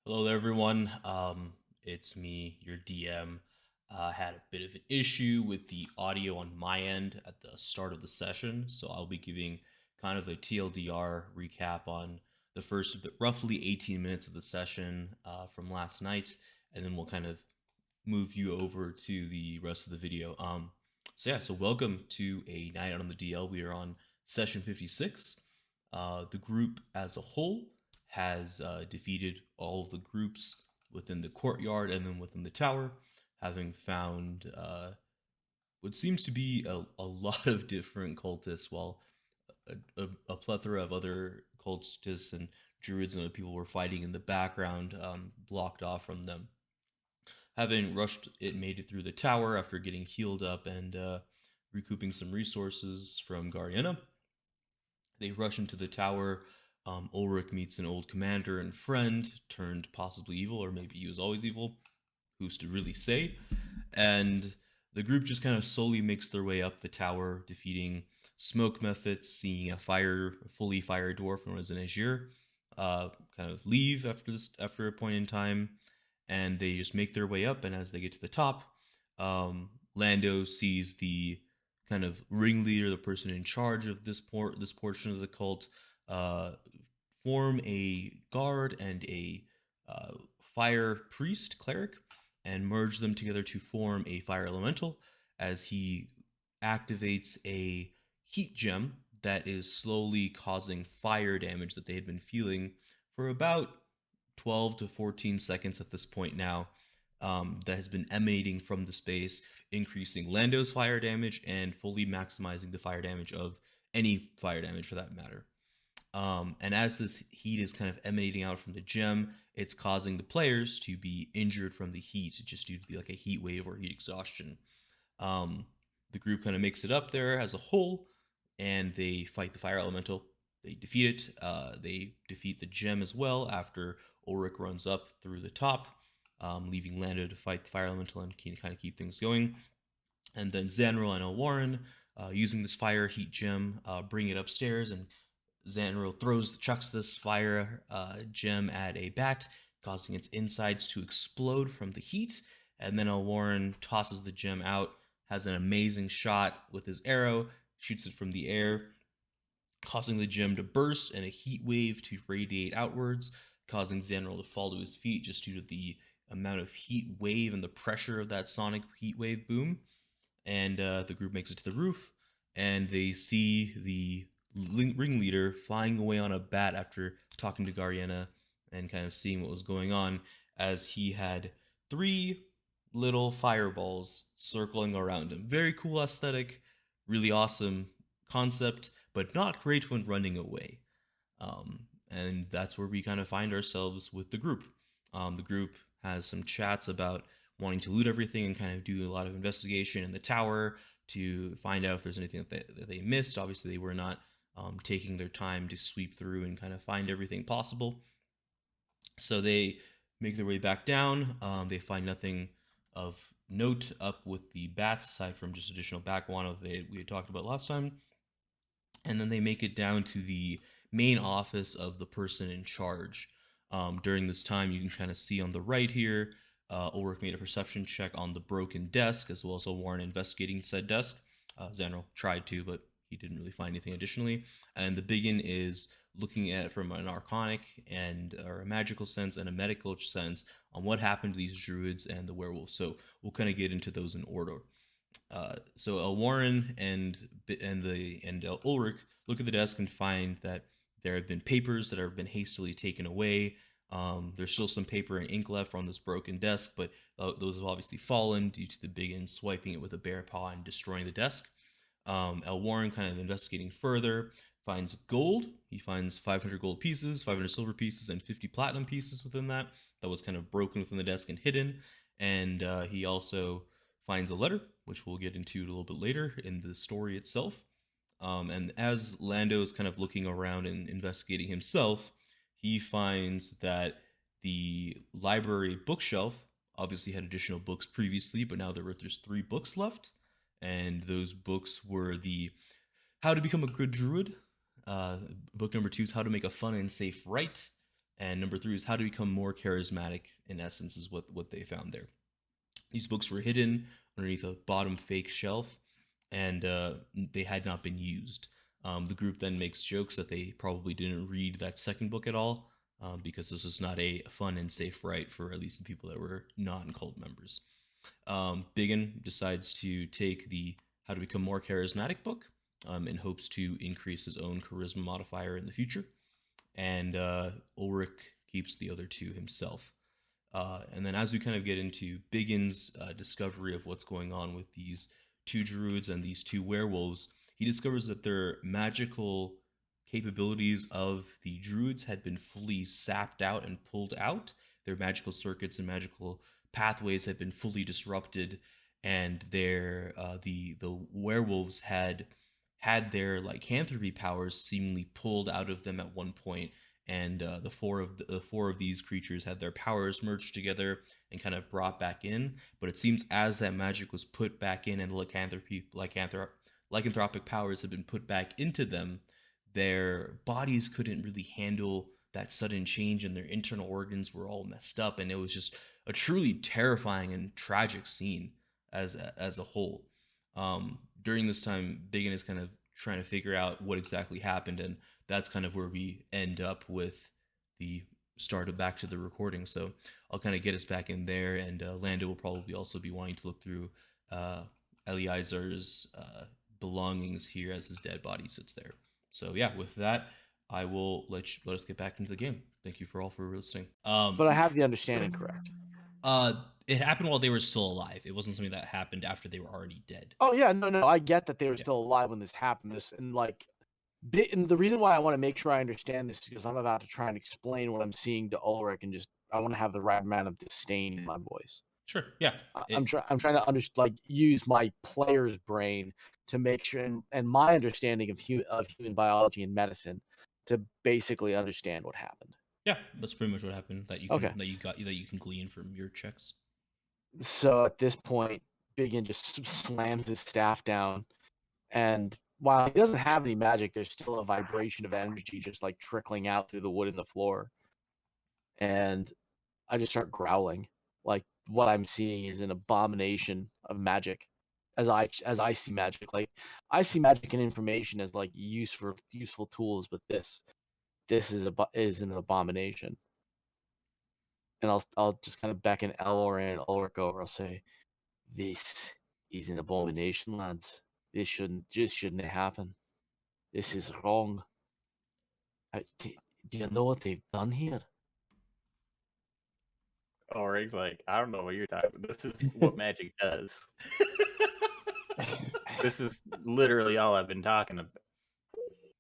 Hello, everyone. It's me, your DM. I had a bit of an issue with the audio on my end at the start of the session, so I'll be giving kind of a TLDR recap on the first roughly 18 minutes of the session from last night, and then we'll kind of move you over to the rest of the video. So welcome to a night on the DL. We are on session 56. The group as a whole has defeated all of the groups within the courtyard and then within the tower, having found what seems to be a lot of different cultists, while a plethora of other cultists and druids and other people were fighting in the background, blocked off from them. Having rushed, it made it through the tower after getting healed up and recouping some resources from Gariana. They rush into the tower. Ulrich meets an old commander and friend, turned possibly evil, or maybe he was always evil. Who's to really say? And the group just kind of slowly makes their way up the tower, defeating smoke methods, seeing a fully fire dwarf known as an Azer, kind of leave after a point in time, and they just make their way up. And as they get to the top, Lando sees the kind of ringleader, the person in charge of this portion of the cult, uh, form a guard and a fire priest cleric, and merge them together to form a fire elemental. As he activates a heat gem that is slowly causing fire damage that they had been feeling for about 12 to 14 seconds at this point now, that has been emanating from the space, increasing Lando's fire damage and fully maximizing the fire damage of any fire damage for that matter. And as this heat is kind of emanating out from the gem, it's causing the players to be injured from the heat, just due to like a heat wave or heat exhaustion. Um, the group kind of makes it up there as a whole, and they fight the fire elemental. They defeat it. They defeat the gem as well after Ulrich runs up through the top, leaving Lando to fight the fire elemental and kind of keep things going. And then Zanril and Elwarin, using this fire heat gem, bring it upstairs, and Zanril chucks this fire gem at a bat, causing its insides to explode from the heat. And then Elwarin tosses the gem out, has an amazing shot with his arrow, shoots it from the air, causing the gem to burst and a heat wave to radiate outwards, causing Zanril to fall to his feet just due to the amount of heat wave and the pressure of that sonic heat wave boom. And the group makes it to the roof, and they see the ringleader flying away on a bat after talking to Gariana and kind of seeing what was going on, as he had three little fireballs circling around him. Very cool aesthetic, really awesome concept, but not great when running away. And that's where we kind of find ourselves with the group. The group has some chats about wanting to loot everything and kind of do a lot of investigation in the tower to find out if there's anything that they missed. Obviously, they were not taking their time to sweep through and kind of find everything possible. So they make their way back down. They find nothing of note up with the bats, aside from just additional bat guano that we had talked about last time. And then they make it down to the main office of the person in charge. During this time, you can kind of see on the right here, Ulrich made a perception check on the broken desk, as well as a Warren investigating said desk. Zanril tried to, but he didn't really find anything additionally. And the BigYin is looking at it from an arcanic and or a magical sense and a medical sense on what happened to these druids and the werewolves. So we'll kind of get into those in order. So Warren and Ulrich look at the desk and find that there have been papers that have been hastily taken away. There's still some paper and ink left on this broken desk, but those have obviously fallen due to the BigYin swiping it with a bare paw and destroying the desk. Warren, kind of investigating further, finds gold. He finds 500 gold pieces, 500 silver pieces, and 50 platinum pieces within that was kind of broken within the desk and hidden. And he also finds a letter, which we'll get into a little bit later in the story itself. And as Lando is kind of looking around and investigating himself, he finds that the library bookshelf obviously had additional books previously, but now there's 3 books left, and those books were the How to Become a Good Druid. Book number 2 is How to Make a Fun and Safe Rite. And number 3 is how to become more charismatic. In essence, is what they found there. These books were hidden underneath a bottom fake shelf, and they had not been used. The group then makes jokes that they probably didn't read that second book at all, because this was not a fun and safe write for at least the people that were non-cult members. BigYin decides to take the How to Become More Charismatic book, in hopes to increase his own charisma modifier in the future, and Ulrich keeps the other 2 himself. And then as we kind of get into BigYin's discovery of what's going on with these 2 druids and these 2 werewolves, he discovers that their magical capabilities of the druids had been fully sapped out and pulled out. Their magical circuits and magical pathways had been fully disrupted, and the werewolves had their lycanthropy powers seemingly pulled out of them at one point, and the four of these creatures had their powers merged together and kind of brought back in. But it seems as that magic was put back in and the lycanthropic powers had been put back into them, their bodies couldn't really handle that sudden change, and their internal organs were all messed up, and it was just a truly terrifying and tragic scene as a whole. During this time, BigYin is kind of trying to figure out what exactly happened, and that's kind of where we end up with the start of back to the recording. So I'll kind of get us back in there, and Lando will probably also be wanting to look through Eliezer's belongings here as his dead body sits there. So yeah, with that, I will let us get back into the game. Thank you for listening. But I have the understanding correct. It happened while they were still alive. It wasn't something that happened after they were already dead. Oh yeah, no, I get that they were still alive when this happened. And the reason why I want to make sure I understand this is because I'm about to try and explain what I'm seeing to Ulrich, and I want to have the right amount of disdain in my voice. Sure. Yeah. I'm trying to use my player's brain to make sure, and my understanding of human biology and medicine, to basically understand what happened. Yeah, that's pretty much what happened. That you can glean from your checks. So at this point, BigYin just slams his staff down, and while he doesn't have any magic, there's still a vibration of energy just like trickling out through the wood in the floor. And I just start growling. Like, what I'm seeing is an abomination of magic, as I see magic. Like, I see magic and information as like useful tools, but this is an abomination. And I'll just kind of beckon Elwarin and Ulrich over. I'll say, "This is an abomination, lads. This shouldn't have happened. This is wrong. Do you know what they've done here?" Ulrich's like, I don't know what you're talking about. This is what magic does. This is literally all I've been talking about.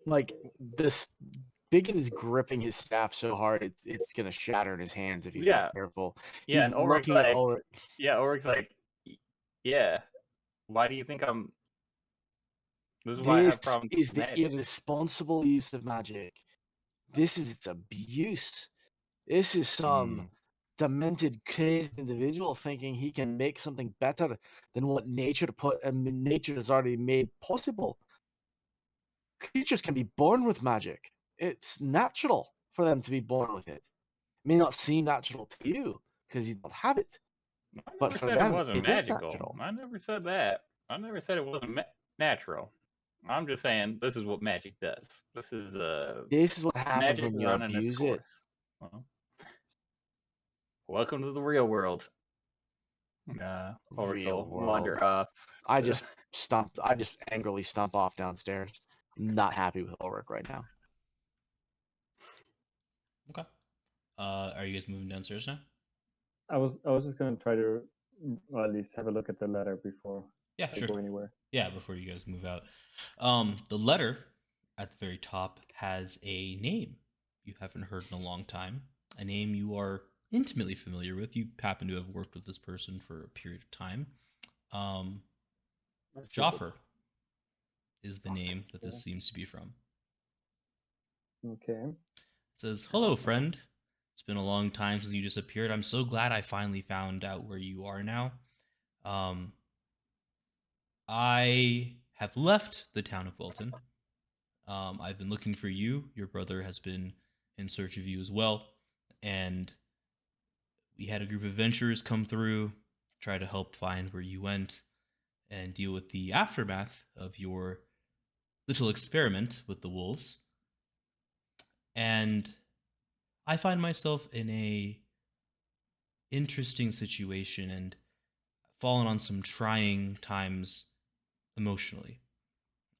Like, this BigYin is gripping his staff so hard it's gonna shatter in his hands if he's not careful. Yeah, he's and Ulrich's looking at Ulrich. Yeah, Ulrich's like, yeah. Why do you think I'm? This is why I have problems. This is the irresponsible use of magic. This is its abuse. This is some demented, crazed individual thinking he can make something better than what nature has already made possible. Creatures can be born with magic. It's natural for them to be born with it. It may not seem natural to you because you don't have it. But for them, it wasn't magical. I never said that. I never said it wasn't natural. I'm just saying this is what magic does. This is what happens when you abuse it. Well, welcome to the real world. Real world. Wander off. I just angrily stomp off downstairs. Not happy with Ulrich right now. Okay. Are you guys moving downstairs now? I was just gonna try to at least have a look at the letter before I go anywhere. Yeah, before you guys move out. The letter at the very top has a name you haven't heard in a long time. A name you are intimately familiar with. You happen to have worked with this person for a period of time. Joffer is the name that this seems to be from. Okay. It says, "Hello, friend. It's been a long time since you disappeared. I'm so glad I finally found out where you are now. I have left the town of Wilton. I've been looking for you. Your brother has been in search of you as well. and we had a group of adventurers come through, try to help find where you went, and deal with the aftermath of your little experiment with the wolves. And I find myself in a interesting situation and fallen on some trying times emotionally.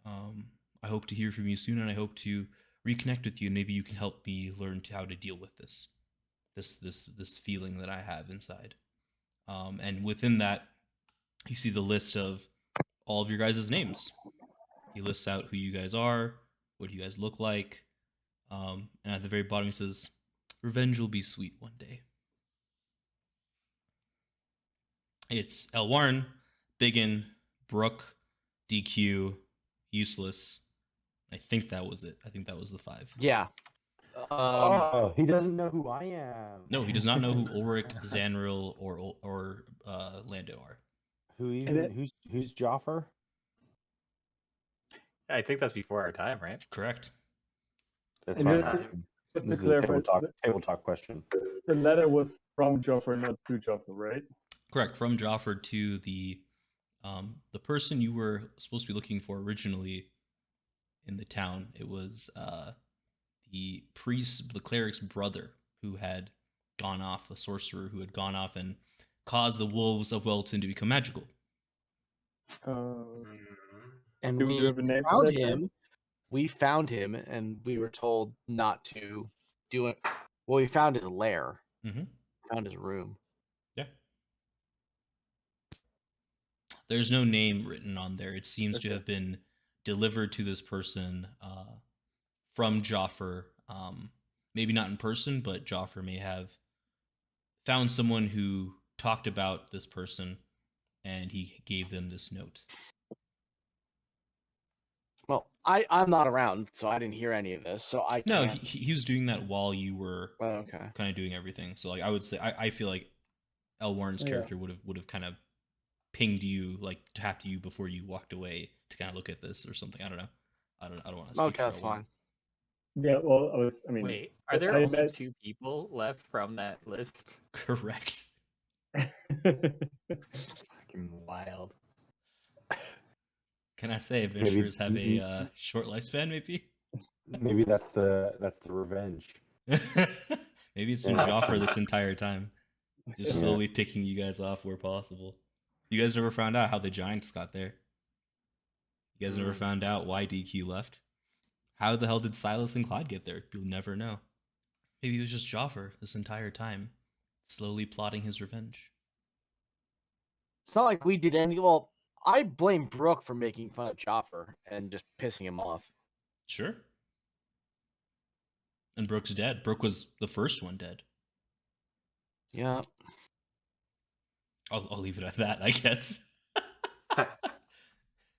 I hope to hear from you soon, and I hope to reconnect with you. Maybe you can help me learn how to deal with this feeling that I have inside. And within that, you see the list of all of your guys' names. He lists out who you guys are, what you guys look like, and at the very bottom he says, "Revenge will be sweet one day." It's Elwarin, BigYin, Brooke, DQ, Useless. I think that was it. I think that was the 5. Yeah. He doesn't know who I am. No, he does not know who Ulrich, Zanril, or Lando are. Who's Joffer? I think that's before our time, right? Correct. That's And fine. just to This is a clarify, table talk question. the letter was from Joffrey, not to Joffrey, right? Correct. From Joffrey to the person you were supposed to be looking for originally in the town. It was the cleric's brother who had gone off, a sorcerer who had gone off and caused the wolves of Welton to become magical. And Do you have a name for found that guy? him. We found him, and we were told not to do it. Well, we found his lair. Mm-hmm. Found his room. Yeah. There's no name written on there. It seems to have been delivered to this person from Joffrey. Maybe not in person, but Joffrey may have found someone who talked about this person, and he gave them this note. Well, I'm not around, so I didn't hear any of this. So I No, can't. he was doing that while you were Okay. kind of doing everything. So like I would say, I feel like Elwarin's character would have kind of pinged you, like tapped you before you walked away to kind of look at this or something. I don't know. I don't want to speak. Okay, that's fine. Yeah, well, Wait, are there only 2 people left from that list? Correct. Fucking wild. Can I say adventurers have a short lifespan? Maybe that's the revenge. Maybe it's been Joffrey this entire time, just slowly picking you guys off where possible. You guys never found out how the Giants got there. You guys never found out why DQ left. How the hell did Silas and Clyde get there? You'll never know. Maybe it was just Joffrey this entire time, slowly plotting his revenge. It's not like we did any. Well, I blame Brooke for making fun of Joffrey and just pissing him off. Sure. And Brooke's dead. Brooke was the first one dead. Yeah. I'll leave it at that, I guess.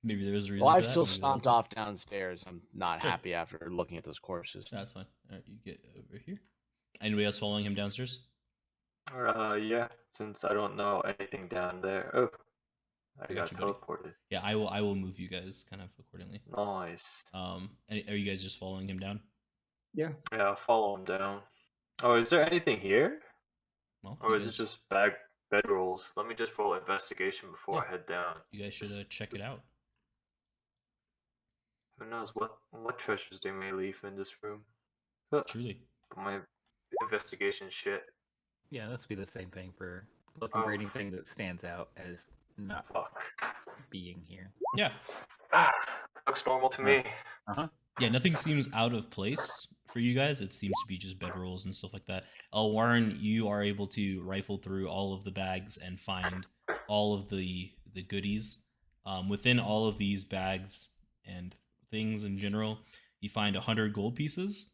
Maybe there was a reason. Well, for I've that. still Maybe stomped off downstairs. I'm not Sure. happy after looking at those corpses. That's fine. All right, you get over here. Anybody else following him downstairs? Yeah, since I don't know anything down there. Oh, I got you, buddy. teleported. Yeah, I will move you guys kind of accordingly. Nice. Are you guys just following him down? Yeah. Yeah, I'll follow him down. Oh, is there anything here? Well, Or is it just bedrolls? Let me just roll investigation before I head down. You guys should check it out. Who knows what treasures they may leave in this room. Truly. My investigation shit. Yeah, this would be the same thing for looking for anything that stands out as not being here. Yeah. Looks normal to me. Yeah, nothing seems out of place for you guys. It seems to be just bedrolls and stuff like that. Elwarin, you are able to rifle through all of the bags and find all of the goodies. Within all of these bags and things in general, you find 100 gold pieces,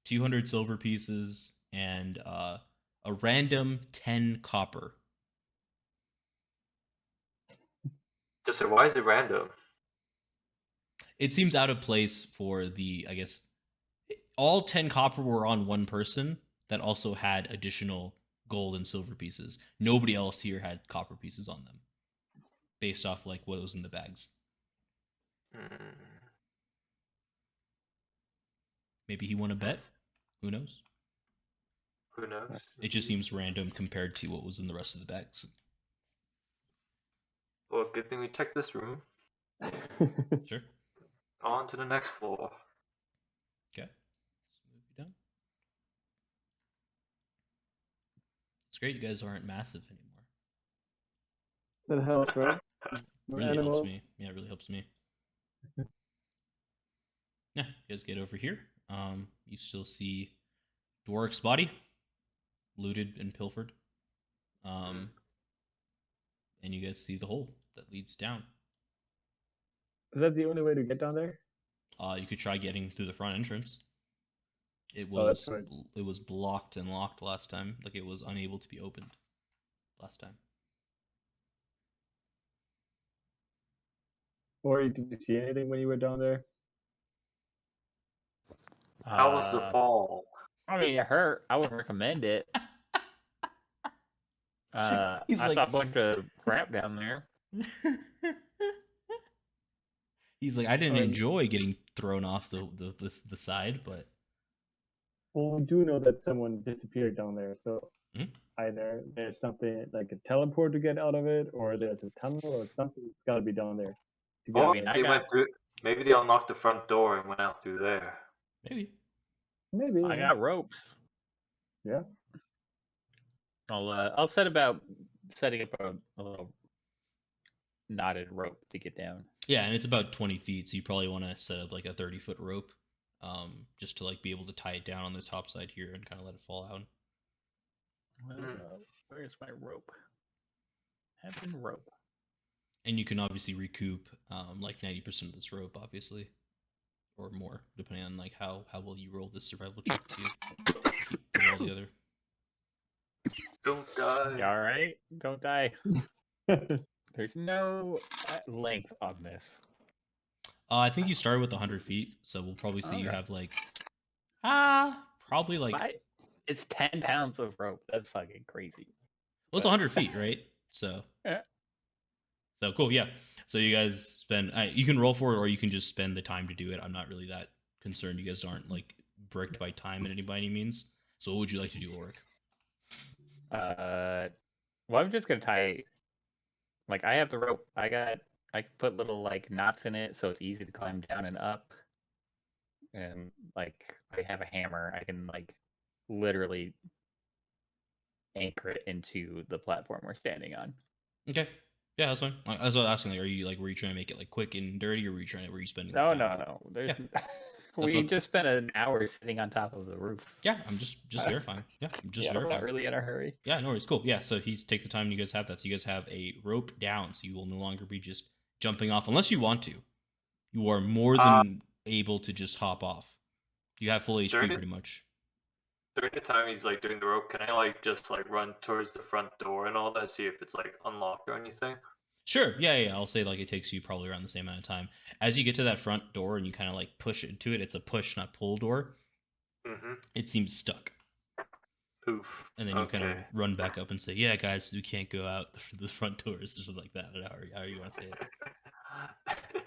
200 silver pieces, and a random 10 copper. Just say, why is it random? It seems out of place for the, I guess, all 10 copper were on one person that also had additional gold and silver pieces. Nobody else here had copper pieces on them, based off like what was in the bags. Maybe he won a bet. Who knows? Who knows? It just seems random compared to what was in the rest of the bags. Well, good thing we checked this room. Sure. On to the next floor. Okay. Let's move you down. It's great you guys aren't massive anymore. That helps, right? No Really animals. helps me. Yeah, it really helps me. Yeah, you guys get over here. You still see Dwarf's body, looted and pilfered. And you guys see the hole that leads down. Is that the only way to get down there? You could try getting through the front entrance. It Oh, that's was right. it was blocked and locked last time. Like it was unable to be opened last time. Or did you see anything when you were down there? How was the fall? I mean, it hurt. I would recommend it. I saw a bunch of crap down there. He's like, I didn't enjoy getting thrown off the side, but Well, we do know that someone disappeared down there, so either there's something like a teleport to get out of it, or there's a tunnel or something. It's got to be down there. To get Or out of it. went through. Maybe they unlocked the front door and went out through there. Maybe. I got ropes. Yeah. I'll set about setting up a little knotted rope to get down. yeah, and it's about 20 feet, so you probably want to set up like a 30-foot rope, just to like be able to tie it down on the top side here and kind of let it fall out. Where's my rope? Having rope. And you can obviously recoup like 90% of this rope, obviously, or more, depending on like how well you roll this survival check to keep it all together. Don't die. You all right? Don't die. There's no length on this. I think you started with 100 feet, so we'll probably see you have like probably like it's 10 pounds of rope. That's fucking crazy. well, it's 100 feet, right? So yeah. So cool, yeah. So you guys spend. You can roll for it, or you can just spend the time to do it. I'm not really that concerned. You guys aren't like bricked by time by any means. So what would you like to do, Ulrich? Well, I'm just gonna tie. Like I have the rope. I can put little like knots in it, so it's easy to climb down and up. And like I have a hammer. I can like literally anchor it into the platform we're standing on. Okay. Yeah, that's fine. Like, I was asking, like, were you trying to make it like quick and dirty, or were you spending? No. There's we just spent an hour sitting on top of the roof. Yeah, I'm just verifying. Yeah, I'm just verifying. We're not really in a hurry. Yeah, no worries. Cool. Yeah, so he takes the time, and you guys have that. So you guys have a rope down, so you will no longer be just jumping off unless you want to. You are more than able to just hop off. You have full HP pretty much. During the time he's like doing the rope, can I like just like run towards the front door and all that, see if it's like unlocked or anything? Sure. Yeah. I'll say like it takes you probably around the same amount of time. As you get to that front door and you kind of like push into it, it's a push, not pull door. Mm-hmm. It seems stuck. Oof. And then you kind of run back up and say, "Yeah, guys, we can't go out the front doors," or something like that. Or how you want to say it.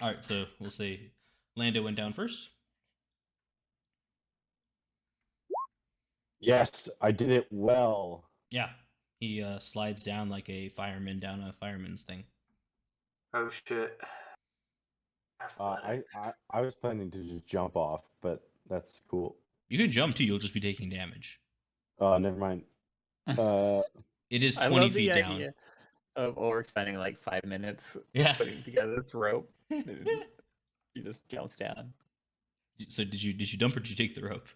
All right. So we'll say Lando went down first. Yes, I did it well. Yeah. He slides down like a fireman down a fireman's thing. Oh shit. I was planning to just jump off, but that's cool. You can jump too. You'll just be taking damage. Never mind. It is 20 feet down. Idea of Ulrich spending like 5 minutes putting together this rope. He just jumps down. So did you dump or did you take the rope?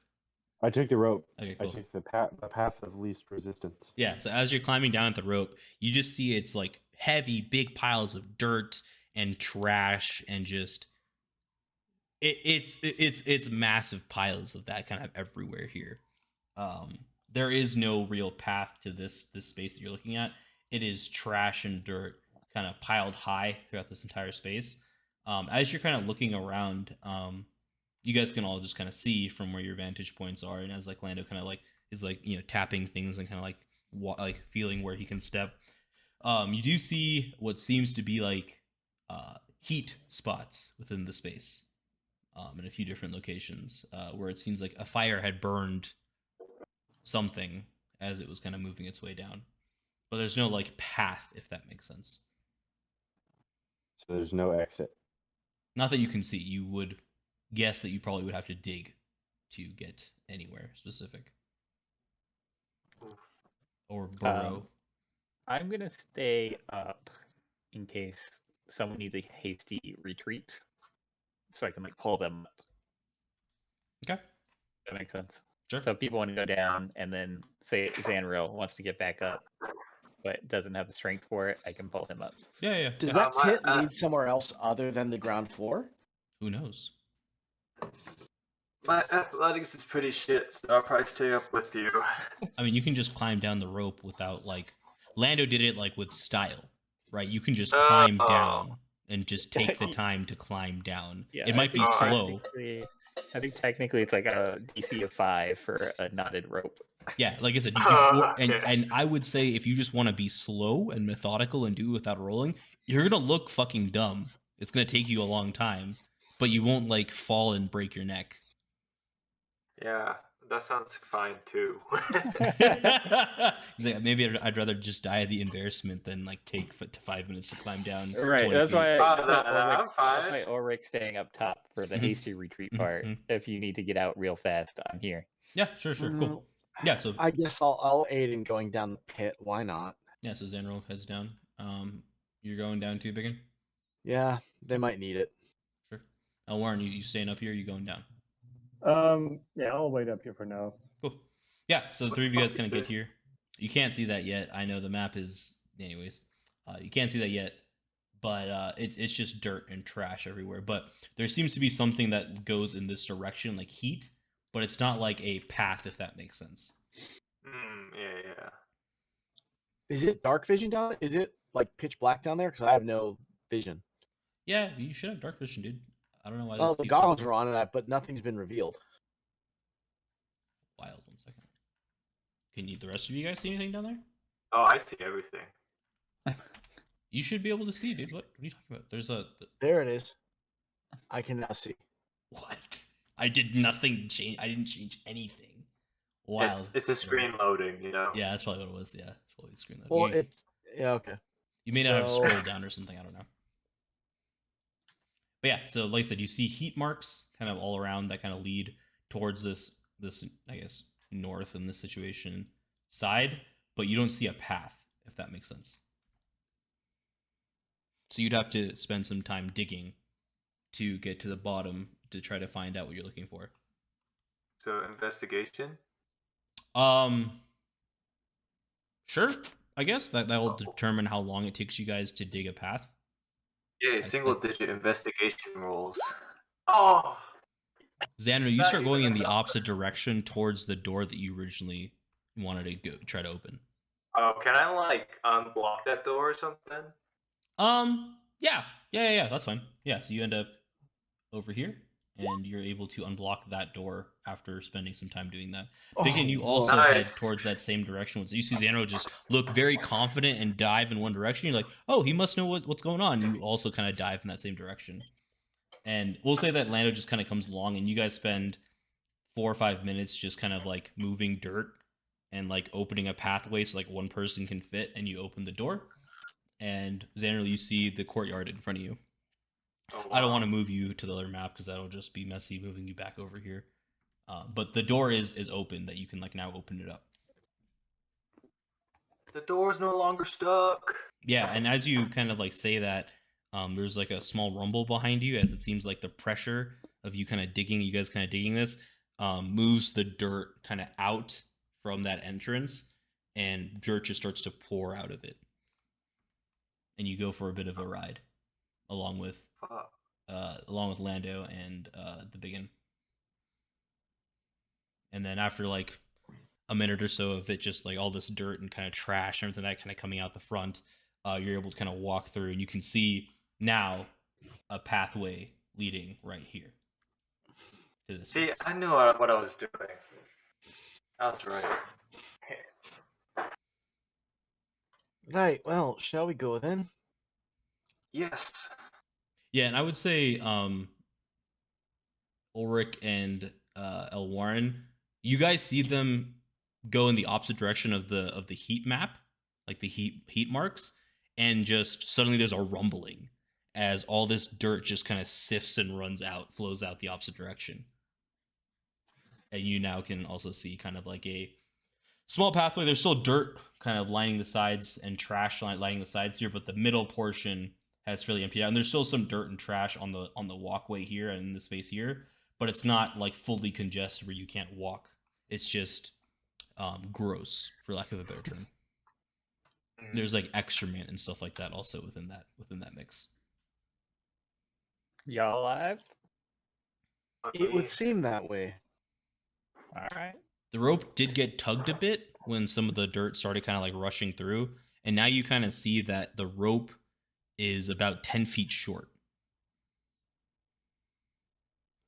I took the rope. Okay, cool. I took the path of least resistance. Yeah, so as you're climbing down at the rope, you just see it's like heavy, big piles of dirt and trash and just it's massive piles of that kind of everywhere here. There is no real path to this space that you're looking at. It is trash and dirt kind of piled high throughout this entire space. As you're kind of looking around, you guys can all just kind of see from where your vantage points are, and as like Lando kind of like is like tapping things and kind of like feeling where he can step. You do see what seems to be like heat spots within the space, in a few different locations, where it seems like a fire had burned something as it was kind of moving its way down. But there's no like path, if that makes sense. So there's no exit. Not that you can see. You would guess that you probably would have to dig to get anywhere specific. Or burrow. I'm gonna stay up in case someone needs a hasty retreat, so I can like pull them up. Okay. That makes sense. Sure. So if people want to go down, and then say Zanril wants to get back up, but doesn't have the strength for it, I can pull him up. Yeah. Does that pit lead somewhere else other than the ground floor? Who knows? My athletics is pretty shit, so I'll probably stay up with you. I mean, you can just climb down the rope without like Lando did it like with style, right? You can just climb down and just take the time to climb down. Yeah, it might be slow. I think technically it's like a DC of 5 for a knotted rope. Yeah, like I said, you can, and I would say if you just want to be slow and methodical and do it without rolling, you're gonna look fucking dumb. It's gonna take you a long time, but you won't like fall and break your neck. Yeah, that sounds fine too. He's like, maybe I'd rather just die of the embarrassment than like take 5 minutes to climb down. Right, that's feet. why I'm fine. Ulrich staying up top for the hasty retreat part. If you need to get out real fast, I'm here. Yeah, sure, cool. Yeah, so I guess I'll aid in going down the pit. Why not? Yeah, so Zanril heads down. You're going down too, BigYin? Yeah, they might need it. Sure. Elwarin, you staying up here? Or you going down? Yeah, I'll wait up here for now. Cool. Yeah, so the three of you guys kind of get here. You can't see that yet. I know the map is, anyways. You can't see that yet, but it's just dirt and trash everywhere. But there seems to be something that goes in this direction, like heat, but it's not like a path, if that makes sense. Yeah. Is it dark vision down there? Is it like pitch black down there? Because I have no vision. Yeah, you should have dark vision, dude. I don't know why. Well, the goggles are on, but nothing's been revealed. Wild, 1 second. Can the rest of you guys see anything down there? Oh, I see everything. You should be able to see, dude. What are you talking about? There it is. I can now see. What? I did nothing change. I didn't change anything. Wild. It's a screen loading, you know. Yeah, that's probably what it was. Yeah, it's probably screen loading. Well, yeah, okay. You may not have scrolled down or something. I don't know. But yeah, so like I said, you see heat marks kind of all around that kind of lead towards this I guess north in this situation side, but you don't see a path, if that makes sense. So you'd have to spend some time digging to get to the bottom to try to find out what you're looking for. So investigation? Sure. I guess that will determine how long it takes you guys to dig a path. Yeah, single-digit investigation rolls. Oh! Zanril, you start going in the opposite direction towards the door that you originally wanted to try to open. Oh, can I like unblock that door or something? Yeah, that's fine. Yeah, so you end up over here, and you're able to unblock that door after spending some time doing that. BigYin, you also head towards that same direction. So you see Zanril just look very confident and dive in one direction. You're like, oh, he must know what's going on. You also kind of dive in that same direction. And we'll say that Lando just kind of comes along, and you guys spend 4 or 5 minutes just kind of like moving dirt and like opening a pathway so like one person can fit, and you open the door. And Zanril, you see the courtyard in front of you. Oh, wow. I don't want to move you to the other map because that'll just be messy moving you back over here. But the door is open that you can like now open it up. The door's no longer stuck. Yeah, and as you kind of like say that, there's like a small rumble behind you as it seems like the pressure of you kind of digging, you guys kind of digging this, moves the dirt kind of out from that entrance, and dirt just starts to pour out of it. And you go for a bit of a ride, along with Lando and the BigYin. And then after like a minute or so of it, just like all this dirt and kind of trash and everything that kind of coming out the front, you're able to kind of walk through, and you can see now a pathway leading right here to this. See, I knew what I was doing. I was right. Right. Well, shall we go then? Yes. Yeah, and I would say Ulrich and Elwarin, you guys see them go in the opposite direction of the heat map, like the heat marks, and just suddenly there's a rumbling as all this dirt just kind of sifts and flows out the opposite direction. And you now can also see kind of like a small pathway. There's still dirt kind of lining the sides and trash lining the sides here, but the middle portion has fairly emptied out. And there's still some dirt and trash on the walkway here and in the space here, but it's not like fully congested where you can't walk. It's just gross, for lack of a better term. There's like excrement and stuff like that also within that mix. Y'all alive? It would seem that way. All right. The rope did get tugged a bit when some of the dirt started kind of like rushing through, and now you kind of see that the rope is about 10 feet short.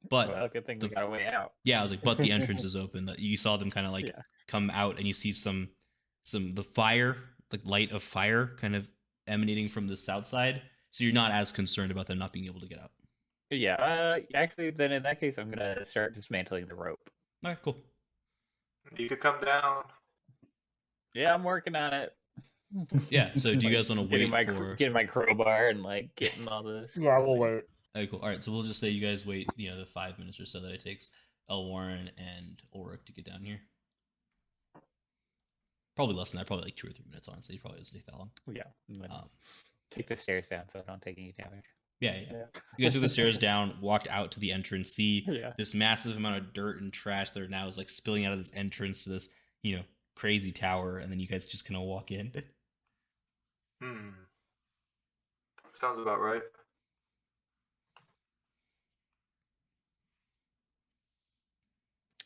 But Well, good thing we got a way out. Yeah, I was like, but the entrance is open. That you saw them kind of like come out, and you see some the fire, like light of fire, kind of emanating from the south side. So you're not as concerned about them not being able to get out. Yeah. Actually, then in that case, I'm gonna start dismantling the rope. All right, cool. You could come down. Yeah, I'm working on it. Yeah. So do you guys want to wait for getting my crowbar and like getting all this? Yeah, we'll wait. Okay, cool. All right, so we'll just say you guys wait, the 5 minutes or so that it takes Elwarin and Ulrich to get down here. Probably less than that. Probably like 2 or 3 minutes, honestly. Probably doesn't take that long. Yeah. Take the stairs down so I don't take any damage. Yeah. You guys took the stairs down, walked out to the entrance, see this massive amount of dirt and trash that now is like spilling out of this entrance to this, crazy tower, and then you guys just kind of walk in. Sounds about right.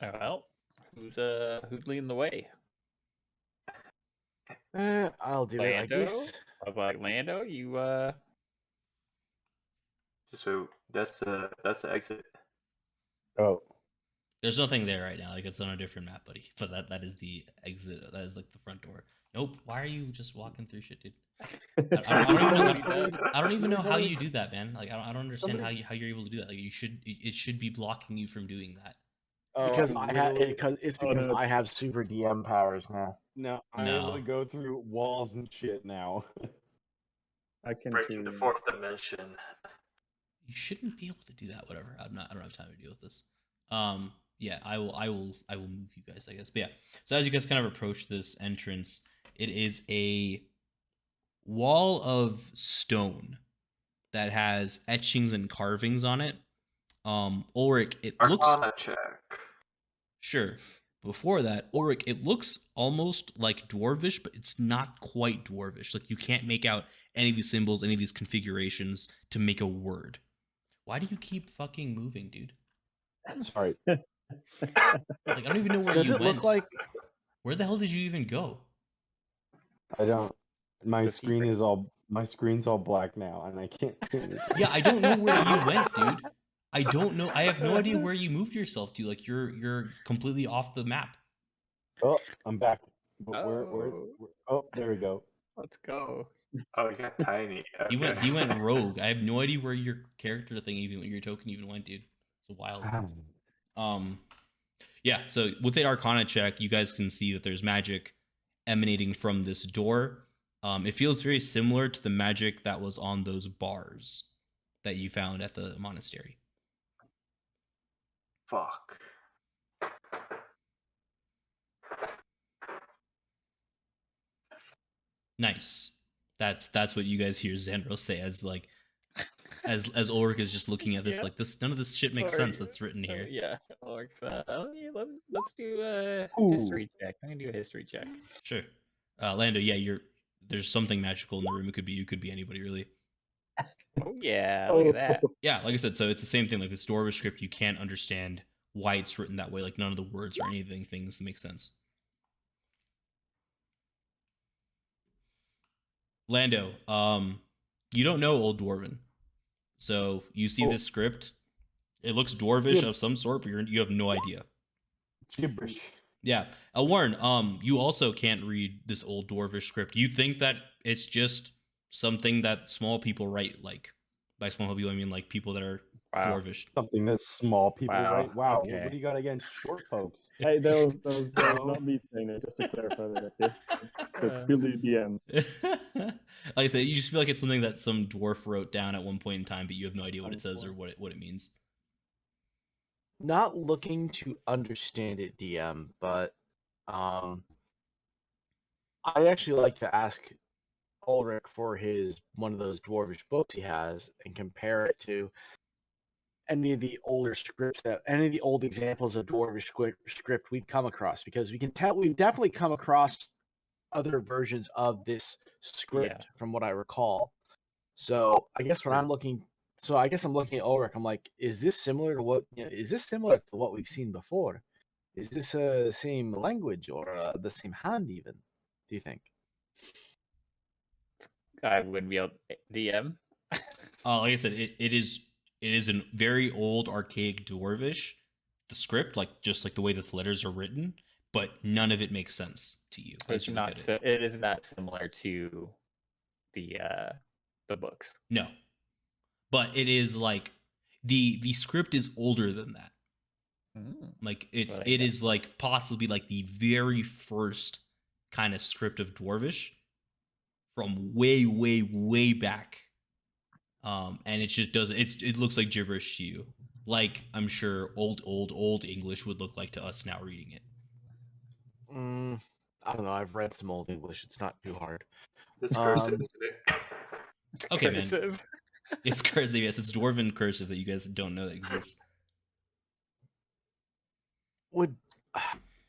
Well, who's leading the way? I'll do it, I guess. I was like, Lando, you So that's the exit. Oh, There's nothing there right now. Like, it's on a different map, buddy. But that is the exit. That is like the front door. Nope. Why are you just walking through shit, dude? I don't even know how you do that, man. Like, I don't understand how you're able to do that. Like, it should be blocking you from doing that. Because I have super DM powers now. No, I'm able to go through walls and shit now. I can breaking the fourth dimension. You shouldn't be able to do that. Whatever. I don't have time to deal with this. Yeah, I will move you guys, I guess. But yeah, so as you guys kind of approach this entrance, it is a wall of stone that has etchings and carvings on it. Ulrich, it looks Arcana check. Sure. Before that, Ulrich, it looks almost like dwarvish, but it's not quite dwarvish. Like, you can't make out any of these symbols, any of these configurations to make a word. Why do you keep fucking moving, dude? Sorry. Like, I don't even know where Does you it went. look like? Where the hell did you even go? I don't. My screen's all black now, and I can't see anything. Yeah, I don't know where you went, dude. I don't know. I have no idea where you moved yourself to. Like, you're completely off the map. Oh, I'm back. But where? Oh, there we go. Let's go. Oh, you got tiny. Okay. He went rogue. I have no idea where your character thing your token even went, dude. It's wild. Yeah, so with the Arcana check, you guys can see that there's magic emanating from this door. It feels very similar to the magic that was on those bars that you found at the monastery. Fuck. Nice. That's what you guys hear Zanril say as like as Ulrich is just looking at this like this. None of this shit makes sense that's written here. Yeah, Ulrich. Let's do a history check. I'm gonna do a history check. Sure. Lando, yeah, there's something magical in the room. It could be anybody really. Oh yeah, look at that. Yeah, like I said, so it's the same thing. Like, this Dwarvish script, you can't understand why it's written that way. Like, none of the words or things make sense. Lando, you don't know Old Dwarven, so you see this script. It looks Dwarvish of some sort, but you have no idea. Gibberish. Yeah, Elwarin, you also can't read this Old Dwarvish script. You think that it's just something that small people write. Like, by small people, I mean like people that are Wow. Dwarvish. Something that small people Wow, write. Wow, okay. what do you got against short folks? Hey, that was not me saying it. Just to clarify that, okay? That's Billy DM. Like I said, you just feel like it's something that some dwarf wrote down at one point in time, but you have no idea what it says or what it means. Not looking to understand it, DM, but I actually like to ask Ulrich for one of those dwarvish books he has and compare it to any of the older scripts any of the old examples of dwarvish script we've come across, because we can tell we've definitely come across other versions of this script from what I recall. So I guess I'm looking at Ulrich. I'm like, is this similar to what we've seen before? Is this the same language or the same hand even? Do you think? I wouldn't be able to DM. Like I said, it is a very old archaic dwarvish, the script, like just like the way the letters are written, but none of it makes sense to you. It's not. It is not similar to the books. No, but it is like the script is older than that. Like it is like possibly like the very first kind of script of dwarvish from way, way, way back. And it just doesn't. It looks like gibberish to you, like I'm sure old English would look like to us now reading it. I don't know. I've read some old English. It's not too hard. It's cursive, isn't it? Okay, cursive. Man. It's cursive. Yes, it's dwarven cursive that you guys don't know that exists.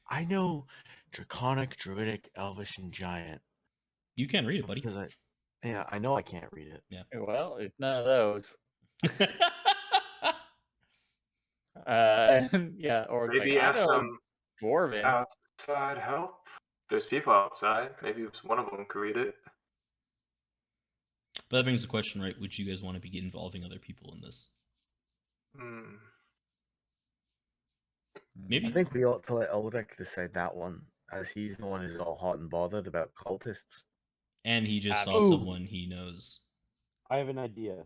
I know Draconic, Druidic, Elvish, and Giant. You can't read it, buddy. Because I know I can't read it. Yeah. Well, it's none of those. Yeah, or maybe ask some dwarven outside help. There's people outside. Maybe one of them could read it. But that brings the question, right? Would you guys want to be involving other people in this? Maybe. I think we ought to let Ulrich decide that one, as he's the one who's all hot and bothered about cultists. And he just saw someone he knows. I have an idea.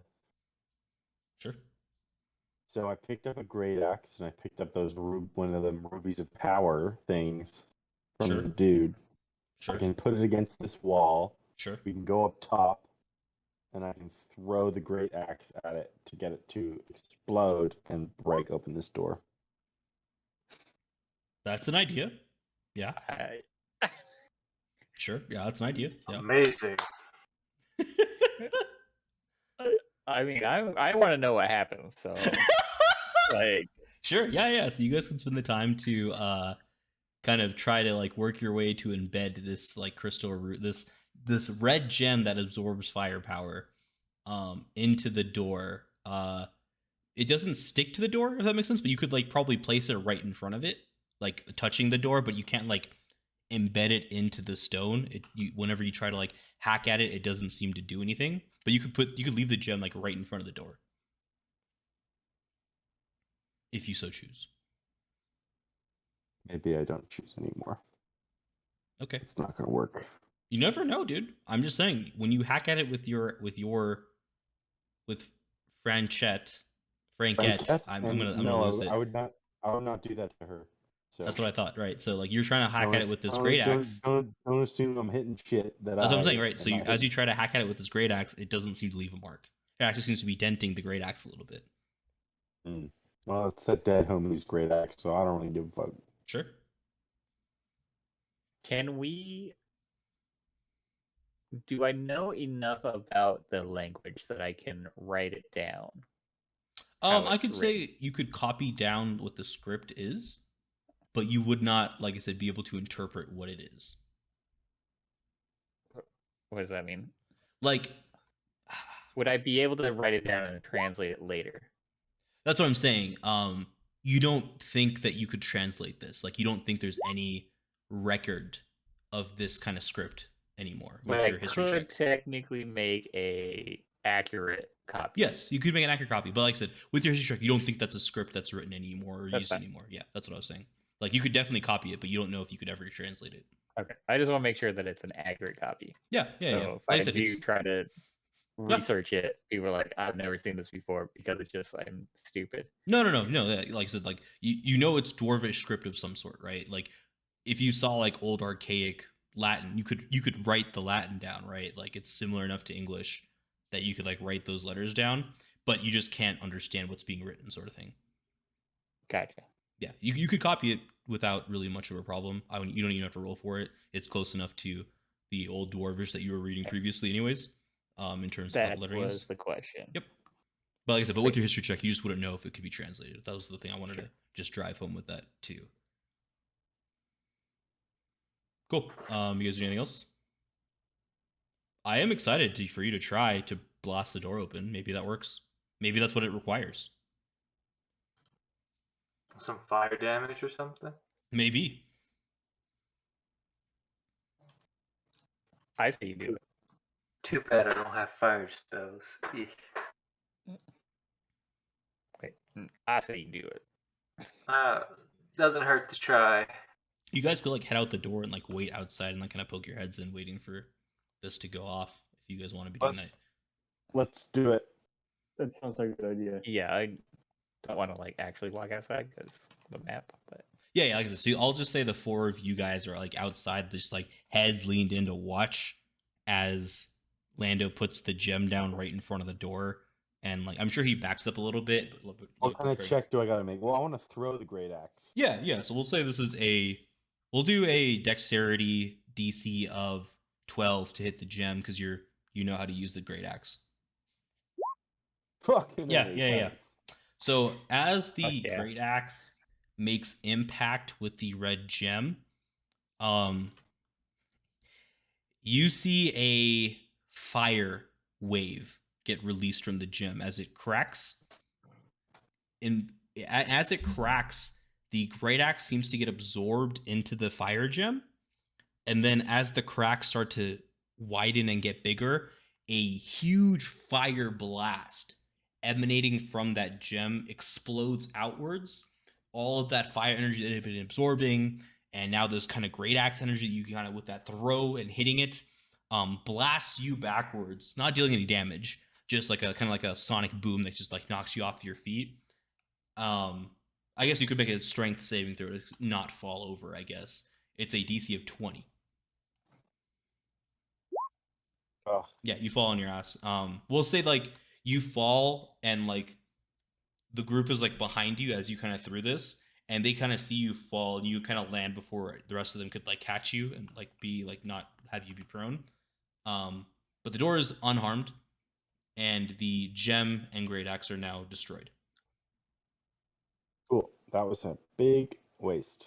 Sure. So I picked up a great axe and I picked up one of them rubies of power things from the dude. Sure. I can put it against this wall. Sure. We can go up top, and I can throw the great axe at it to get it to explode and break open this door. That's an idea. Yeah. Sure. Yeah, that's an idea. Yeah. Amazing. I mean, I want to know what happens. So, like, sure. Yeah. So you guys can spend the time to kind of try to like work your way to embed this like crystal root, this red gem that absorbs firepower, into the door. It doesn't stick to the door, if that makes sense, but you could like probably place it right in front of it, like touching the door, but you can't like embed it into the stone. Whenever you try to like hack at it, it doesn't seem to do anything. But you could leave the gem like right in front of the door, if you so choose. Maybe I don't choose anymore. Okay, it's not gonna work. You never know, dude. I'm just saying, when you hack at it with Franchette, I'm gonna lose it. I would not do that to her. So. That's what I thought, right? So like you're trying to hack at it with this great axe. Don't assume I'm hitting shit. That's what I'm saying, right? So as you try to hack at it with this great axe, it doesn't seem to leave a mark. It actually seems to be denting the great axe a little bit. Well, it's that dead homie's great axe, so I don't really give a fuck. Sure. Do I know enough about the language that I can write it down? I could say you could copy down what the script is, but you would not, like I said, be able to interpret what it is. What does that mean? Like, would I be able to write it down and translate it later? That's what I'm saying. You don't think that you could translate this? Like, you don't think there's any record of this kind of script anymore? But I could technically make a accurate copy. Yes, you could make an accurate copy, but like I said, with your history check, you don't think that's a script that's written anymore or used anymore. Yeah, that's what I was saying. Like, you could definitely copy it, but you don't know if you could ever translate it. Okay, I just want to make sure that it's an accurate copy. Yeah. If I do try to research it. People are like, I've never seen this before because it's just I'm stupid. No. Like I said, like you know it's Dwarvish script of some sort, right? Like if you saw like old archaic Latin, you could write the Latin down, right? Like it's similar enough to English that you could like write those letters down, but you just can't understand what's being written, sort of thing. Gotcha. Yeah, you could copy it without really much of a problem. You don't even have to roll for it. It's close enough to the old Dwarvish that you were reading previously, anyways. In terms of lettering. That was the question. Yep. But like I said, with your history check, you just wouldn't know if it could be translated. That was the thing I wanted to just drive home with that too. Cool. You guys do anything else? I am excited for you to try to blast the door open. Maybe that works. Maybe that's what it requires. Some fire damage or something? Maybe. I say you do it. Too bad I don't have fire spells. Eek. Okay, I say you do it. Doesn't hurt to try. You guys could like head out the door and like wait outside and like kind of poke your heads in, waiting for this to go off. If you guys want to be doing that. Let's do it. That sounds like a good idea. Yeah, I don't want to like actually walk outside because the map, but Yeah, like I said, so I'll just say the four of you guys are like outside, just like heads leaned in to watch as Lando puts the gem down right in front of the door, and like I'm sure he backs up a little bit. But What kind of check do I gotta make? Well, I want to throw the great axe. Yeah. So we'll say this is we'll do a dexterity DC of 12 to hit the gem because you know how to use the great axe. Fucking Yeah. So as the yeah. great axe makes impact with the red gem, you see a fire wave get released from the gem as it cracks. And as it cracks, the great axe seems to get absorbed into the fire gem. And then as the cracks start to widen and get bigger, a huge fire blast emanating from that gem explodes outwards. All of that fire energy that had been absorbing, and now this kind of great axe energy you kind of with that throw and hitting it, blasts you backwards, not dealing any damage, just like a kind of like a sonic boom that just like knocks you off your feet. I guess you could make a strength saving throw to not fall over. I guess it's a DC of 20. Oh. Yeah, you fall on your ass. We'll say like you fall and like the group is like behind you as you kind of threw this, and they kind of see you fall and you kind of land before the rest of them could like catch you and like be like not have you be prone. But the door is unharmed, and the gem and great axe are now destroyed. Cool. That was a big waste.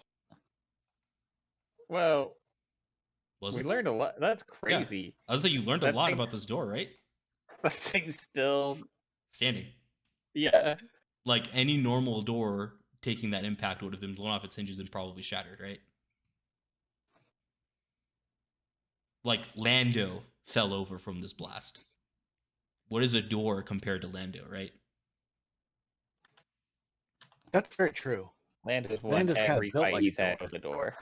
well, Was we it? learned a lot. That's crazy. I was like, you learned a That lot thing's- about this door, right? That thing's still, Standing. yeah. Like any normal door taking that impact would have been blown off its hinges and probably shattered, right? Like Lando fell over from this blast. What is a door compared to Lando, right? That's very true. Lando's won Lando's kinda every built fight like a he's had door. with the door.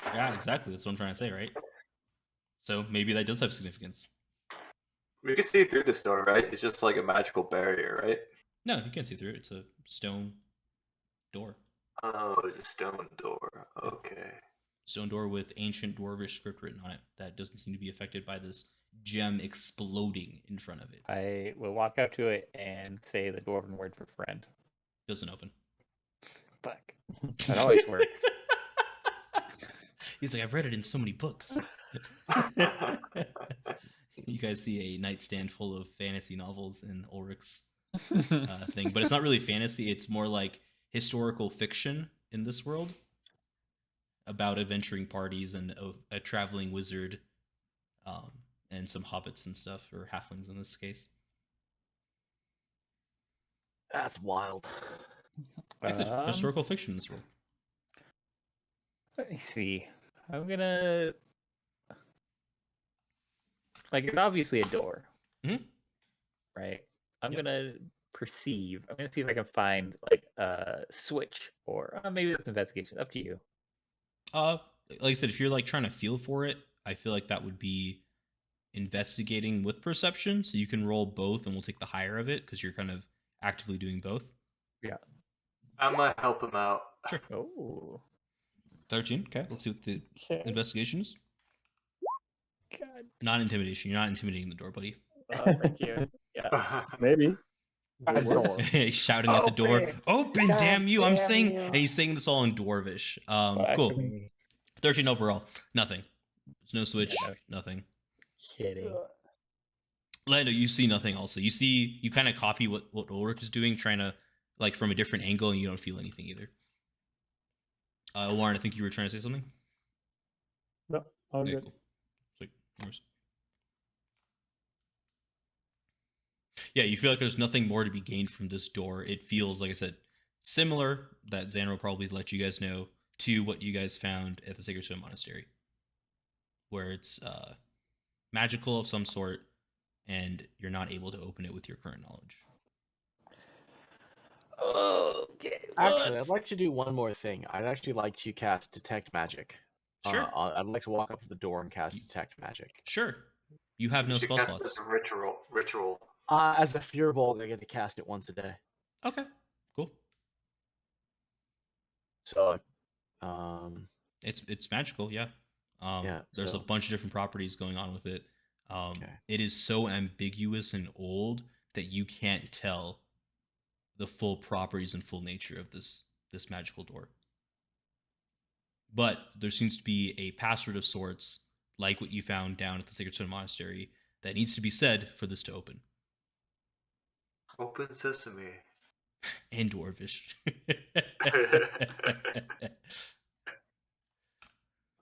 Yeah, exactly. That's what I'm trying to say, right? So maybe that does have significance. We can see through this door, right? It's just like a magical barrier, right? No, you can't see through it. It's a stone door. Oh, it's a stone door. Okay. Stone door with ancient dwarvish script written on it that doesn't seem to be affected by this gem exploding in front of it. I will walk up to it and say the dwarven word for friend. Doesn't open. Fuck. That always works. He's like, I've read it in so many books. You guys see a nightstand full of fantasy novels in Ulrich's thing, but it's not really fantasy. It's more like historical fiction in this world about adventuring parties and a traveling wizard, and some hobbits and stuff, or halflings in this case. That's wild. It's historical fiction in this world. Let me see. I'm gonna like it's obviously a door, Mhm. right? I'm Yep. gonna perceive. I'm gonna see if I can find like a switch or maybe that's investigation. Up to you. Like I said, if you're like trying to feel for it, I feel like that would be investigating with perception, so you can roll both, and we'll take the higher of it because you're kind of actively doing both. I'm gonna help him out. Sure. Oh. 13. Okay, let's see what the investigation is. God. Not intimidation. You're not intimidating the door, buddy. Thank you. Yeah. Maybe. He's shouting at the door. Open, God damn you! I'm damn saying, you. and he's saying this all in Dwarvish. Cool. 13 overall. Nothing. There's no switch. Yeah, Nothing. Kidding. Lando, you see nothing. Also, you kind of copy what Ulrich is doing, trying to like from a different angle, and you don't feel anything either. Elwarin, I think you were trying to say something. No, all Okay, good. cool. Sweet. No worries. Yeah, you feel like there's nothing more to be gained from this door. It feels, like I said, similar, that Zanril probably let you guys know, to what you guys found at the Sacred Stone Monastery, where it's magical of some sort, and you're not able to open it with your current knowledge. Okay. Actually, I'd like to do one more thing. I'd actually like to cast Detect Magic. Sure. I'd like to walk up to the door and cast Detect Magic. Sure. You have no You should spell cast slots. this ritual. As a Fearbolt, I get to cast it once a day. Okay. Cool. So, It's magical, yeah. Yeah, There's so- a bunch of different properties going on with it. Okay. It is so ambiguous and old that you can't tell the full properties and full nature of this magical door. But there seems to be a password of sorts, like what you found down at the Sacred Stone Monastery, that needs to be said for this to open. Open sesame. And Dwarvish.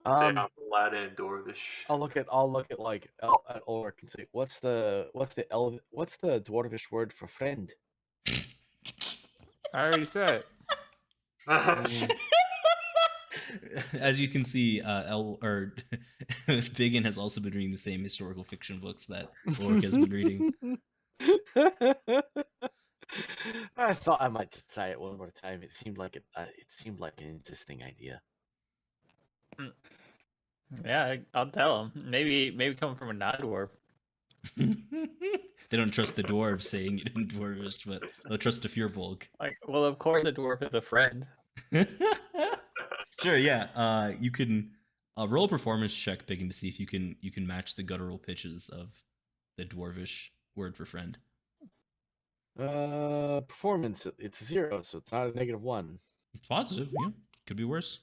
I'm Latin Dwarvish. I'll look at like at Ulrich and say, what's the Dwarvish word for friend? I already said it. As you can see, BigYin has also been reading the same historical fiction books that Ulrich has been reading. I thought I might just try it one more time. It seemed like an interesting idea. Yeah, I'll tell him. Maybe coming from a non-dwarf. They don't trust the dwarves saying it in Dwarvish, but they'll trust the Fearbolg. Like, well, of course, a dwarf is a friend. Sure, yeah. You can roll a performance check, BigYin, to see if you can match the guttural pitches of the Dwarvish word for friend. Performance, it's 0, so it's not a -1. It's positive, yeah. Could be worse.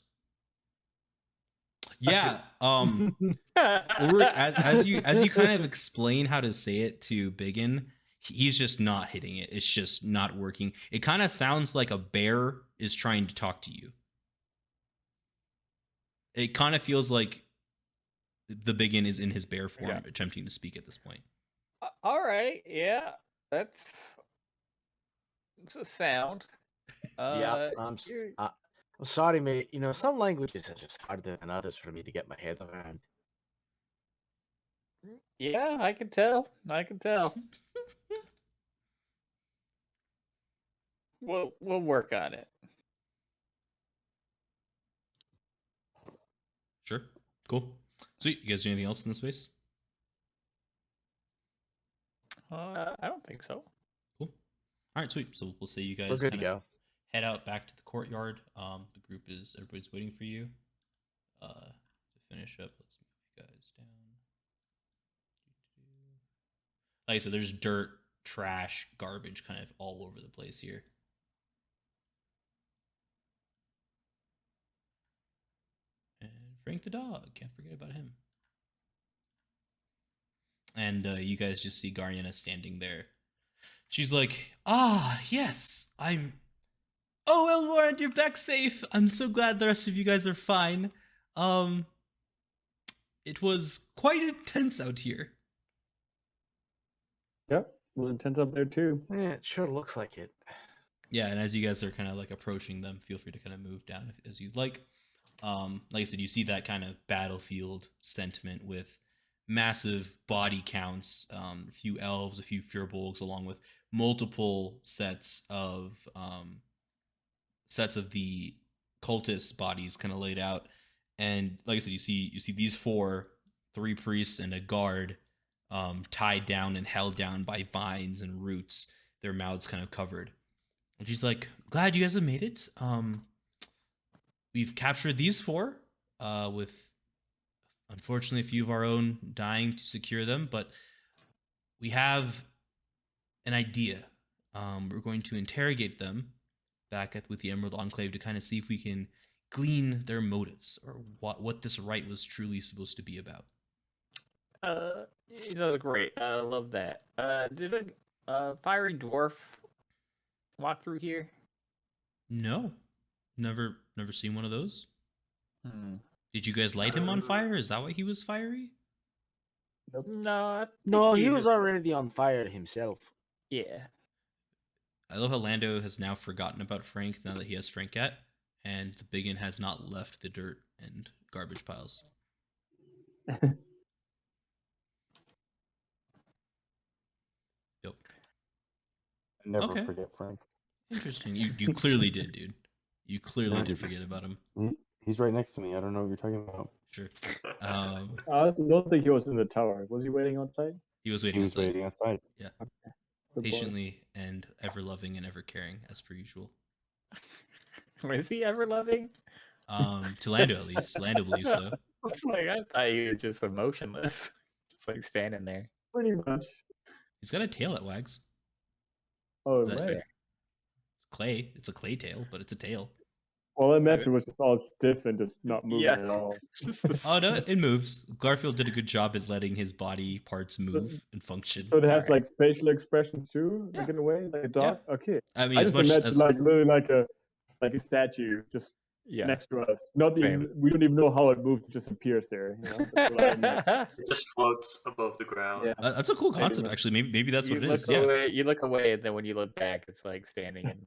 Yeah. Ulrich, as you kind of explain how to say it to BigYin, he's just not hitting it. It's just not working. It kind of sounds like a bear is trying to talk to you. It kind of feels like the BigYin is in his bear form, attempting to speak at this point. All right, yeah, it's a sound. Yeah, I'm sorry, mate. You know, some languages are just harder than others for me to get my head around. Yeah, I can tell. We'll work on it. Sure. Cool. Sweet. You guys do anything else in this space? I don't think so. Cool. All right, sweet. So we'll say you guys We're good to kinda go. head out back to the courtyard. Everybody's waiting for you. To finish up, let's move you guys down. Like I said, there's dirt, trash, garbage kind of all over the place here. And Frank the dog, can't forget about him. And you guys just see Garniana standing there. She's like, yes, I'm... Oh, Elwarin, you're back safe. I'm so glad the rest of you guys are fine. It was quite intense out here. Yep, well, intense up there too. Yeah, it sure looks like it. Yeah, and as you guys are kind of like approaching them, feel free to kind of move down as you'd like. Like I said, you see that kind of battlefield sentiment with massive body counts, a few elves, a few Fearbolgs, along with multiple sets of the cultist bodies kind of laid out. And like I said, you see these 3 priests and a guard tied down and held down by vines and roots, their mouths kind of covered. And she's like, "Glad you guys have made it. We've captured these 4, with unfortunately a few of our own dying to secure them, but we have an idea. We're going to interrogate them back with the Emerald Enclave to kind of see if we can glean their motives or what this rite was truly supposed to be about." Great. I love that. Did a fiery dwarf walk through here? No, never seen one of those. Hmm. Did you guys light him on fire? Is that why he was fiery? No. No, he was already on fire himself. Yeah. I love how Lando has now forgotten about Frank now that he has Franket, and the BigYin has not left the dirt and garbage piles. Yep. Never Okay. forget Frank. Interesting. You clearly did, dude. You clearly did forget about him. He's right next to me. I don't know what you're talking about. Sure. I don't think he was in the tower. Was he waiting outside? He was He waiting was outside. waiting outside. Yeah. Good boy. Patiently and ever loving and ever caring, as per usual. Was he ever loving? To Lando at least. Lando believes so. Like, I thought he was just emotionless, just like standing there. Pretty much. He's got a tail that wags. Oh, Is that right. fair? It's clay. It's a clay tail, but it's a tail. Well, I imagine it was just all stiff and just not moving Yeah. at all. Oh no, it moves. Garfield did a good job at letting his body parts move and function. So it has Alright. like facial expressions too, like Yeah. in a way, like a dog. Okay. I mean, I as just much imagine as like literally like a statue just Yeah. next to us. Not Same. even, we don't even know how it moves; it just appears there. You know? That's what I imagine. It just floats above the ground. Yeah. that's a cool concept, much. actually. Maybe that's you what it look is. Yeah, away, you look away, and then when you look back, it's like standing in.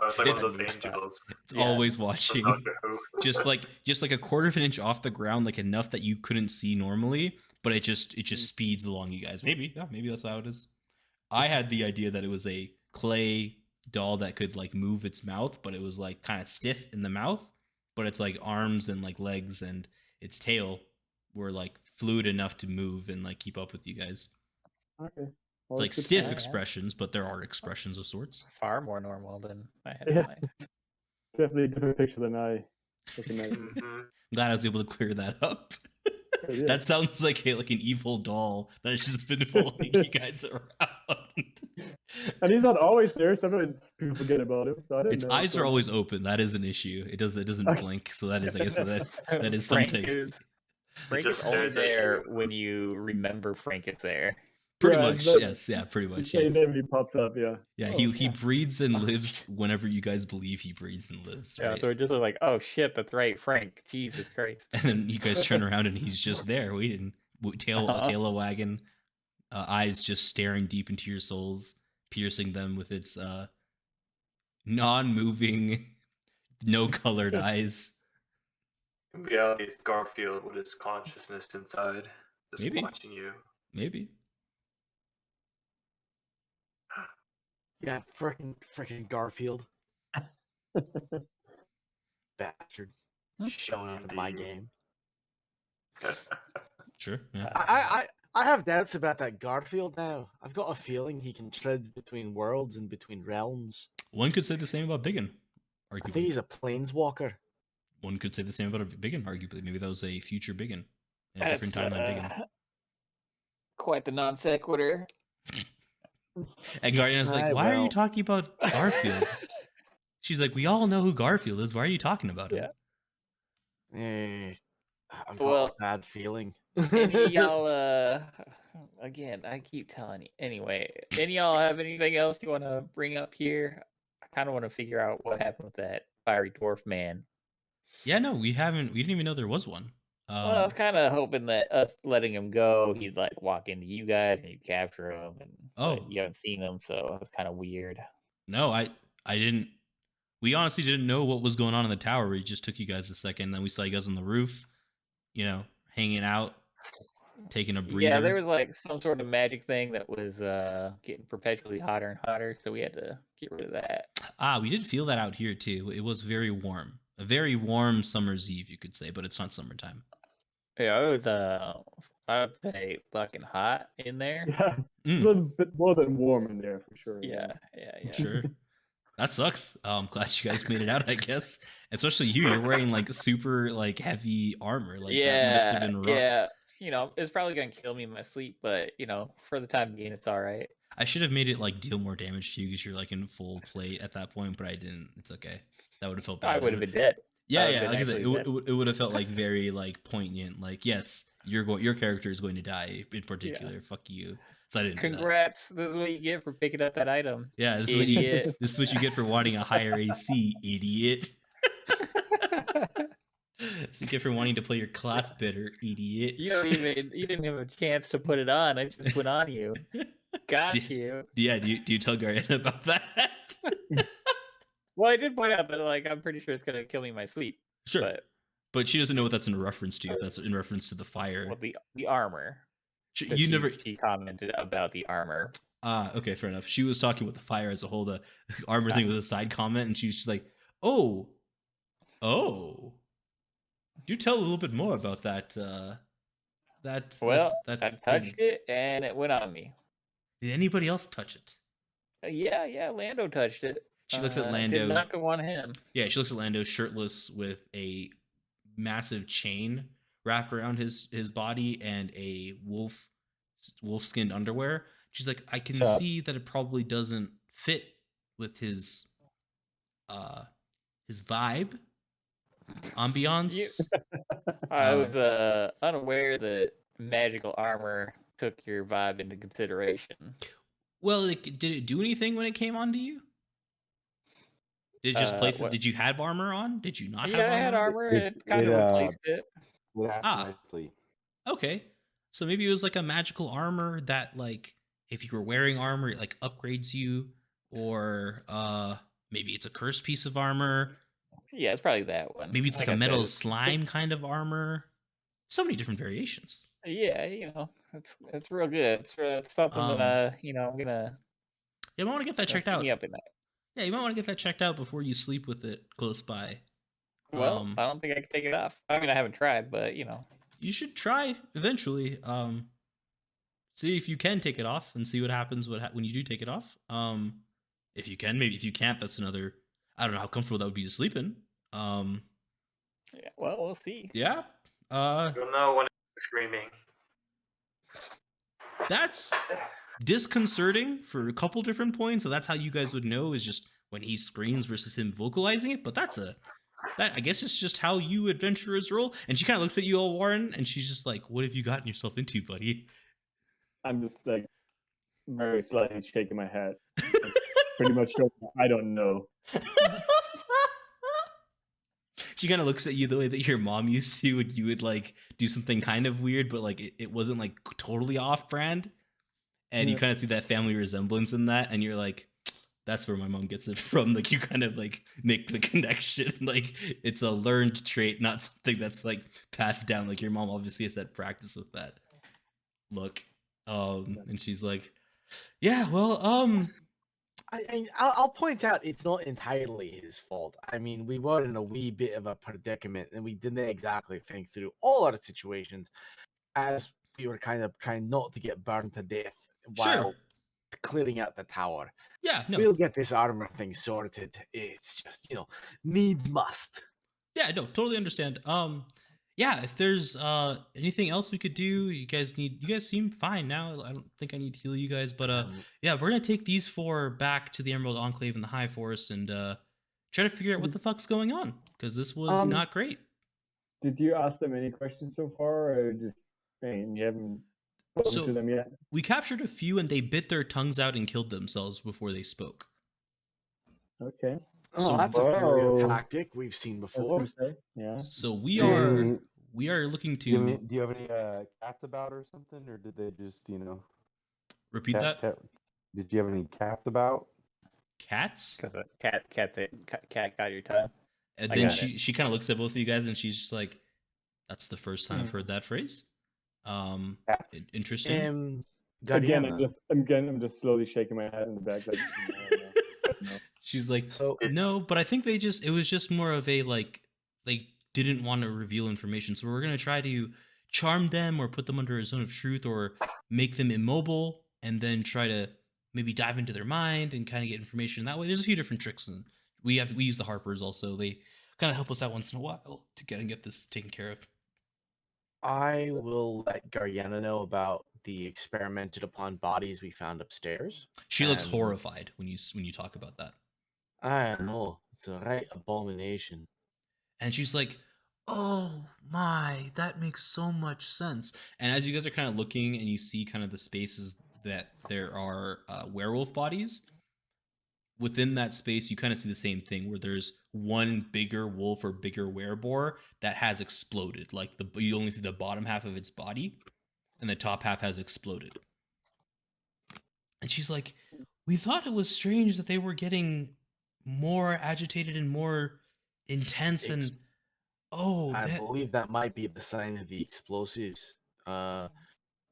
It's like one of those It's- angels. it's Yeah. always From watching. Doctor Who. just like a quarter of an inch off the ground, like enough that you couldn't see normally, but it just speeds along you guys. Maybe that's how it is. I had the idea that it was a clay doll that could like move its mouth, but it was like kind of stiff in the mouth, but its like arms and like legs and its tail were like fluid enough to move and like keep up with you guys. Okay. It's like stiff expressions, but there are expressions of sorts. Far more normal than I had Yeah. in mind. Definitely a different picture than I was imagining. Mhm. Glad I was able to clear that up. Yeah. That sounds like an evil doll that's just been following you guys around. And he's not always there. Sometimes people forget about him. So I didn't Its know. eyes are always open. That is an issue. It doesn't Okay. blink. So that is, I guess, that is Frank something. Frank just is only stares at there you. when you remember Frank is there. Pretty Yeah, much, exactly. yes, yeah, pretty You much. say Yeah, his name and he pops up. Yeah. yeah. Oh, He breathes and lives whenever you guys believe he breathes and lives. Yeah, Right? so we're just like, oh shit, that's right, Frank. Jesus Christ. And then you guys turn around and he's just there, waiting, tail a wagging, eyes just staring deep into your souls, piercing them with its non-moving, no-colored eyes. In reality, it's Garfield with his consciousness inside, just Maybe. watching you. Maybe. Yeah, freaking Garfield. Bastard. Showing up in my Indeed. game. Sure. Yeah. I have doubts about that Garfield now. I've got a feeling he can tread between worlds and between realms. One could say the same about BigYin. I think Arguably. he's a planeswalker. One could say the same about a BigYin, arguably. Maybe that was a future BigYin. In a different timeline BigYin. Quite the non sequitur. And Guardian's like, Aye, why are you well. talking about Garfield? She's like, we all know who Garfield is. Why are you talking about him? Eh, I've got Well, a bad feeling. Any of y'all, again, I keep telling you. Anyway, any of y'all have anything else you want to bring up here? I kind of want to figure out what happened with that fiery dwarf man. Yeah, no, we didn't even know there was one. Well, I was kind of hoping that us letting him go, he'd like walk into you guys and you'd capture him, and but Oh. you haven't seen him, so it was kind of weird. No, I didn't. We honestly didn't know what was going on in the tower. We just took you guys a second. Then we saw you guys on the roof, hanging out, taking a breather. Yeah, there was like some sort of magic thing that was getting perpetually hotter and hotter, so we had to get rid of that. We did feel that out here too. It was very warm. A very warm summer's eve, you could say, but it's not summertime. Yeah, it was I would say fucking hot in there. Yeah, it's a little bit more than warm in there for sure. Yeah. Sure. That sucks. I'm glad you guys made it out, I guess. Especially you. You're wearing like super like heavy armor. Like that must have been rough. Yeah. It's probably gonna kill me in my sleep, but for the time being, it's all right. I should have made it like deal more damage to you because you're like in full plate at that point, but I didn't. It's okay. That would have felt bad. I would have been dead. Yeah. Like I said, it would have felt like very like poignant. Like, yes, your character is going to die in particular. Yeah. Fuck you. So I didn't. Congrats! This is what you get for picking up that item. Yeah, this is what you get for wanting a higher AC, idiot. So you get for wanting to play your class better, idiot. You didn't have a chance to put it on. I just put on you. Got you. Yeah. Do you tell Gariana about that? Well, I did point out that I'm pretty sure it's gonna kill me in my sleep. Sure. But she doesn't know what that's in reference to. If that's in reference to the fire. Well, the armor. She commented about the armor. Okay, fair enough. She was talking about the fire as a whole. The armor thing was a side comment, and she was just like, "Oh, do tell a little bit more about that." I touched it, and it went on me. Did anybody else touch it? Yeah, Lando touched it. She looks at Lando. Did not go on him. Yeah, she looks at Lando shirtless with a massive chain wrapped around his body and a wolf-skinned underwear. She's like, I can see that it probably doesn't fit with his vibe, ambiance. I was unaware that magical armor took your vibe into consideration. Well, did it do anything when it came onto you? Did it just place it? Did you have armor on? Did you not have armor? Yeah, I had armor, and it kind of replaced it. Nicely. Okay. So maybe it was like a magical armor that, like, if you were wearing armor, it like upgrades you, or maybe it's a cursed piece of armor. Yeah, it's probably that one. Maybe it's like a metal slime kind of armor. So many different variations. Yeah, it's real good. It's something that I'm gonna. Yeah, I want to get that checked out. Me up at night. Yeah, you might want to get that checked out before you sleep with it close by. Well, I don't think I can take it off. I mean, I haven't tried, but you should try eventually. See if you can take it off and see what happens when you do take it off. If you can, maybe. If you can't, that's another. I don't know how comfortable that would be to sleep in. Yeah, well, we'll see. Yeah. You'll know when it's screaming. That's disconcerting for a couple different points. So that's how you guys would know, is just when he screams versus him vocalizing it. But that I guess it's just how you adventurers roll. And she kind of looks at you, Elwarin, and she's just like, "What have you gotten yourself into, buddy?" I'm just like very slightly shaking my head. Pretty much I don't know. She kind of looks at you the way that your mom used to when you would like do something kind of weird, but like it wasn't like totally off brand. And you kind of see that family resemblance in that, and you're like, that's where my mom gets it from. Like, you kind of like make the connection. Like, it's a learned trait, not something that's like passed down. Like, your mom obviously has had practice with that look. And she's like, yeah, well, I'll point out it's not entirely his fault. I mean, we were in a wee bit of a predicament, and we didn't exactly think through all our situations, as we were kind of trying not to get burned to death while clearing out the tower. Yeah, no. We'll get this armor thing sorted. It's just, need must. Yeah, no, totally understand. Yeah, if there's anything else we could do, you guys seem fine now. I don't think I need to heal you guys, but yeah, we're gonna take these 4 back to the Emerald Enclave in the High Forest and try to figure out what the fuck's going on, because this was not great. Did you ask them any questions so far, or just you haven't spoken to them yet? We captured a few, and they bit their tongues out and killed themselves before they spoke. Okay. So that's a familiar tactic we've seen before. Yeah. So we are looking to. Do you have any cats about or something, or did they just repeat that? Did you have any cats about? Cats? Because a cat got your tongue. And then she kind of looks at both of you guys, and she's just like, "That's the first time I've heard that phrase." Interesting. Again, I'm just slowly shaking my head in the back. Like, no. She's like, no, but I think it was just more of a, like, they didn't want to reveal information. So we're going to try to charm them or put them under a zone of truth or make them immobile and then try to maybe dive into their mind and kind of get information that way. There's a few different tricks, and we use the Harpers also. They kind of help us out once in a while to get this taken care of. I will let Gariana know about the experimented upon bodies we found upstairs. She looks and horrified when you talk about that. I know, it's a right abomination. And she's like, "Oh my, that makes so much sense." And as you guys are kind of looking and you see kind of the spaces that there are werewolf bodies, within that space, you kind of see the same thing where there's one bigger wolf or bigger wereboar that has exploded. Like you only see the bottom half of its body, and the top half has exploded. And she's like, "We thought it was strange that they were getting more agitated and more intense, and I believe that might be the sign of the explosives. They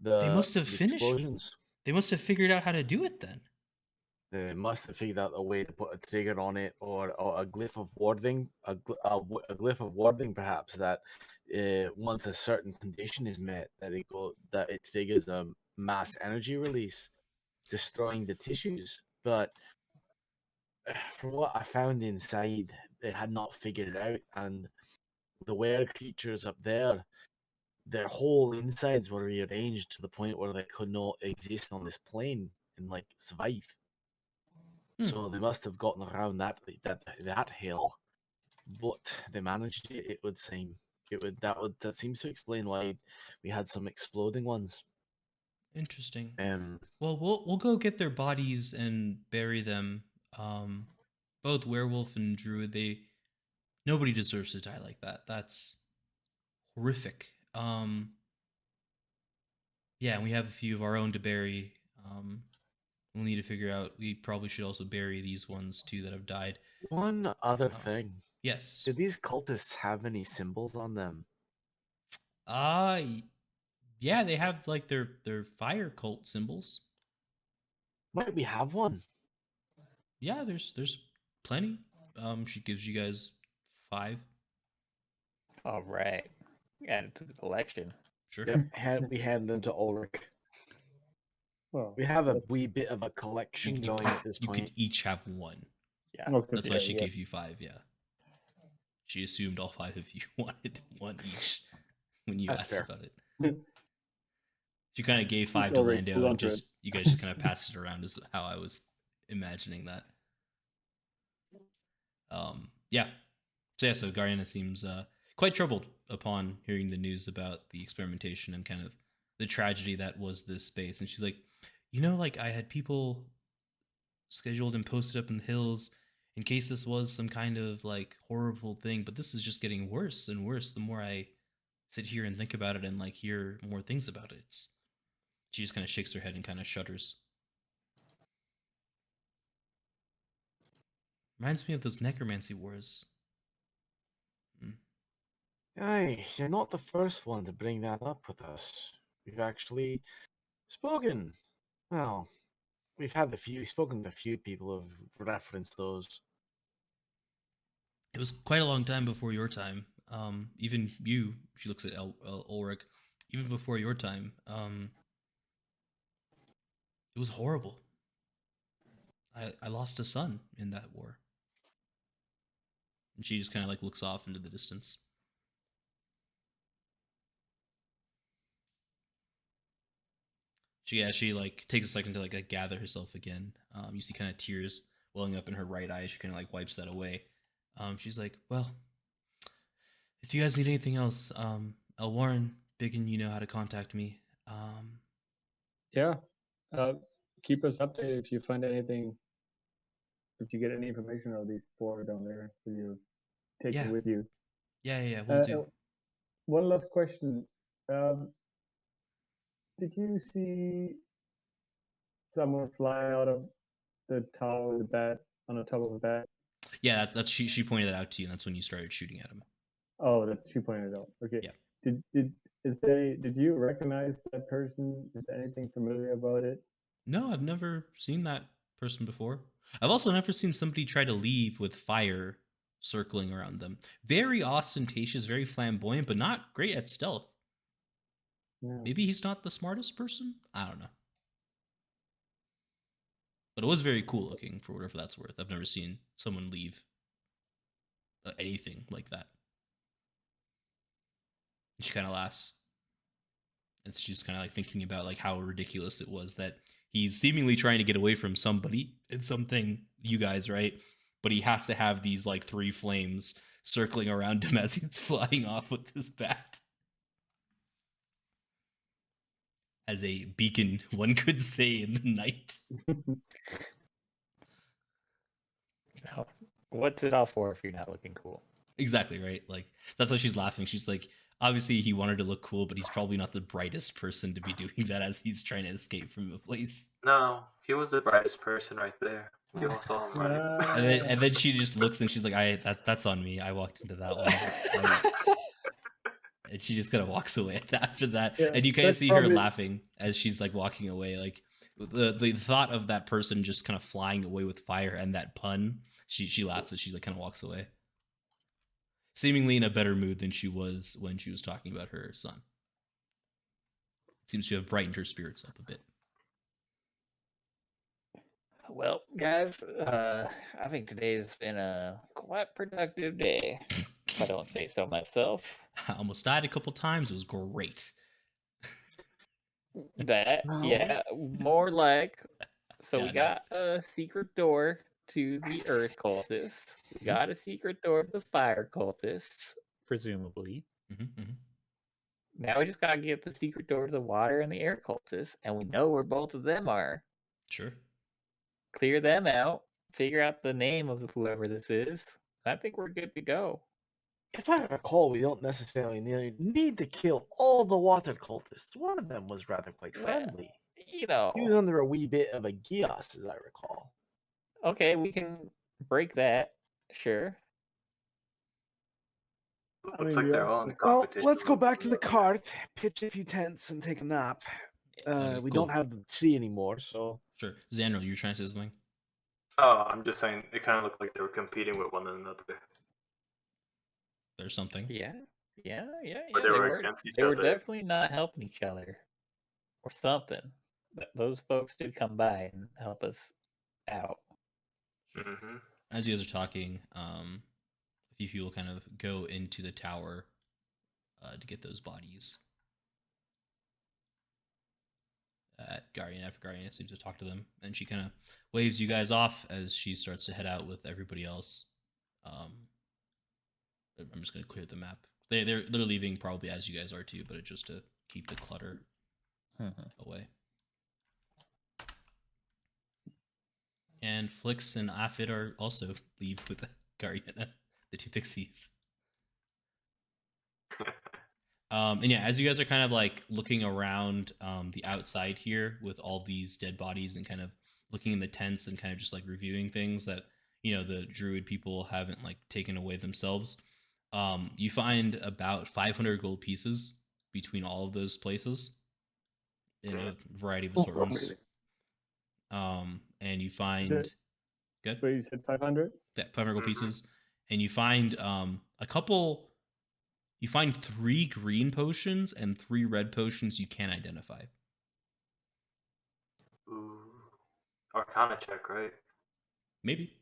must have finished. Explosions. They must have figured out how to do it then. They must have figured out a way to put a trigger on it, or a glyph of warding, a glyph of warding, perhaps, that once a certain condition is met, that it triggers a mass energy release, destroying the tissues. But from what I found inside, they had not figured it out, and the were creatures up there, their whole insides were rearranged to the point where they could not exist on this plane and survive. So they must have gotten around that hill, but they managed it. It would seem that seems to explain why we had some exploding ones. Interesting. Well, we'll go get their bodies and bury them. Both werewolf and druid. Nobody deserves to die like that. That's horrific. Yeah, and we have a few of our own to bury. We'll need to figure out. We probably should also bury these ones too that have died. One other thing. Yes. Do these cultists have any symbols on them? Yeah, they have their fire cult symbols. Might we have one? Yeah, there's plenty. She gives you guys 5. All right. Add it to the collection. Sure. Yep. We hand them to Ulrich. Well, we have a wee bit of a collection going at this point. You could each have 1. Yeah. That's why she gave you 5, yeah. She assumed all 5 of you wanted 1 each when you asked about it. She kind of gave 5 to Lando, and you guys just kind of passed it around is how I was imagining that. Yeah. So Gariana seems quite troubled upon hearing the news about the experimentation and kind of the tragedy that was this space. And she's like, I had people scheduled and posted up in the hills in case this was some kind of horrible thing, but this is just getting worse and worse the more I sit here and think about it and hear more things about it. She just kind of shakes her head and kind of shudders. Reminds me of those necromancy wars. Aye, you're not the first one to bring that up with us. We've actually spoken. Well, we've spoken to a few people who've referenced those. It was quite a long time before your time. Even you, she looks at Ulrich, even before your time. It was horrible. I lost a son in that war. And she just kind of looks off into the distance. She takes a second to gather herself again. You see kind of tears welling up in her right eye. She kind of wipes that away. She's like, well, if you guys need anything else, Elwarin, BigYin, you know how to contact me. Yeah. Keep us updated if you find anything. If you get any information on these 4 down there, so you take them with you. Yeah, we'll do. One last question. Did you see someone fly out of the tower with a bat on the top of a bat? Yeah, that's she pointed that out to you, and that's when you started shooting at him. Oh, that's she pointed it out. Okay. Yeah. Did you recognize that person? Is there anything familiar about it? No, I've never seen that person before. I've also never seen somebody try to leave with fire circling around them. Very ostentatious, very flamboyant, but not great at stealth. Yeah. Maybe he's not the smartest person? I don't know. But it was very cool looking, for whatever that's worth. I've never seen someone leave anything like that. And she kind of laughs. And she's kind of like thinking about like how ridiculous it was that he's seemingly trying to get away from somebody. It's something, you guys, right? But he has to have these like 3 flames circling around him as he's flying off with his bat. As a beacon, one could say, in the night. No. What's it all for if you're not looking cool? Exactly, right? Like, that's why she's laughing. She's like, obviously he wanted to look cool, but he's probably not the brightest person to be doing that as he's trying to escape from a place. No, he was the brightest person right there. You all saw him, right? And then she just looks and she's like, that's on me. I walked into that one. And she just kind of walks away after that. Yeah, and you kind of that's see her probably- laughing as she's like walking away. Like the thought of that person just kind of flying away with fire and that pun, she laughs as she like kind of walks away. Seemingly in a better mood than she was when she was talking about her son. It seems to have brightened her spirits up a bit. Well, guys, I think today has been a quite productive day, if I don't say so myself. I almost died a couple times. It was great. That, No. yeah, more like. So Yeah, we no. got a secret door to the Earth cultists. We got a secret door to the Fire cultists, presumably. Now we just gotta get the secret door to the Water and the Air cultists, and we know where both of them are. Sure. Clear them out, figure out the name of whoever this is. I think we're good to go. If I recall, we don't necessarily need to kill all the water cultists. One of them was rather quite Well, friendly. You know, He was under a wee bit of a geas, as I recall. okay, we can break that. Sure. I Looks mean, like we they're also- all in Well, competition. let's go with back to the one another. cart, pitch a few tents, and take a nap. Okay, We cool. don't have the tree anymore, so Sure. Zanril, you were trying to say something? Oh, I'm just saying, it kind of looked like they were competing with one another. There's something. Yeah. But they were against each They were other. definitely not helping each other. Or something. Those folks did come by and help us out. Mm-hmm. As you guys are talking, a few people kind of go into the tower to get those bodies. After Guardian seems to talk to them, and she kind of waves you guys off as she starts to head out with everybody else. I'm just going to clear the map. They're leaving probably as you guys are too, but it's just to keep the clutter away. And Flix and Afid are also leave with Guardian, the 2 pixies. And yeah, as you guys are kind of like looking around the outside here with all these dead bodies and kind of looking in the tents and kind of just like reviewing things that, you know, the druid people haven't like taken away themselves, you find about 500 gold pieces between all of those places in a variety of assortments. And you find... Good? Wait, you said 500? Yeah, 500 gold pieces. And you find a couple... You find 3 green potions and 3 red potions you can't identify. Ooh. Arcana check, right? Maybe.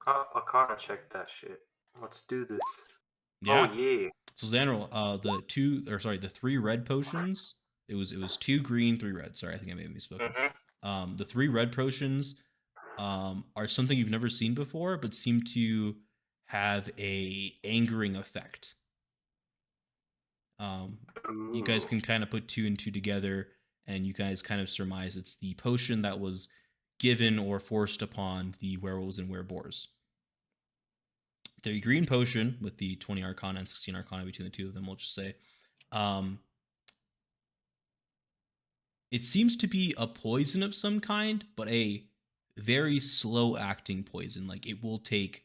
Arcana check that shit. Let's do this. Yeah. Oh yeah. So Zanril, the 3 red potions. It was 2 green, 3 red. Sorry, I think I may have misspoken. The 3 red potions are something you've never seen before, but seem to have a angering effect. You guys can kind of put 2 and 2 together, and you guys kind of surmise it's the potion that was given or forced upon the werewolves and wereboars. The green potion with the 20 Arcana and 16 Arcana between the 2 of them, we'll just say, it seems to be a poison of some kind, but a very slow-acting poison. Like, it will take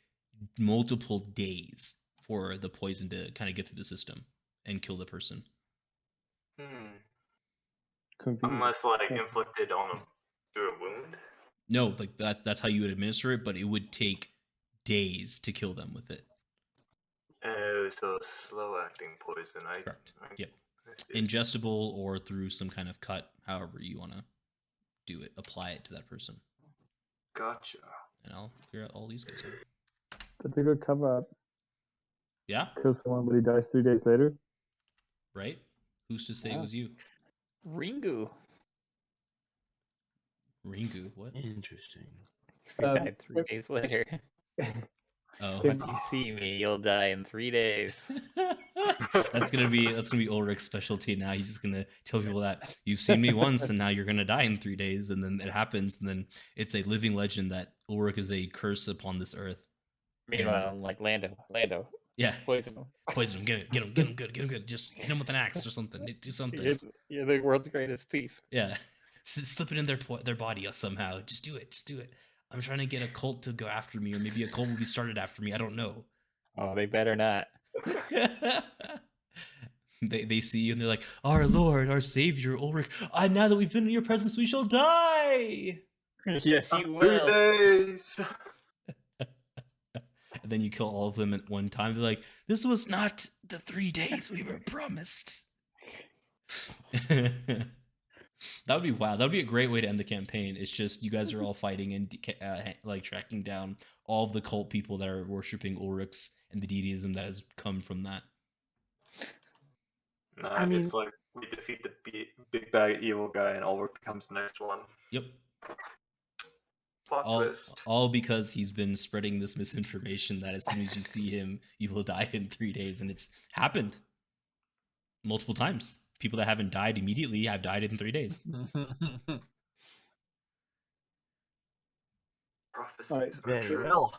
multiple days for the poison to kind of get through the system and kill the person. Convenient. Unless, like, inflicted on them through a wound? No, like that's how you would administer it, but it would take days to kill them with it. Oh, so slow-acting poison. Correct. Yep. ingestible or through some kind of cut, however you want to do it. Apply it to that person. Gotcha. And I'll figure out all these guys are. That's a good cover up. Yeah, Kill someone, but he dies 3 days later. right? Who's to say it Wow. was you? Ringu. Ringu, what? Interesting. He Um, died 3 days later. Oh, Once you see me, you'll die in 3 days. that's gonna be Ulrich's specialty now. He's just gonna tell people that you've seen me once and now you're gonna die in 3 days, and then it happens, and then it's a living legend that Ulrich is a curse upon this earth. Meanwhile, I'm like Lando, Yeah, poison him. poison him, get him good. Just hit him with an axe or something. Do something. You're the world's greatest thief. Yeah, slip it in their body somehow. Just do it. I'm trying to get a cult to go after me, or maybe a cult will be started after me. I don't know. Oh, they better not. They see you and they're like, "Our Lord, our Savior, Ulrich. Now that we've been in your presence, we shall die." Yes, you 3 will. days. And then you kill all of them at one time. They're like, "This was not the 3 days we were promised." That would be wow. That would be a great way to end the campaign. It's just you guys are all fighting and like tracking down all of the cult people that are worshiping Ulrichs and the deityism that has come from that. Nah, I mean- it's like we defeat the big bad evil guy, and Ulrich becomes the next one. Yep. Plot twist. All because he's been spreading this misinformation that as soon as you see him, you will die in 3 days, and it's happened multiple times. People that haven't died immediately have died in 3 days. Prophecies Alright, are Very true. well.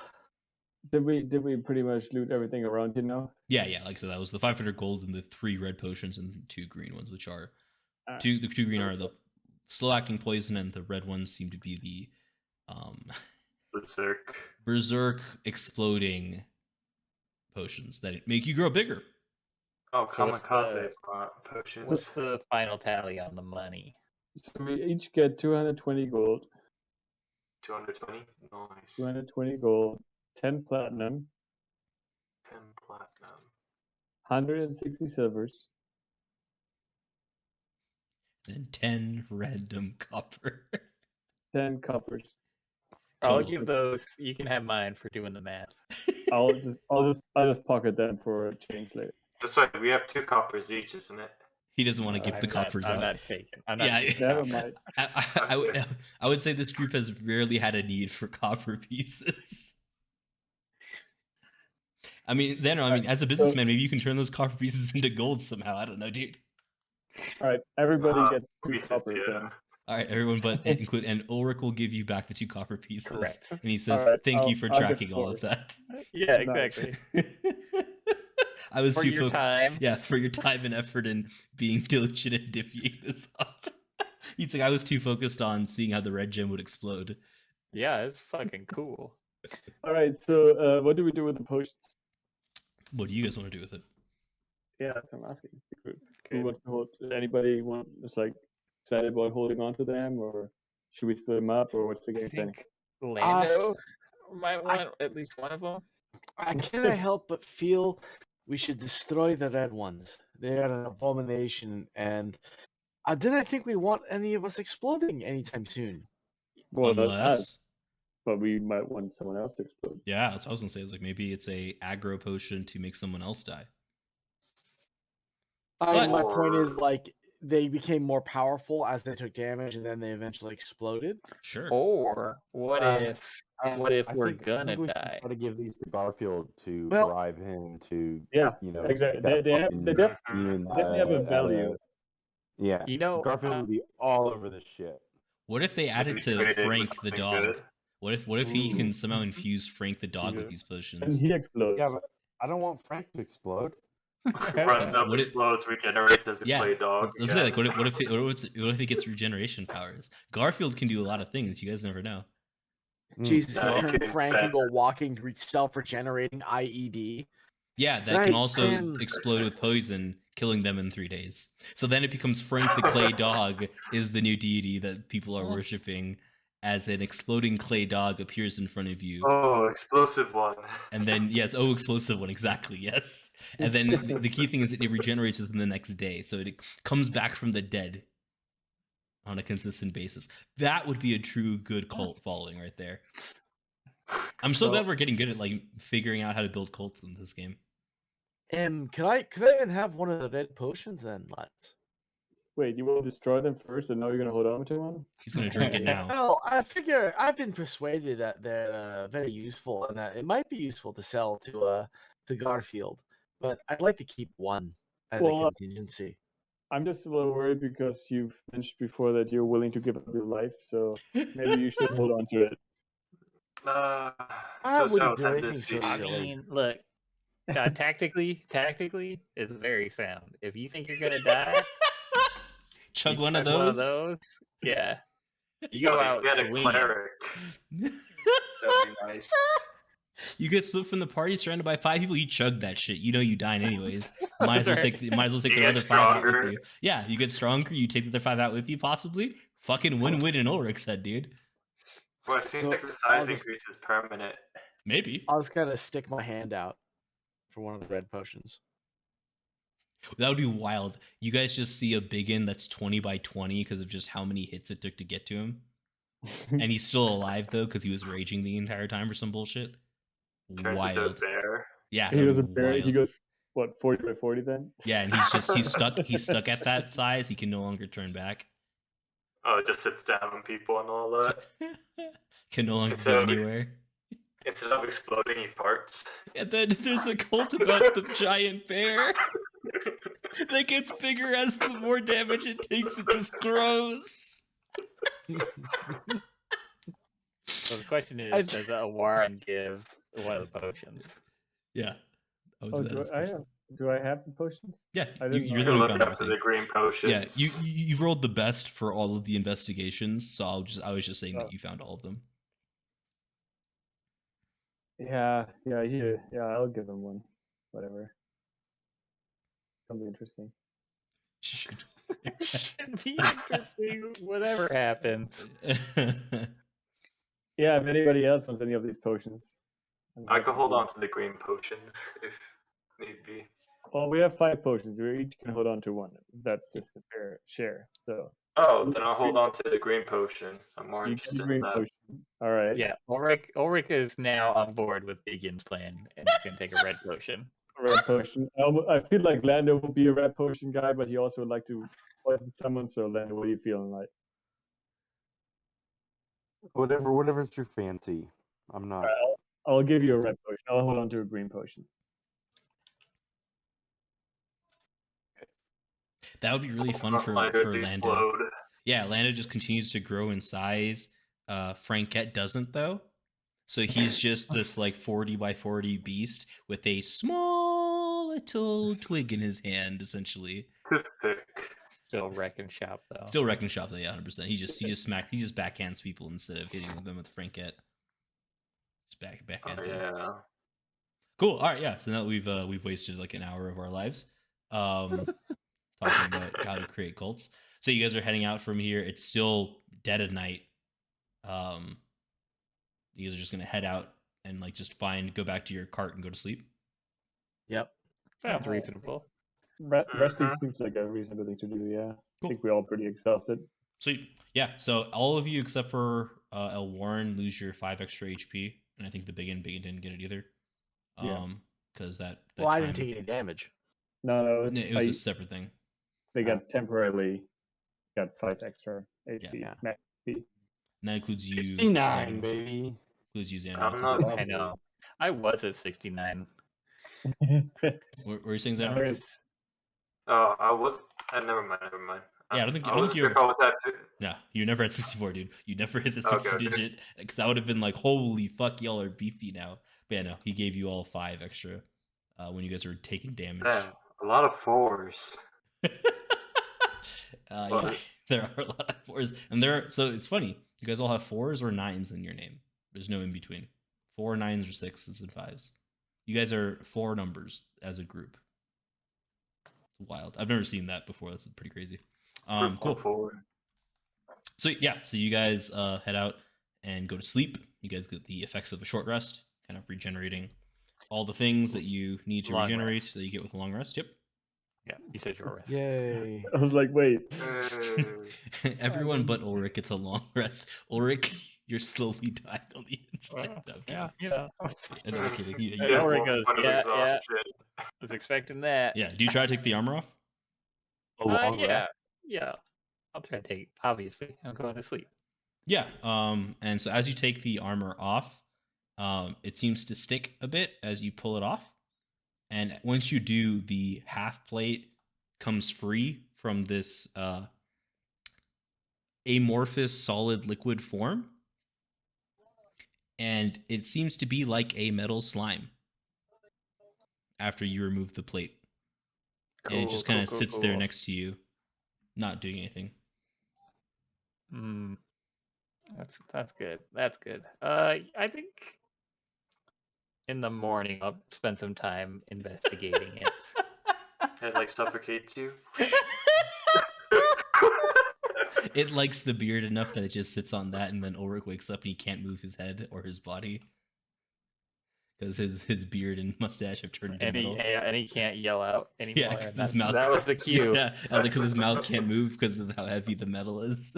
Did we pretty much loot everything around you now? Yeah. Like so, that was the 500 gold and the 3 red potions and 2 green ones, which are Alright. the 2 green are the slow acting poison, and the red ones seem to be the berserk exploding potions that make you grow bigger. Oh, So what's kamikaze potions. What's the final tally on the money? So we each get 220 gold, 220? Nice. 220 gold, 10 platinum, 10 platinum. 160 silvers, And 10 random copper. 10 coppers. I'll Total. give those. You can have mine for doing the math. I'll just pocket them for a change later. That's right, we have 2 coppers each, isn't it? He doesn't want to give the coppers I'm out. not taking. I'm not Yeah, taking Never coppers. mind. I would say this group has rarely had a need for copper pieces. I mean, Zanril, as a businessman, maybe you can turn those copper pieces into gold somehow. I don't know, dude. All right, everybody gets 2 Pieces, coppers yeah. then. All right, everyone, but include, and Ulrich will give you back the 2 copper pieces. Correct. And he says, All right, "Thank you for I'll get tracking all of 4. that." Yeah, Nice. exactly. I was For too your focused. time. Yeah, for your time and effort in being diligent and divvying this up. He's like, I was too focused on seeing how the red gem would explode. Yeah, it's fucking cool. All right, so what do we do with the potions? What do you guys want to do with it? Yeah, that's what I'm asking. Who Okay. wants to hold? Anybody want? Just like excited about holding on to them, or should we split them up, or what's the I game plan? think Lando might want at least one of them. I cannot help but feel we should destroy the red ones. They are an abomination, and I didn't think we want any of us exploding anytime soon. Well, that's Unless, but we might want someone else to explode. yeah, that's what I was gonna say. It's like maybe it's a aggro potion to make someone else die. My point is, Or- like, they became more powerful as they took damage, and then they eventually exploded. Sure. Or what if I we're think gonna we should die? try to give these to Garfield to Well- bribe him to, Yeah, get exactly. that They fucking definitely have a value. Yeah, You know, Garfield would be all over this shit. What if they added Maybe to trade it with Frank the something dog? good. What if he Ooh. can somehow infuse Frank the dog with Jesus. these And potions? he explodes. Yeah, but I don't want Frank to explode. Runs up, What if- explodes, regenerates, doesn't Yeah, play dog. let's say like what if it gets regeneration powers? Garfield can do a lot of things. You guys never know. Jesus, Yeah, you you turn can Frank bet. into a walking, self-regenerating IED. Yeah, that Right, can also and- explode with poison, killing them in 3 days. So then it becomes Frank the clay dog is the new deity that people are worshiping, as an exploding clay dog appears in front of you. Oh, explosive one. And then, yes, explosive one, exactly, yes. And then the key thing is that it regenerates within the next day, so it comes back from the dead on a consistent basis. That would be a true good cult following right there. I'm so glad we're getting good at like figuring out how to build cults in this game. Could I even have one of the red potions then, lads? Wait, you will destroy them first, and now you're gonna hold on to one? He's gonna drink it now. Well, I figure I've been persuaded that they're very useful, and that it might be useful to sell to Garfield. But I'd like to keep one as a contingency. I'm just a little worried because you've mentioned before that you're willing to give up your life, so maybe you should hold on to it. I wouldn't do anything so I silly. mean, look, tactically, it's very sound. If you think you're gonna die, chug you one of chug those. Yeah. You go out Get a swinging. cleric. That'd be nice. You get split from the party, surrounded by 5 people. You chug that shit. You know you dying anyways. Might as well take the You other get 5 out with stronger. you. Yeah, you get stronger. You take the other 5 out with you, possibly. Fucking win-win in Ulrich's head, dude. Well, it seems So, like the I'll size just- increase is permanent. Maybe I'll just gotta stick my hand out for one of the red potions. that would be wild. You guys just see a BigYin that's 20 by 20 because of just how many hits it took to get to him, and he's still alive though because he was raging the entire time or some bullshit. Turns into a Wild. bear. Yeah, He that'd goes be a bear. He wild. goes what 40 by 40 then? Yeah, and he's stuck at that size. He can no longer turn back. Oh, it just sits down on people and all that. Can no longer It's go a- anywhere. Instead of exploding, he farts. And then there's a cult about the giant bear that gets bigger as the more damage it takes. It just grows. So the question is, I- does Elwarin give one of the potions? Yeah. I would Oh, say that is the question. do I have the potions? Yeah, I didn't you're know. the one who Look found up to the everything. green potions. Yeah, you rolled the best for all of the investigations, so I was just saying Oh. that you found all of them. Yeah, I'll give him one. Whatever. That'll be interesting. Should. Should be interesting. Whatever happens. Yeah, if anybody else wants any of these potions. I'm I happy could to hold do on it. to the green potions if need be. Well, we have 5 potions. We each can hold on to one. That's just a fair share. So Oh, then I'll hold on to the green potion. I'm more you get the interested in green that. potion. All right. Yeah, Ulrich is now on board with BigYin's plan, and he's gonna take a red potion. Red potion. I feel like Lando will be a red potion guy, but he also would like to poison someone. So Lando, what are you feeling like? Whatever's your fancy. I'm not. I'll give you a red potion. I'll hold on to a green potion. That would be really fun for Frontliners Lando. explode. Yeah, Lando just continues to grow in size. Frankette doesn't though. So he's just this like 40 by 40 beast with a small little twig in his hand, essentially. Toothpick. Still wreck and shop though. Still wrecking shop though, yeah, 100%. He just backhands people instead of hitting them with Frankette. Just backhands Oh, them. yeah. Cool. All right, yeah. So now we've wasted like an hour of our lives talking about how to create cults. So you guys are heading out from here. It's still dead of night. You guys are just gonna head out and like just go back to your cart and go to sleep. Yep. Sounds reasonable. Resting seems like a reasonable thing to do. Yeah. I Cool. think we're all pretty exhausted. Sweet. Yeah. So all of you except for Elwarin lose your 5 extra HP, and I think the BigYin didn't get it either. Yeah. Because that Well, I time- didn't take any damage. No, No, it was a separate thing. they got temporarily got 5 extra HP. Yeah. max HP. And that includes you. 69, Xander. baby. Includes you, Xander. I'm not. I know. I was at 69. What were you saying, Xander? Nice. Oh, I was. Never mind. Yeah, I don't think I wasn't you sure if I was at. No, you never had 64, dude. You never hit the Okay, 60 okay. digit. Because I would have been like, holy fuck, y'all are beefy now. But yeah, no, he gave you all 5 extra when you guys were taking damage. Damn, a lot of 4s. Yeah, But- there are a lot of 4s. So it's funny. You guys all have 4s or 9s in your name. There's no in between. 4, 9s, or 6s and 5s. You guys are 4 numbers as a group. It's wild. I've never seen that before. That's pretty crazy. Cool. Forward. So yeah, so you guys head out. and go to sleep. You guys get the effects of a short rest, kind of regenerating all the things that you need to Long regenerate rest. that you get with a long rest. Yep. Yeah, you said short rest. Yay. I was like, wait. Everyone but Ulrich gets a long rest. Ulrich, you're slowly dying on the inside. No, I'm kidding. Yeah. No, I'm kidding. And Ulrich goes, yeah. Was expecting that. Yeah. Do you try to take the armor off? A long rest? Yeah. I'll try to take. Obviously, I'm going to sleep. Yeah. And so as you take the armor off, it seems to stick a bit as you pull it off. And once you do, the half plate comes free from this amorphous solid liquid form. And it seems to be like a metal slime after you remove the plate. And it just kind of sits there next to you, not doing anything. That's good. That's good. I think in the morning I'll spend some time investigating it. It like suffocates you. It likes the beard enough that it just sits on that, and then Ulrich wakes up and he can't move his head or his body because his beard and mustache have turned into metal. And he can't yell out anymore. Yeah, because his mouth. That was the cue. Yeah, because his mouth can't move because of how heavy the metal is.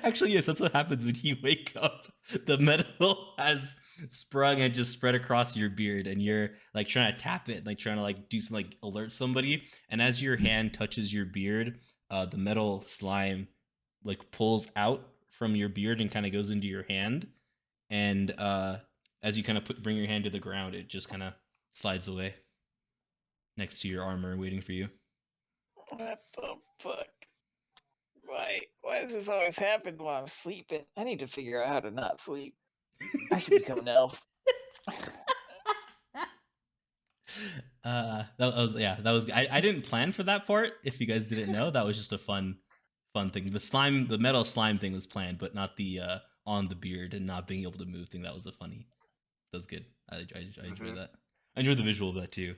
Actually, yes, that's what happens when you wake up. The metal has sprung and just spread across your beard, and you're like trying to tap it, like trying to like do some like alert somebody. And as your hand touches your beard, the metal slime like pulls out from your beard and kind of goes into your hand. And as you kind of bring your hand to the ground, it just kind of slides away next to your armor, waiting for you. What the fuck? Why does this always happen while I'm sleeping? I need to figure out how to not sleep. I should become an elf. That was I didn't plan for that part. If you guys didn't know, that was just a fun thing. The metal slime thing was planned, but not the on the beard and not being able to move thing. That was that was good. I enjoyed that. I enjoyed the visual of that too.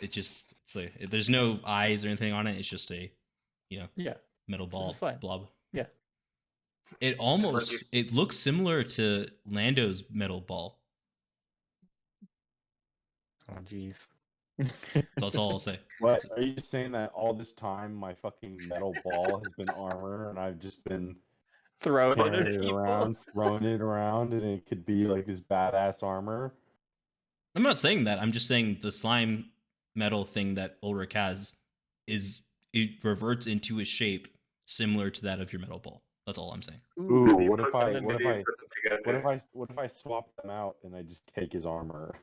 It's like there's no eyes or anything on it. It's just a metal ball blob. Yeah. It looks similar to Lando's metal ball. Oh jeez. That's all I'll say. What? Are you saying that all this time my fucking metal ball has been armor and I've just been throwing it around and it could be like this badass armor? I'm not saying that. I'm just saying the slime metal thing that Ulrich has it reverts into a shape similar to that of your metal ball. That's all I'm saying. Ooh, what if I swap them out and I just take his armor?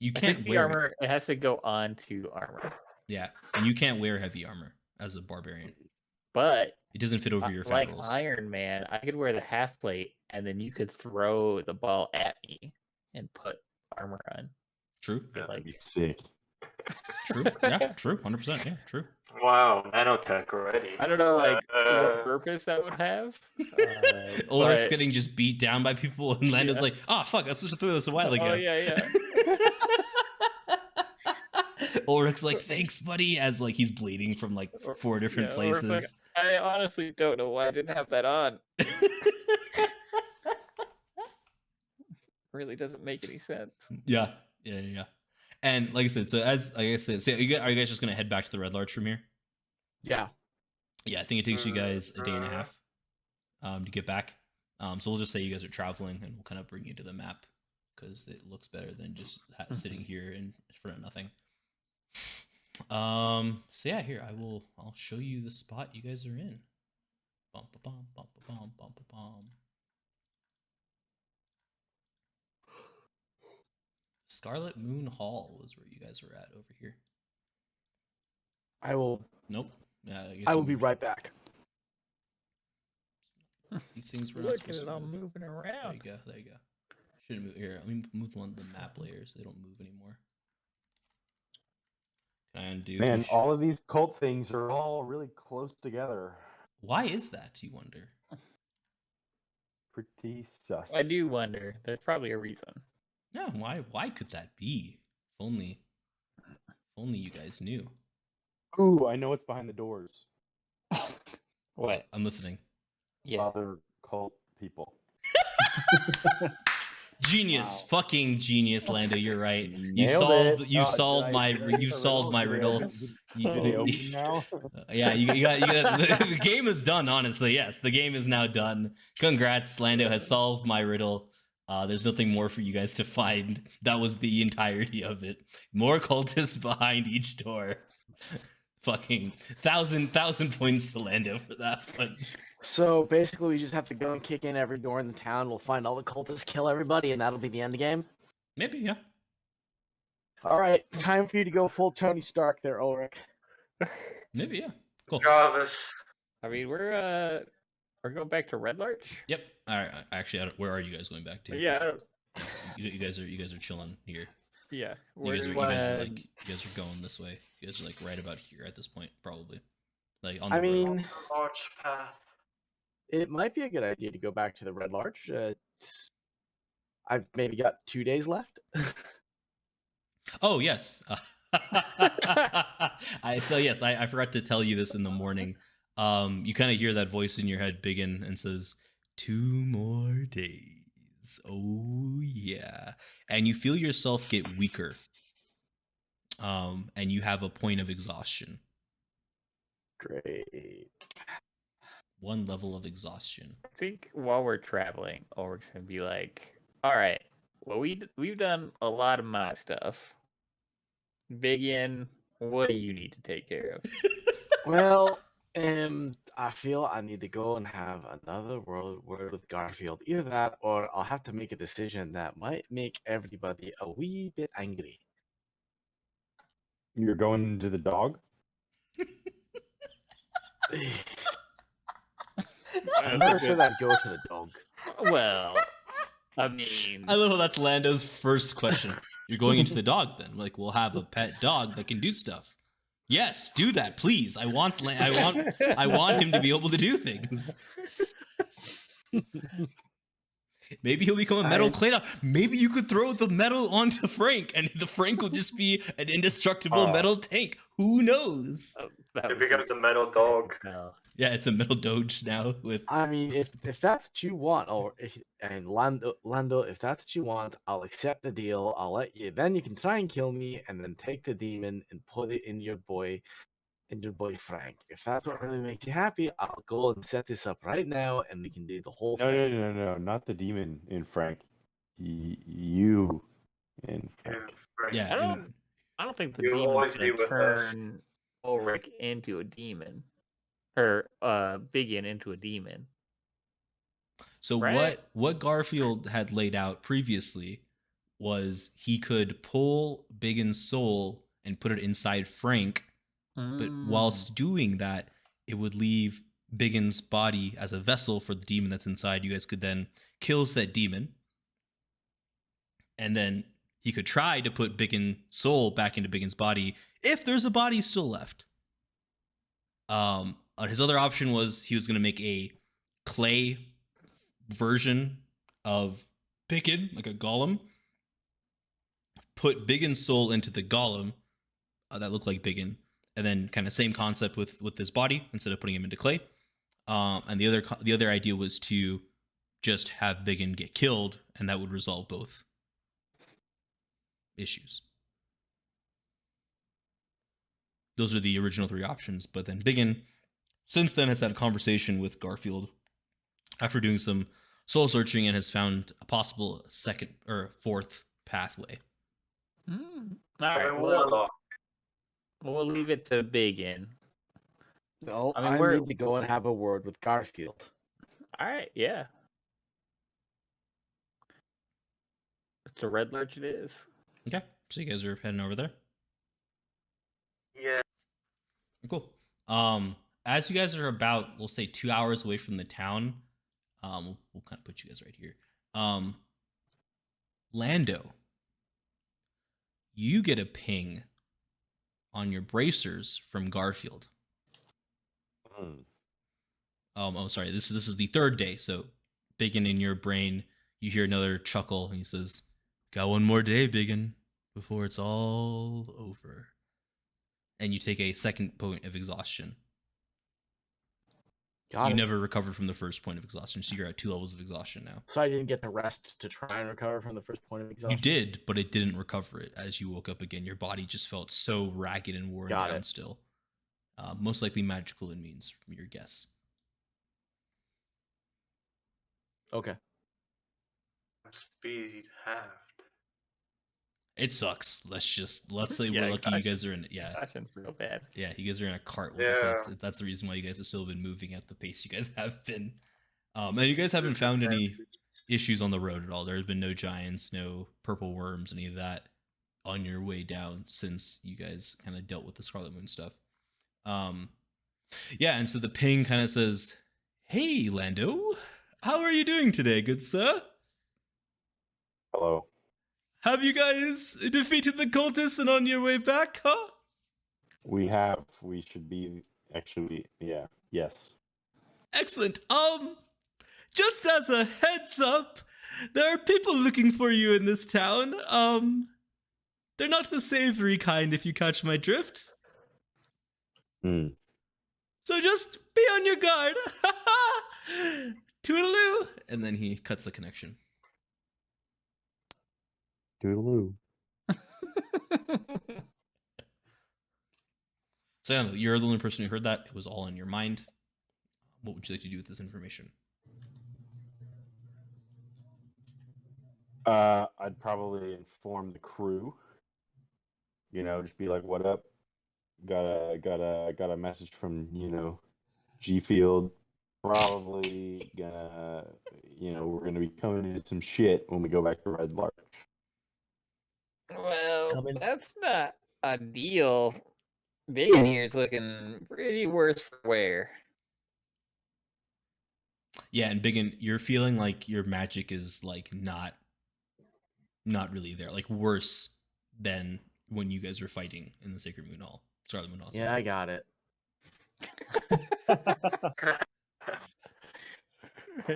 You can't wear armor. It has to go onto armor. Yeah, and you can't wear heavy armor as a barbarian. But it doesn't fit over your fat like rolls. Iron Man, I could wear the half plate, and then you could throw the ball at me and put armor on. True. That'd be sick. True. Yeah. True. 100%. Yeah. True. Wow, nanotech already. I don't know, like what purpose that would have. Ulrich's getting just beat down by people, and Lando's like, "Oh fuck, I was supposed to throw this a while ago." Oh yeah. Ulrich's like, "Thanks, buddy," as like he's bleeding from like 4 different places. Like, I honestly don't know why I didn't have that on. Really doesn't make any sense. Yeah. And like I said, so are you guys just gonna head back to the Red Larch from here? Yeah. Yeah, I think it takes you guys a day and a half to get back. So we'll just say you guys are traveling, and we'll kind of bring you to the map because it looks better than just sitting here in front of nothing. So yeah, here I'll show you the spot you guys are in. Bum ba bum bum ba bum bum ba bum. Scarlet Moon Hall is where you guys are at over here. I will. Nope. Yeah, I will be right back. These things were not Look supposed at to it all move. moving around. There you go. Shouldn't move here. Let me move one of the map layers. They don't move anymore. Can I undo? Man, all of these cult things are all really close together. Why is that, you wonder? Pretty sus. I do wonder. There's probably a reason. No, why could that be? If only you guys knew. Ooh, I know what's behind the doors. What? I'm listening. Yeah. Other occult people. Genius, fucking genius, Lando. You're right. You Nailed solved. it. You Oh, solved did I- my. did I get You the solved my Did I- riddle. did- You- did it open now? Yeah, you got. The game is done. Honestly, yes, the game is now done. Congrats, Lando has solved my riddle. There's nothing more for you guys to find. That was the entirety of it. More cultists behind each door. Fucking thousand points to Lando for that one. So basically, we just have to go and kick in every door in the town. We'll find all the cultists, kill everybody, and that'll be the end of the game. Maybe, yeah. All right, time for you to go full Tony Stark there, Ulrich. Maybe, yeah. Cool. Jarvis. I mean, we're going back to Red Larch. Yep. All right. Actually, where are you guys going back to? Yeah, You guys are chilling here. yeah. You guys are going this way. You guys are like right about here at this point, probably. Like on the road. mean, Large path. it might be a good idea to go back to the Red Larch. I've maybe got 2 days left. Oh yes. I forgot to tell you this in the morning. You kind of hear that voice in your head, BigYin, and says, 2 more days. Oh yeah. And you feel yourself get weaker. And you have a point of exhaustion. Great. 1 level of exhaustion. I think while we're traveling, Ulrich's gonna be like, "All right, well we've done a lot of my stuff. BigYin, what do you need to take care of?" Well, I feel I need to go and have another word with Garfield. Either that, or I'll have to make a decision that might make everybody a wee bit angry. You're going to the dog? I never said I'd go to the dog. Well, I mean, I love how that's Lando's first question. You're going into the dog then? Like, we'll have a pet dog that can do stuff. Yes, do that, please. I want him to be able to do things. Maybe he'll become a metal clay dog. Maybe you could throw the metal onto Frank, and the Frank will just be an indestructible metal tank. Who knows? It becomes a metal dog. No. Yeah, it's a metal doge now. With I mean, if that's what you want, and Lando, if that's what you want, I'll accept the deal. I'll let you. Then you can try and kill me, and then take the demon and put it in your boy Frank. If that's what really makes you happy, I'll go and set this up right now, and we can do the whole thing. No, not the demon in Frank. You in Frank. yeah, I don't think the You'll demon's always be gonna with us. turn Ulrich into a demon, or BigYin into a demon. So Right. what Garfield had laid out previously was he could pull BigYin's soul and put it inside Frank, but whilst doing that, it would leave BigYin's body as a vessel for the demon that's inside. You guys could then kill said demon, and then he could try to put BigYin's soul back into BigYin's body if there's a body still left. His other option was he was going to make a clay version of BigYin, like a golem, put BigYin's soul into the golem that looked like BigYin, and then kind of same concept with his body instead of putting him into clay. And the other idea was to just have BigYin get killed, and that would resolve both issues. Those are the original 3 options, but then BigYin since then has had a conversation with Garfield after doing some soul searching and has found a possible 2nd or 4th pathway. All right, we'll leave it to BigYin. No, I mean, I we're- need to go and have a word with Garfield. All right, yeah. It's a Red Larch it is. Okay, so you guys are heading over there. Yeah. Cool. As you guys are about, we'll say 2 hours away from the town, we'll kind of put you guys right here. Lando, you get a ping on your bracers from Garfield. Oh, sorry. This is the 3rd day. So, BigYin, in your brain, you hear another chuckle, and he says, "Got 1 more day, BigYin, before it's all over." And you take a 2nd point of exhaustion. Got You it. never recovered from the first point of exhaustion, so you're at 2 levels of exhaustion now. So I didn't get the rest to try and recover from the first point of exhaustion? You did, but it didn't recover it. As you woke up again, your body just felt so ragged and worn Got down it. still. Most likely magical in means, from your guess. Okay. Speed halved. It sucks. Let's say Yeah, we're lucky you exhaustion- guys are in it. Yeah. Exhaustion's real bad. Yeah, you guys are in a cart. We'll just say Yeah. that's the reason why you guys have still been moving at the pace you guys have been. And you guys haven't found any issues on the road at all. There's been no giants, no purple worms, any of that on your way down since you guys kind of dealt with the Scarlet Moon stuff. Yeah, and so the ping kind of says, "Hey, Lando, how are you doing today, good sir? Hello. Have you guys defeated the cultists and on your way back, huh?" We have. We should be actually. Yeah. Yes. Excellent. Just as a heads up, there are people looking for you in this town. They're not the savory kind, if you catch my drift. Hmm. So just be on your guard. Toodaloo. And then he cuts the connection. Doodaloo. So yeah, you're the only person who heard that. It was all in your mind. What would you like to do with this information? I'd probably inform the crew. You know, just be like, "What up? Got a message from G Field. Probably gonna, we're gonna be coming into some shit when we go back to Red Larch." Well, Coming. that's not ideal. BigYin here's looking pretty worse for wear. Yeah, and BigYin, you're feeling like your magic is like not really there, like worse than when you guys were fighting in the Sacred Moon Hall, Scarlet Moon Hall. Yeah, I got it.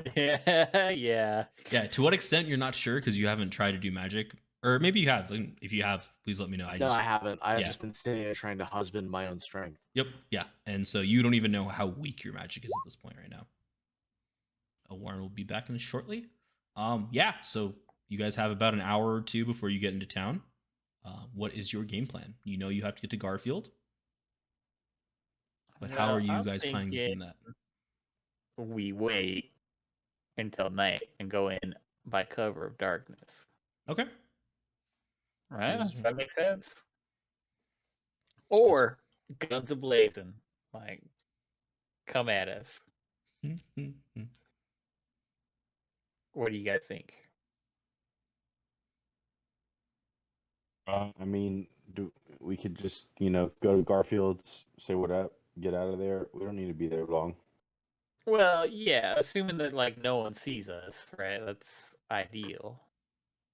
Yeah. Yeah, to what extent you're not sure because you haven't tried to do magic, or maybe you have. If you have, please let me know. No, I haven't. I've yeah. just been sitting there trying to husband my own strength. Yep, yeah, and so you don't even know how weak your magic is at this point right now. Elwarin will be back in shortly. Yeah, so you guys have about an hour or two before you get into town. What is your game plan? You know you have to get to Garfield, but how are you guys planning to do that? We wait until night and go in by cover of darkness. Okay. Right? Yes. Does that make sense? Or guns ablazing. Like, come at us. What do you guys think? I mean, we could just go to Garfield's, say what up, get out of there. We don't need to be there long. Well, yeah, assuming that like no one sees us, right? That's ideal.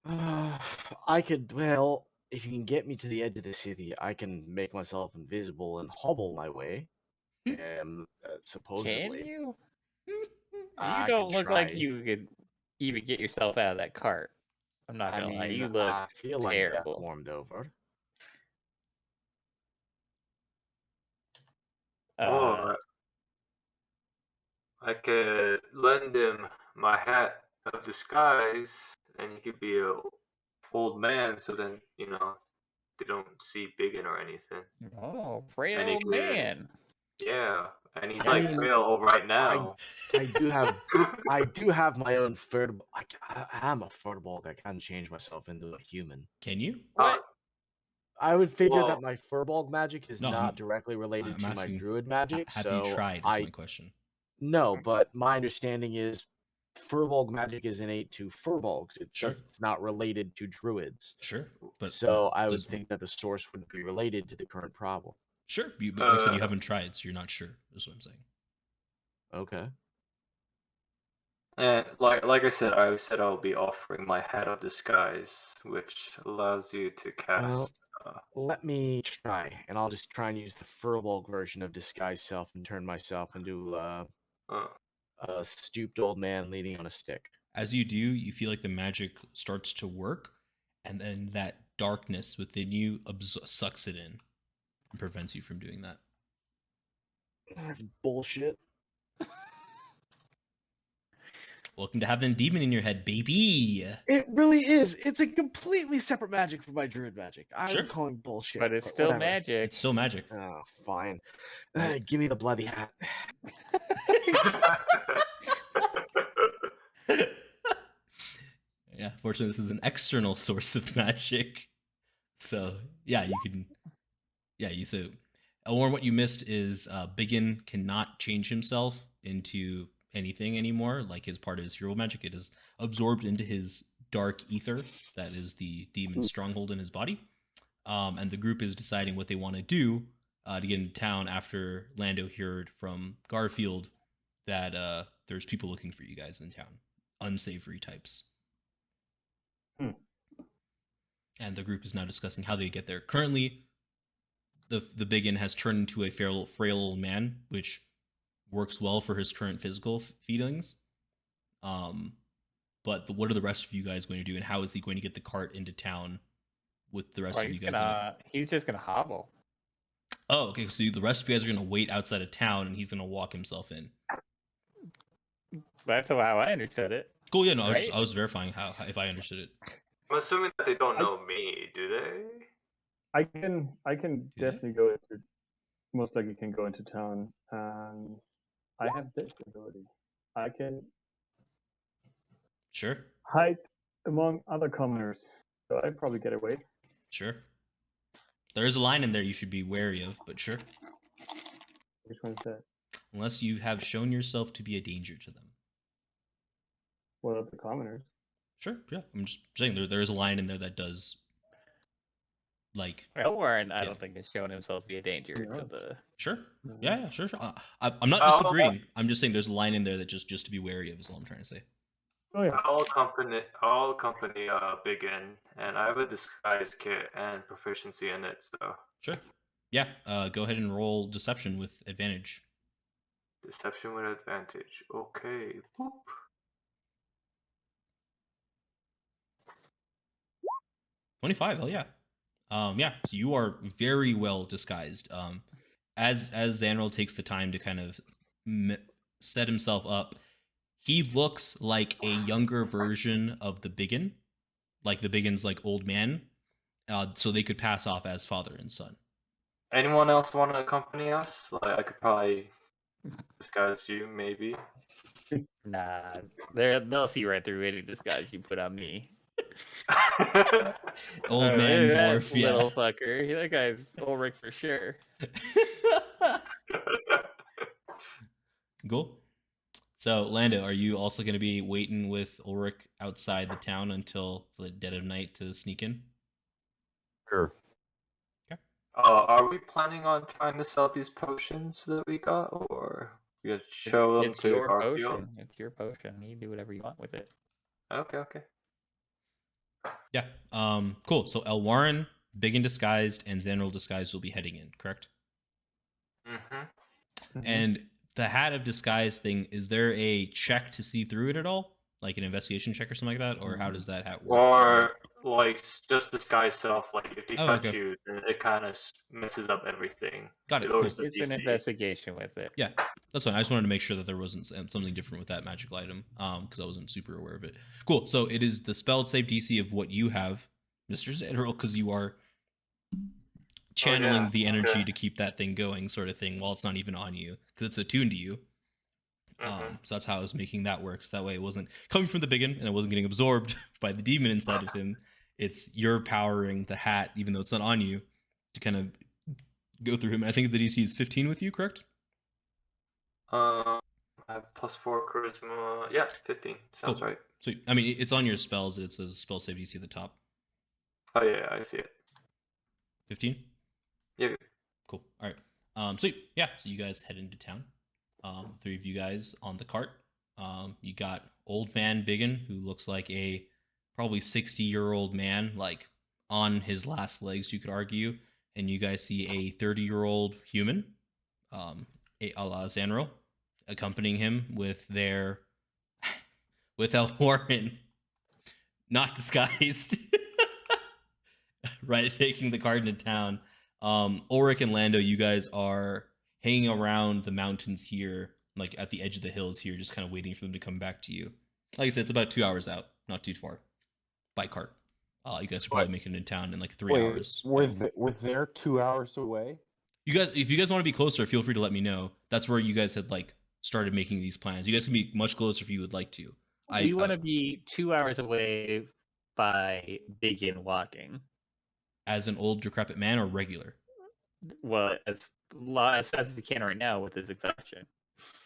I could, well, if you can get me to the edge of the city, I can make myself invisible and hobble my way. Supposedly. Can you? I You don't can look like try. you could even get yourself out of that cart. I'm not gonna lie, you look I feel like terrible. that warmed over. Oh, I could lend him my hat of disguise, and he could be a old man. So then, they don't see BigYin or anything. Oh, frail And he old could- man. Yeah, and he's I like mean, frail right now. I do have my own furball. I'm a furball. I can change myself into a human. Can you? What? I would figure Well- that my furball magic is No, not I'm- directly related I'm to my asking, druid magic. Have so you tried? Is I my question. no, but my understanding is furball magic is innate to furbolgs. Sure. It's not related to druids. Sure, but So I would does- think that the source would be related to the current problem. Sure, but like I said, you Uh, haven't tried, so you're not sure. Is what I'm saying. Okay. And like I said, I'll be offering my hat of disguise, which allows you to cast. Let me try, and I'll just try and use the furball version of disguise self and turn myself into a stooped old man leaning on a stick. As you do, you feel like the magic starts to work, and then that darkness within you sucks it in and prevents you from doing that. That's bullshit. Welcome to having a demon in your head, baby. It really is. It's a completely separate magic from my druid magic. I Sure. was calling bullshit. But it's still whatever. magic. It's still magic. Oh, fine. Right. Give me the bloody hat. Yeah, fortunately, this is an external source of magic. So, yeah, you can... Yeah, so... Elwarin, what you missed is BigYin cannot change himself into anything anymore. Like, his part of his hero magic, it is absorbed into his dark ether. That is the demon stronghold in his body. And the group is deciding what they want to do to get into town after Lando heard from Garfield that there's people looking for you guys in town. Unsavory types. And the group is now discussing how they get there. Currently, the BigYin has turned into a frail old man, which works well for his current physical feelings. But what are the rest of you guys going to do, and how is he going to get the cart into town with the rest of you guys in it? He's just gonna hobble. Oh, okay. So the rest of you guys are going to wait outside of town, and he's going to walk himself in. That's how I understood it. Cool. Yeah, no, Right? I was verifying how if I understood it. I'm assuming that they don't know me, do they? I can Yeah. definitely go into, most likely can go into town. I have this ability. I can Sure. hide among other commoners, so I'd probably get away. Sure. There is a line in there you should be wary of, but sure. Which one's that? Unless you have shown yourself to be a danger to them. What are the commoners? Sure, yeah. I'm just saying there is a line in there that does, like... Elwarin, I Yeah. don't think has shown himself to be a danger No. to the. Sure. No. Yeah, sure. I'm not Oh, disagreeing. I'm just saying there's a line in there that just to be wary of is all I'm trying to say. Oh yeah. I'll accompany BigYin, and I have a disguise kit and proficiency in it, so Sure. Yeah, go ahead and roll deception with advantage. deception with advantage. Okay. Boop. 25, hell yeah. Yeah, so you are very well disguised. As Zanril takes the time to kind of set himself up, he looks like a younger version of the BigYin, like the BigYin's like old man, so they could pass off as father and son. Anyone else want to accompany us? Like, I could probably disguise you, maybe. Nah, they'll see right through any disguise you put on me. Old man That dwarf, yeah. little fucker. That guy's Ulrich for sure. Cool. So, Lando, are you also going to be waiting with Ulrich outside the town until the dead of night to sneak in? Sure. Are we planning on trying to sell these potions that we got, or we gonna show them It's to your Garfield? potion. It's your potion. You do whatever you want with it. Okay. Yeah. Cool. So Elwarin, BigYin disguised, and Zanril disguised will be heading in, correct? Mm-hmm. And the hat of disguise thing, is there a check to see through it at all? Like an investigation check or something like that? Or how does that hat work? Or like just disguise self. Like if they touch okay. you, then it kind of messes up everything. Got it. It lowers Cool. the It's an DC. investigation with it. Yeah, that's fine. I just wanted to make sure that there wasn't something different with that magical item, because I wasn't super aware of it. Cool. So it is the spelled save DC of what you have, Mr. Zanril, because you are channeling the energy okay. to keep that thing going, sort of thing, while it's not even on you, because it's attuned to you. So that's how I was making that work. So that way it wasn't coming from the BigYin and it wasn't getting absorbed by the demon inside of him. It's you're powering the hat, even though it's not on you, to kind of go through him. I think the DC is 15 with you, correct? I have +4 charisma. Yeah, 15. Sounds Cool. right. So I mean, it's on your spells. It says spell save DC at the top. Oh yeah, I see it. 15. Yeah. Cool. All right. Sweet. Yeah. So you guys head into town. Three of you guys on the cart. You got old man BigYin, who looks like a probably 60-year-old man, like on his last legs, you could argue. And you guys see a 30-year-old human, a la Zanril, accompanying him with their with Elwarin, not disguised, right, taking the cart into town. Ulrich and Lando, you guys are hanging around the mountains here, like at the edge of the hills here, just kind of waiting for them to come back to you. Like I said, it's about 2 hours out, not too far, by cart. You guys could probably make it in town in like 3 hours. We're there 2 hours away. You guys, if you guys want to be closer, feel free to let me know. That's where you guys had like started making these plans. You guys can be much closer if you would like to. We want to be 2 hours away by BigYin walking. As an old decrepit man or regular? Well, as fast as you can right now with his exhaustion.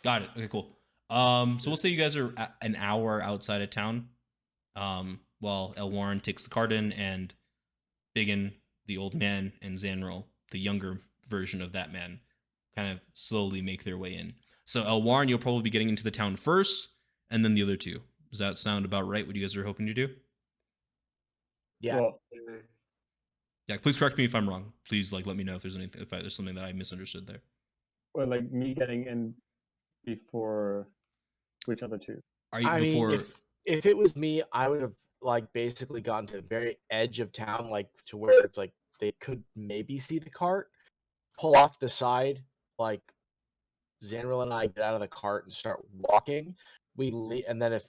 Got it. Okay, cool. So we'll say you guys are an hour outside of town. While Elwarin takes the cart in, and BigYin, the old man, and Zanril, the younger version of that man, kind of slowly make their way in. So Elwarin, you'll probably be getting into the town first, and then the other two. Does that sound about right? What you guys are hoping to do? Yeah. Well, Yeah. Please correct me if I'm wrong. Please, like, let me know if there's anything, if there's something that I misunderstood there. well, like me getting in before which other two? Are you I before? mean, if it was me, I would have like basically gone to the very edge of town, like to where it's like they could maybe see the cart, pull off the side, like Zanril and I get out of the cart and start walking. And then if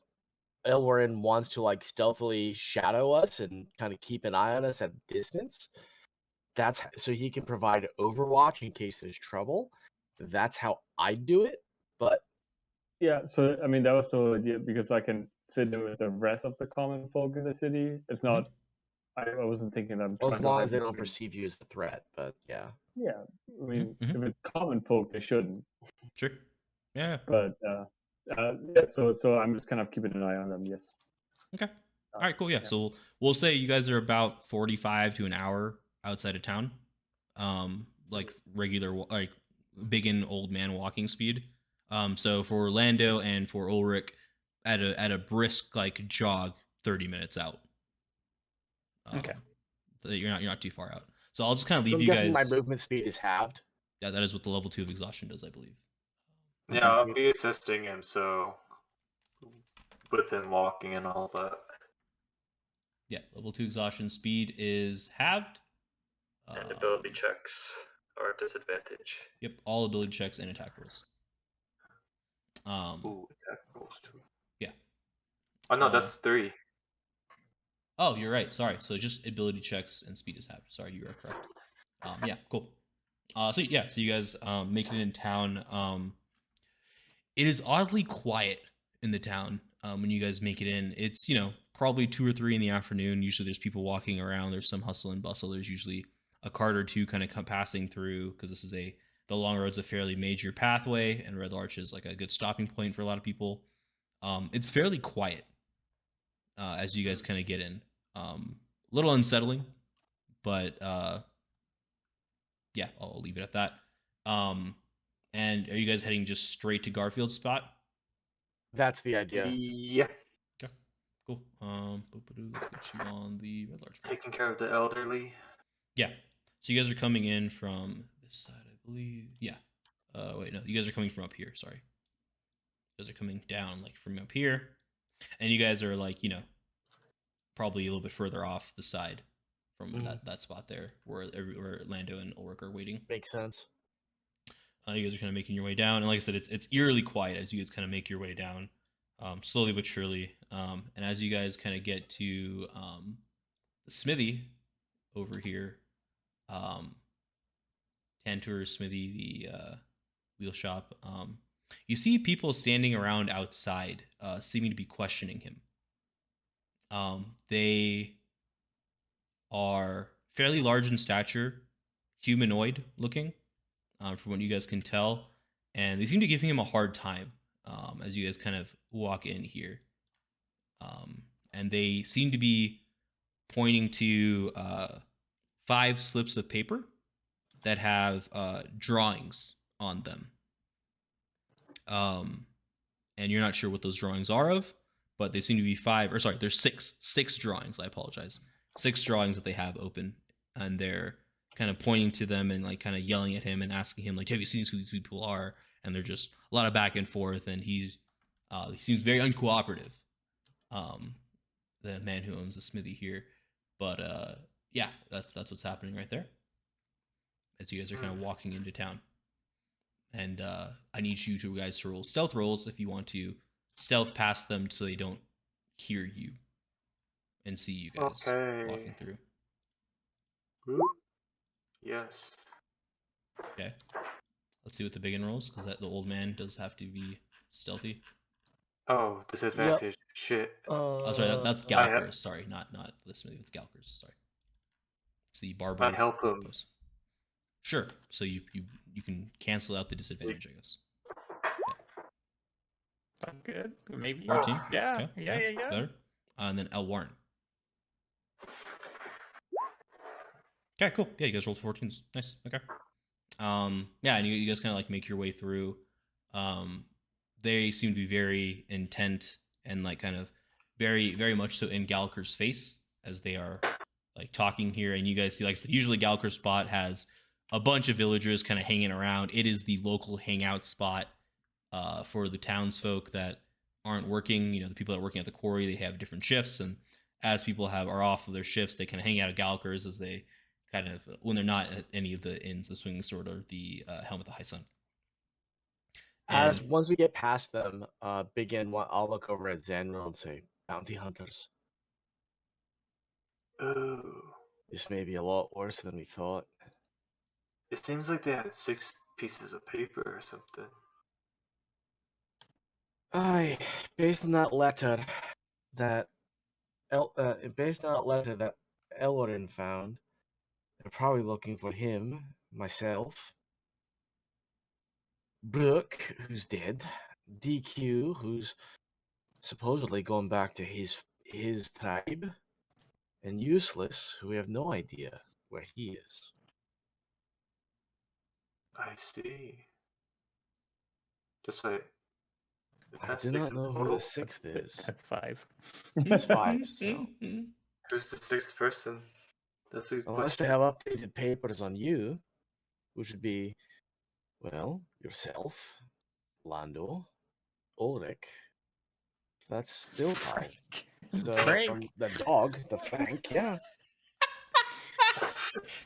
Elwarin wants to like stealthily shadow us and kind of keep an eye on us at a distance, that's so he can provide overwatch in case there's trouble. That's how I do it. But Yeah, so I mean that was the idea because I can fit in with the rest of the common folk in the city. It's not. I wasn't thinking I'm as trying long to as they hide don't behind- perceive you as a threat, but yeah. Yeah, I mean Mhm. if it's common folk, they shouldn't. Sure. Yeah. But yeah, so I'm just kind of keeping an eye on them. Yes. Okay. All right, cool. Yeah. So we'll say you guys are about 45 to an hour outside of town. Like regular, like BigYin old man walking speed. So for Lando and for Ulrich, at a brisk like jog, 30 minutes out. Okay. You're not too far out. So I'll just kind of leave So I'm you guessing guys. my movement speed is halved. Yeah, that is what the level 2 of exhaustion does, I believe. Yeah, I'll be assisting him, so with him walking and all that. Yeah, level 2 exhaustion speed is halved. And ability checks are a disadvantage. Yep, all ability checks and attack rolls. Ooh, attack rolls too. Yeah. Oh no, that's 3. Oh, you're right. Sorry. So just ability checks and speed is halved. Sorry, you are correct. Yeah, cool. So you guys make it in town. It is oddly quiet in the town when you guys make it in. It's probably 2 or 3 in the afternoon. Usually there's people walking around. There's some hustle and bustle. There's usually a cart or two kind of passing through because this is the long road's a fairly major pathway, and Red Larch is like a good stopping point for a lot of people. It's fairly quiet as you guys kind of get in. A little unsettling, but yeah, I'll leave it at that. And are you guys heading just straight to Garfield's spot? That's the idea. Yeah. Okay, cool. Let's get you on the Red Larch. Taking care of the elderly. Yeah. So you guys are coming in from this side, I believe. Yeah. Wait, no, you guys are coming from up here. Sorry. You guys are coming down like from up here, and you guys are like probably a little bit further off the side from that spot there where Lando and Ulrich are waiting. Makes sense. You guys are kind of making your way down, and like I said, it's eerily quiet as you guys kind of make your way down, slowly but surely. And as you guys kind of get to the smithy over here, Tantur's smithy, the wheel shop, you see people standing around outside, seeming to be questioning him. They are fairly large in stature, humanoid looking. From what you guys can tell, and they seem to be giving him a hard time as you guys kind of walk in here. And they seem to be pointing to 5 slips of paper that have drawings on them. And you're not sure what those drawings are of, but they seem to be there's 6 drawings. I apologize. 6 drawings that they have open, and they're kind of pointing to them and like kind of yelling at him and asking him like, have you seen who these people are? And they're just a lot of back and forth, and he seems very uncooperative. The man who owns the smithy here, but yeah, that's what's happening right there as you guys are kind of walking into town. And I need you guys to roll stealth rolls if you want to stealth past them so they don't hear you and see you guys walking through. Ooh. Yes. Okay. Let's see what the BigYin rolls, because the old man does have to be stealthy. Oh, disadvantage. Shit. Oh, sorry, that's Galkers. Sorry, not the smithy. That's Galkers. Sorry. It's the barber. I help him. Post. Sure. So you can cancel out the disadvantage, I guess. I'm good. Maybe 14. Yeah. Okay. Yeah. Better. And then Elwarin. Okay, cool. Yeah, you guys rolled 14s. Nice. Okay. Yeah, and you guys kind of like make your way through. They seem to be very intent and like kind of very, very much so in Galker's face as they are like talking here. And you guys see like usually Galker's spot has a bunch of villagers kind of hanging around. It is the local hangout spot for the townsfolk that aren't working. You know, the people that are working at the quarry, they have different shifts, and as people are off of their shifts, they kind of hang out at Galker's as they kind of, when they're not at any of the inns, the Swinging Sword or the Helm of the High Sun. As once we get past them, I'll look over at Zanril and say, "Bounty hunters. Oh. This may be a lot worse than we thought." It seems like they had 6 pieces of paper or something. Aye, based on that letter that Elwarin found, they're probably looking for him, myself, Brooke, who's dead, DQ, who's supposedly going back to his tribe, and Useless, who we have no idea where he is. I see. Just wait. I do not know who the 6th is. That's 5. It's 5, so. Who's the 6th person? That's a good Unless question. they have updated papers on you, which would be, well, yourself, Lando, Ulrich. That's still 5. So Frank. the dog, the Frank, yeah.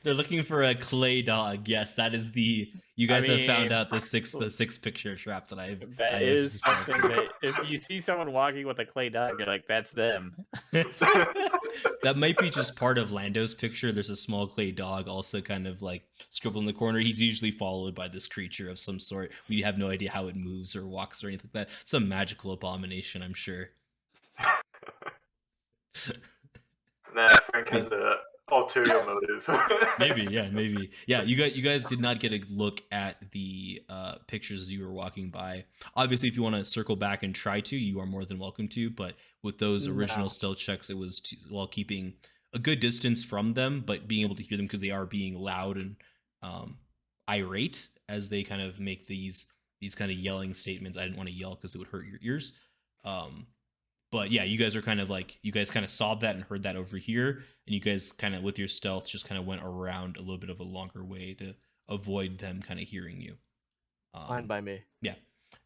They're looking for a clay dog. Yes, that is the. You guys have found out the sixth picture trap that I've. That is something that if you see someone walking with a clay dog, you're like, that's them. That might be just part of Lando's picture. There's a small clay dog also kind of like scribbled in the corner. He's usually followed by this creature of some sort. We have no idea how it moves or walks or anything like that. Some magical abomination, I'm sure. Nah, Frank has a ulterior motive. maybe. Yeah, you guys did not get a look at the pictures as you were walking by. Obviously, if you want to circle back and try to, you are more than welcome to. But with those original stealth checks, it was while keeping a good distance from them, but being able to hear them because they are being loud and irate as they kind of make these kind of yelling statements. I didn't want to yell because it would hurt your ears. But yeah, you guys are kind of like, you guys kind of saw that and heard that over here. And you guys kind of, with your stealth, just kind of went around a little bit of a longer way to avoid them kind of hearing you. Fine by me. Yeah.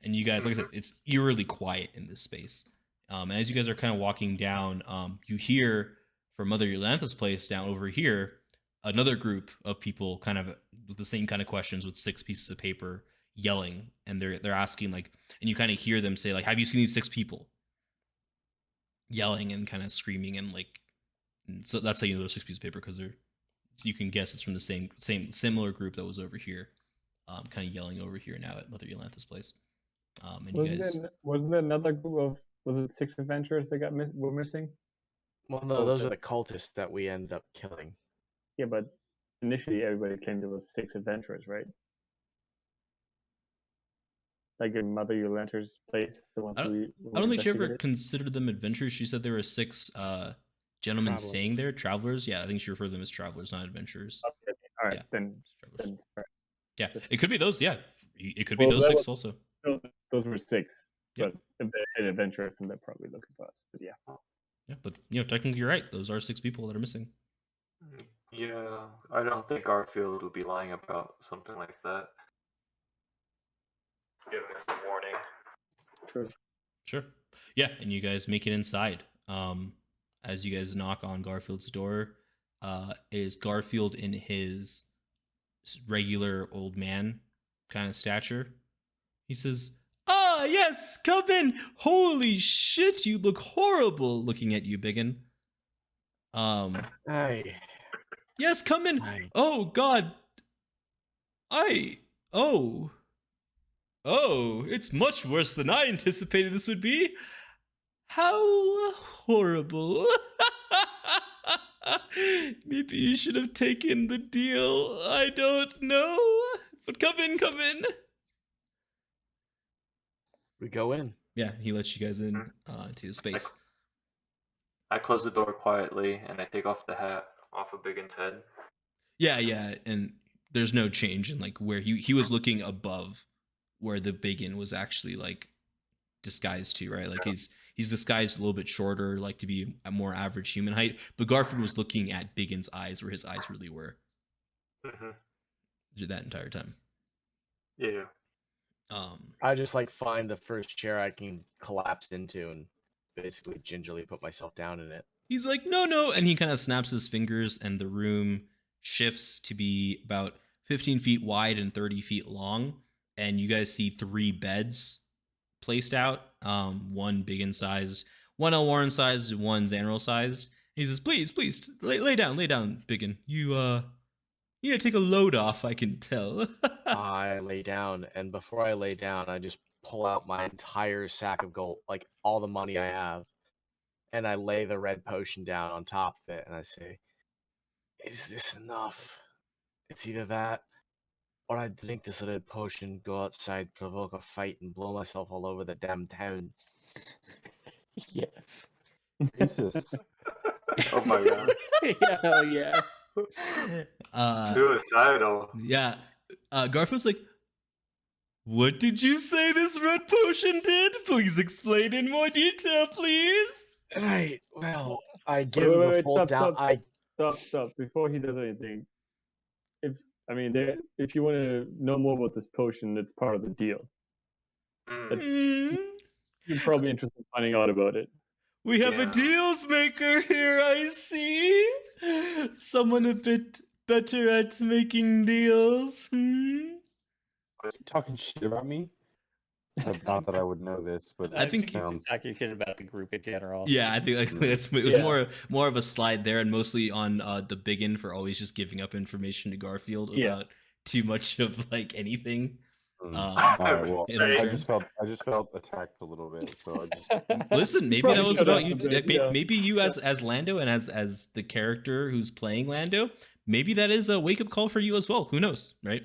And you guys, like I said, it's eerily quiet in this space. And as you guys are kind of walking down, you hear from Mother Yolantha's place down over here, another group of people kind of with the same kind of questions with 6 pieces of paper yelling. And they're asking like, and you kind of hear them say like, have you seen these 6 people? Yelling and kind of screaming and like, so that's how you know there's 6 pieces of paper, because they're, so you can guess it's from the similar group that was over here, kind of yelling over here now at Mother Yolantha's place. And wasn't there another group of, was it 6 adventurers that were missing? Well, no, those are the cultists that we ended up killing. Yeah, but initially everybody claimed it was 6 adventurers, right? Like in Mother Yolanta's place, the ones I don't think she ever considered them adventurers. She said there were 6 gentlemen staying there, travelers. Yeah, I think she referred to them as travelers, not adventurers. Okay. All right, Yeah. then yeah, it could be those. Yeah, it could be those 6 also. Those were 6. Yep. But if they said adventurers, then they're probably looking for us. But yeah. Yeah, but technically you're right. Those are 6 people that are missing. Yeah, I don't think Garfield would be lying about something like that. Giving us a warning. True. Sure. Yeah, and you guys make it inside. As you guys knock on Garfield's door, it is Garfield in his regular old man kind of stature. He says, yes, come in. Holy shit, you look horrible. Looking at you, BigYin. Hey. Yes, come in. Hi. Oh God. Oh, it's much worse than I anticipated this would be. How horrible. Maybe you should have taken the deal. I don't know. But come in. We go in. Yeah, he lets you guys in to his space. I close the door quietly and I take off the hat off of BigYin's head. Yeah, and there's no change in like where he was looking above where the BigYin was actually like disguised to, right? Like he's disguised a little bit shorter, like to be a more average human height. But Garfield was looking at BigYin's eyes, where his eyes really were. That entire time. Yeah. I just like find the first chair I can collapse into and basically gingerly put myself down in it. He's like, no, and he kind of snaps his fingers, and the room shifts to be about 15 feet wide and 30 feet long, and you guys see 3 beds placed out, one BigYin size, one Elwarin size, and one Zanril size. He says, please, lay down, BigYin. You need to take a load off, I can tell. I lay down, and before I lay down, I just pull out my entire sack of gold, like all the money I have, and I lay the red potion down on top of it, and I say, is this enough? It's either that, or I drink this red potion, go outside, provoke a fight, and blow myself all over the damn town. Yes. Jesus. Oh my god. Yeah, hell yeah. Suicidal. Yeah. Garfield's like, what did you say this red potion did? Please explain in more detail, please. Right, well, I give him a full down. Stop. Before he does anything, if you want to know more about this potion, it's part of the deal. You're probably interested in finding out about it. We have a deals maker here, I see. Someone a bit better at making deals. Are you talking shit about me? Not that I would know this, but I think talking shit about the group in general. Yeah, I think it was more of a slide there, and mostly on the BigYin for always just giving up information to Garfield without too much of like anything. All right, well, I just felt attacked a little bit. So I just listen. Maybe that was about you. Maybe you as Lando and as the character who's playing Lando. Maybe that is a wake up call for you as well. Who knows, right?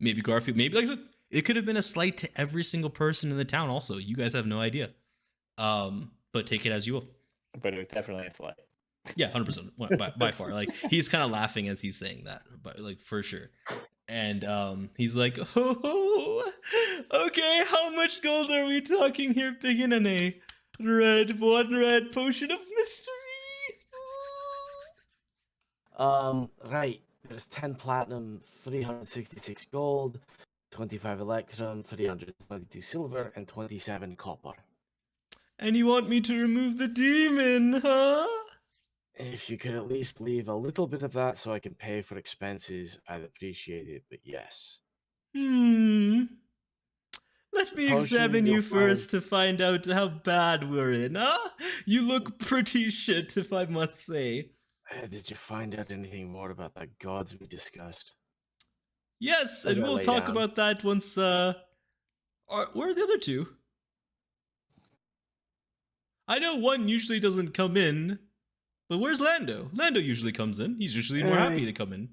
Maybe Garfield. Maybe like I said, it could have been a slight to every single person in the town. Also, you guys have no idea. But take it as you will. But it was definitely a slight. Yeah, 100% by far. Like he's kind of laughing as he's saying that, but like for sure. And he's like, oh, okay, how much gold are we talking here, BigYin, and a one red potion of mystery? Right. There's 10 platinum, 366 gold, 25 electrum, 322 silver, and 27 copper. And you want me to remove the demon, huh? If you could at least leave a little bit of that so I can pay for expenses, I'd appreciate it, but yes. Let me examine you first to find out how bad we're in, huh? You look pretty shit, if I must say. Did you find out anything more about the gods we discussed? Yes, and we'll talk about that once, where are the other two? I know one usually doesn't come in, but where's Lando? Lando usually comes in. He's usually more happy to come in.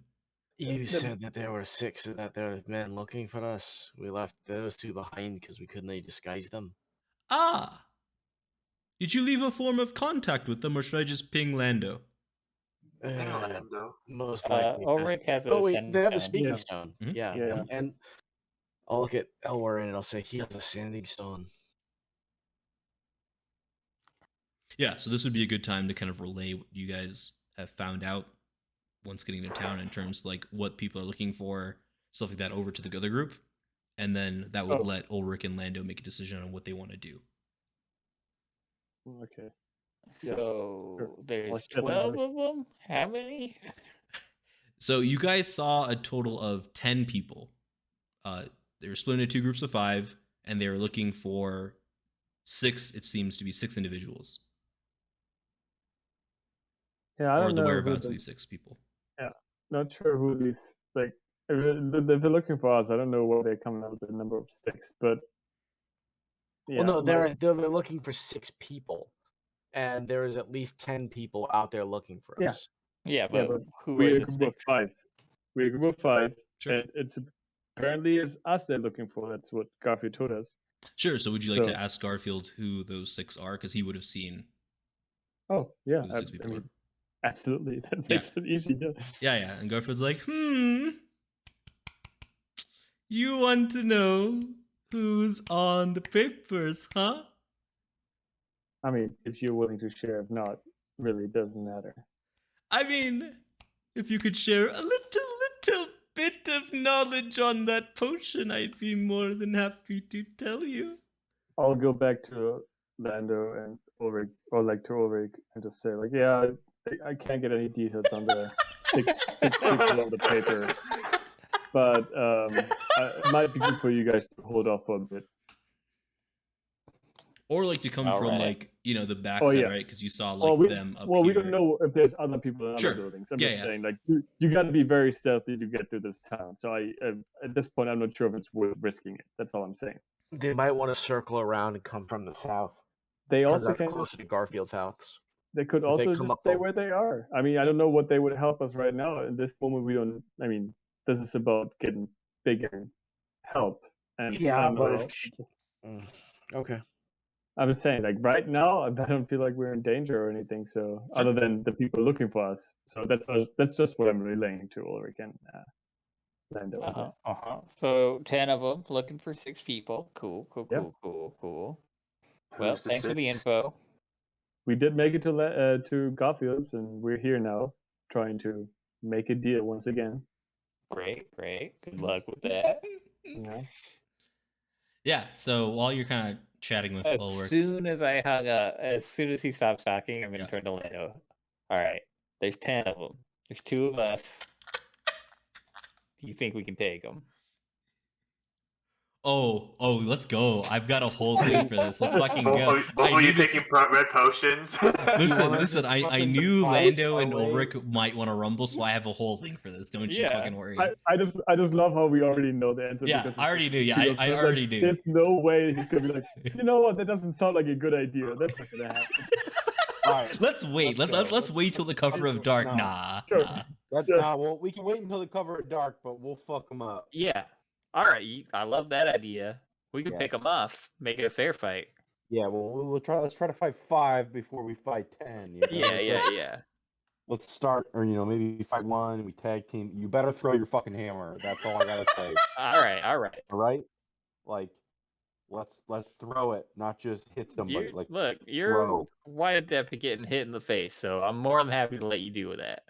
You said that there were 6 and that there were men looking for us. We left those 2 behind because we couldn't disguise them. Ah! Did you leave a form of contact with them, or should I just ping Lando? Most likely. Ulrich has a they have a speaking stone. Mm-hmm. Yeah. And I'll look at Elwarin and I'll say he has a sanding stone. Yeah, so this would be a good time to kind of relay what you guys have found out once getting to town in terms of like what people are looking for, stuff like that, over to the other group. And then that would let Ulrich and Lando make a decision on what they want to do. Okay. So there's 12 of them? How many? So you guys saw a total of 10 people. They were split into 2 groups of 5. and they're looking for 6. It seems to be 6 individuals, Yeah, I or don't the know whereabouts of these 6 people. Yeah, not sure who these like. If they're looking for us, I don't know why they're coming up with the number of 6, but Well, no, they're looking for 6 people, and there is at least 10 people out there looking for us. Yeah, yeah, but but who we're are a the group of 6? 5. We're a group of 5, Sure. and it's apparently it's us they're looking for. That's what Garfield told us. Sure. So would you like So- to ask Garfield who those 6 are? Because he would have seen Oh yeah, who the 6 people are. absolutely. That makes it easy. Yeah. And Garfield's like, you want to know who's on the papers, huh? I mean, if you're willing to share, if not, really doesn't matter. I mean, if you could share a little bit of knowledge on that potion, I'd be more than happy to tell you. I'll go back to Lando and Ulrich, or like to Ulrich, and just say like, yeah, I can't get any details on the 6 people on the paper, but it might be good for you guys to hold off for a bit. Or like to come All from right. like, the back Oh, side, yeah. right? Because you saw like them up well, here. we don't know if there's other people in Sure. other buildings. I'm Yeah, just saying, like, you got to be very stealthy to get through this town. So at this point, I'm not sure if it's worth risking it. That's all I'm saying. They might want to circle around and come from the south. They Because also that's can. closer to Garfield's house. They could if they also come just up stay the- where they are. I mean, I don't know what they would help us right now. In this moment, we don't. I mean, this is about getting bigger help. And I Yeah, don't but know. okay. I was saying, like right now, I don't feel like we're in danger or anything. So other than the people looking for us, so that's just what I'm relaying to Ulrich and Lando. I guess. So 10 of them looking for 6 people. Cool. Yep. Well, Who's the thanks for the 6? info. We did make it to Garfield's, and we're here now, trying to make a deal once again. Great. Good luck with that. Yeah. Yeah, so while you're kind of chatting with As Ulrich. soon as I hung up, as soon as he stops talking, I'm going to Yeah. turn to Lando. All right, there's 10 of them. There's 2 of us. Do you think we can take them? Oh, let's go. I've got a whole thing for this. Let's fucking go. Both of you taking red potions? Listen, I knew fight Lando our and way? Ulrich might want to rumble, so I have a whole thing for this. Don't you Yeah. fucking worry. I just love how we already know the answer. Yeah, because I already knew. Yeah, it's- I like, already knew. There's no way he's gonna be like, you know what? That doesn't sound like a good idea. That's not gonna happen. All right. Let's wait. Let's wait till the cover of Dark. No. Nah. Sure. Well, we can wait until the cover of Dark, but we'll fuck them up. Yeah. All right, I love that idea. We can Yeah. pick them off, make it a fair fight. Yeah, well, we'll try. Let's try to fight 5 before we fight 10. You know? Yeah. Let's start, or maybe fight 1 and we tag team. You better throw your fucking hammer. That's all I gotta say. All right. All right? Like, let's throw it, not just hit somebody. You're throw. wide adept at getting hit in the face, so I'm more than happy to let you do that.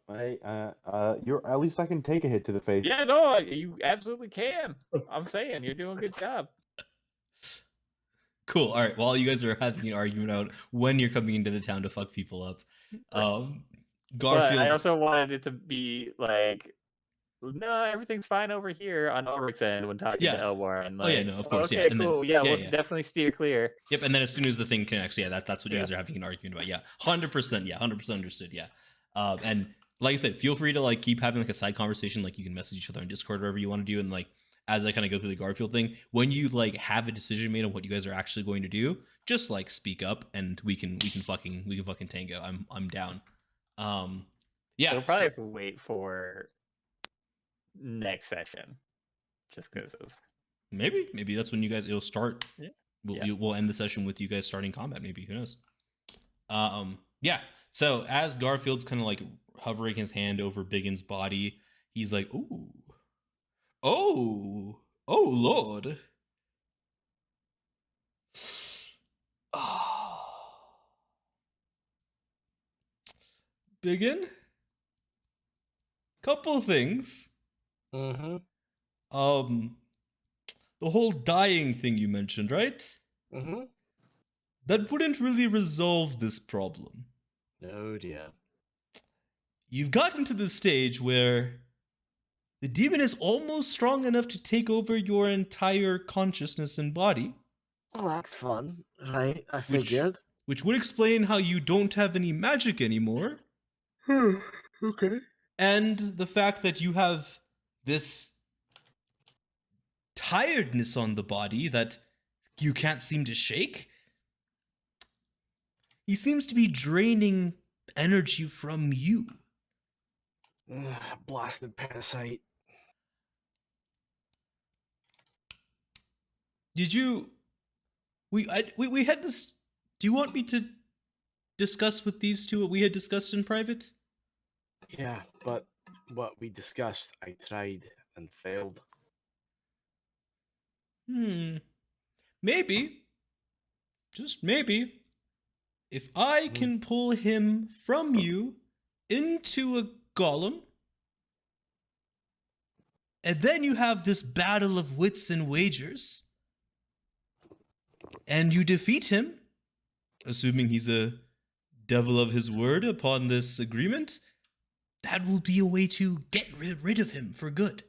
You're at least I can take a hit to the face. Yeah, no, you absolutely can. I'm saying you're doing a good job. Cool. All right. While you guys are having an argument out when you're coming into the town to fuck people up, Garfield. But I also wanted it to be like, no, everything's fine over here on Ulrich's end when talking to Elwarin. Oh yeah, no, of course, okay, yeah. And cool. then, We'll definitely steer clear. Yep, and then as soon as the thing connects, that's what you guys are having an argument about. Yeah, 100%. Yeah, 100% understood. Yeah, and like I said, feel free to like keep having like a side conversation. Like you can message each other on Discord, whatever you want to do, and like as I kind of go through the Garfield thing, when you like have a decision made on what you guys are actually going to do, just like speak up, and we can fucking tango. I'm down. Yeah, We'll probably have to wait for next session, just because of maybe that's when you guys it'll start. Yeah. We'll end the session with you guys starting combat. Maybe, who knows? Yeah. So as Garfield's kind of like hovering his hand over BigYin's body, he's like, oh Lord. BigYin? Couple things. Mm-hmm. The whole dying thing you mentioned, right? Mm-hmm. That wouldn't really resolve this problem. Oh dear. You've gotten to the stage where The demon is almost strong enough to take over your entire consciousness and body. Well, that's fun, right? I Which- figured. Which would explain how you don't have any magic anymore. Okay. And the fact that you have this tiredness on the body that you can't seem to shake. He seems to be draining energy from you. Blasted parasite. Did you... We had this... Do you want me to discuss with these two what we had discussed in private? Yeah, but what we discussed, I tried and failed. Maybe. Just maybe. If I can pull him from you into a golem, and then you have this battle of wits and wagers, and you defeat him, assuming he's a devil of his word upon this agreement, that will be a way to get rid of him for good.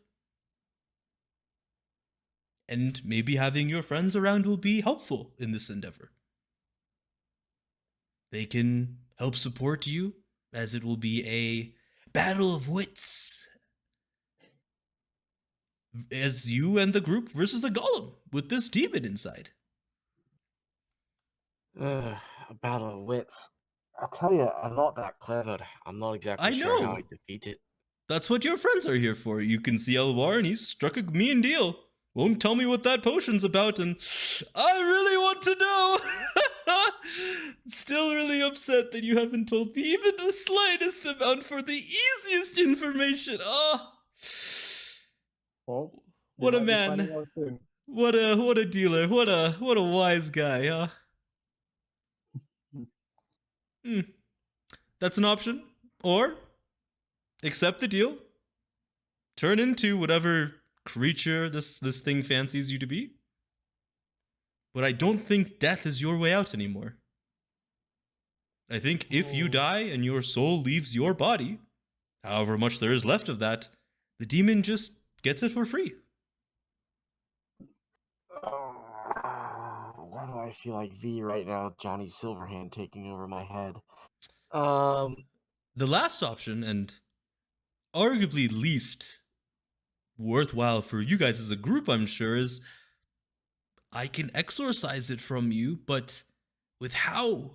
And maybe having your friends around will be helpful in this endeavor. They can help support you, as it will be a battle of wits. As you and the group versus the golem, with this demon inside. A battle of wits. I tell you, I'm not that clever. I'm not exactly sure how know. I defeat it. That's what your friends are here for. You can see Elwarin, he's struck a mean deal. Won't tell me what that potion's about, and I really want to know. Still really upset that you haven't told me even the slightest amount for the easiest information. Oh, Well, what a you might be man. finding out soon. What a dealer. What a wise guy, huh? That's an option. Or accept the deal. Turn into whatever creature this thing fancies you to be. But I don't think death is your way out anymore. I think if you die and your soul leaves your body, however much there is left of that, the demon just gets it for free. Why do I feel like V right now? Johnny Silverhand taking over my head. The last option, and arguably least worthwhile for you guys as a group, I'm sure, is I can exorcise it from you, but with how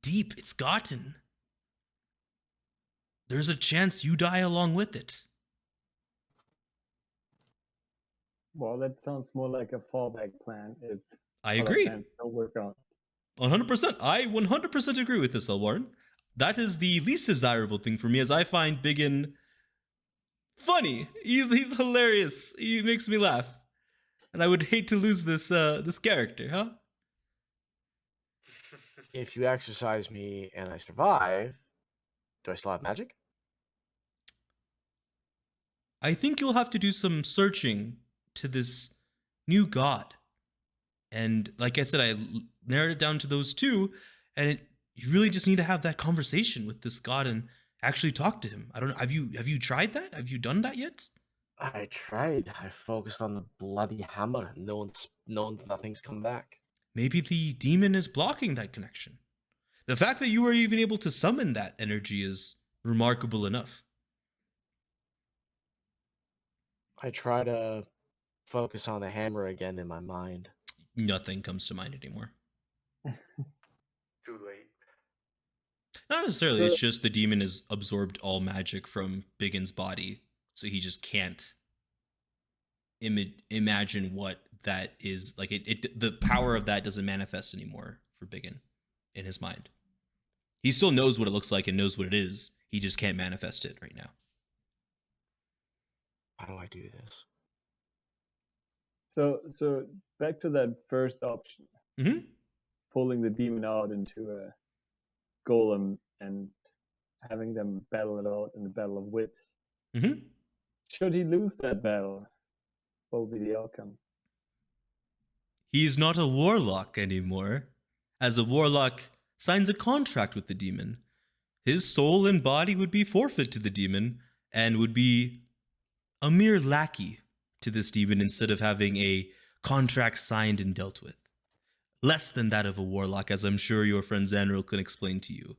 deep it's gotten, there's a chance you die along with it. Well, that sounds more like a fallback plan if I other agree. plans don't work out. 100%. I 100% agree with this, Elwarin. That is the least desirable thing for me, as I find BigYin funny. He's hilarious. He makes me laugh. And I would hate to lose this this character, huh? If you exercise me and I survive, do I still have magic? I think you'll have to do some searching to this new god. And like I said, I narrowed it down to those two, and you really just need to have that conversation with this god and actually talk to him. I don't know. Have you tried that? Have you done that yet? I tried. I focused on the bloody hammer. Nothing's come back. Maybe the demon is blocking that connection. The fact that you were even able to summon that energy is remarkable enough. I try to focus on the hammer again in my mind. Nothing comes to mind anymore. Too late. Not necessarily. It's just the demon has absorbed all magic from BigYin's body, so he just can't imagine what that is. Like the power of that doesn't manifest anymore for BigYin in his mind. He still knows what it looks like and knows what it is. He just can't manifest it right now. How do I do this? So back to that first option, Mm-hmm. pulling the demon out into a golem and having them battle it out in the battle of wits. Mm-hmm. Should he lose that battle, what will be the outcome? He's not a warlock anymore. As a warlock signs a contract with the demon, his soul and body would be forfeit to the demon and would be a mere lackey to this demon instead of having a contract signed and dealt with. Less than that of a warlock, as I'm sure your friend Zanril can explain to you.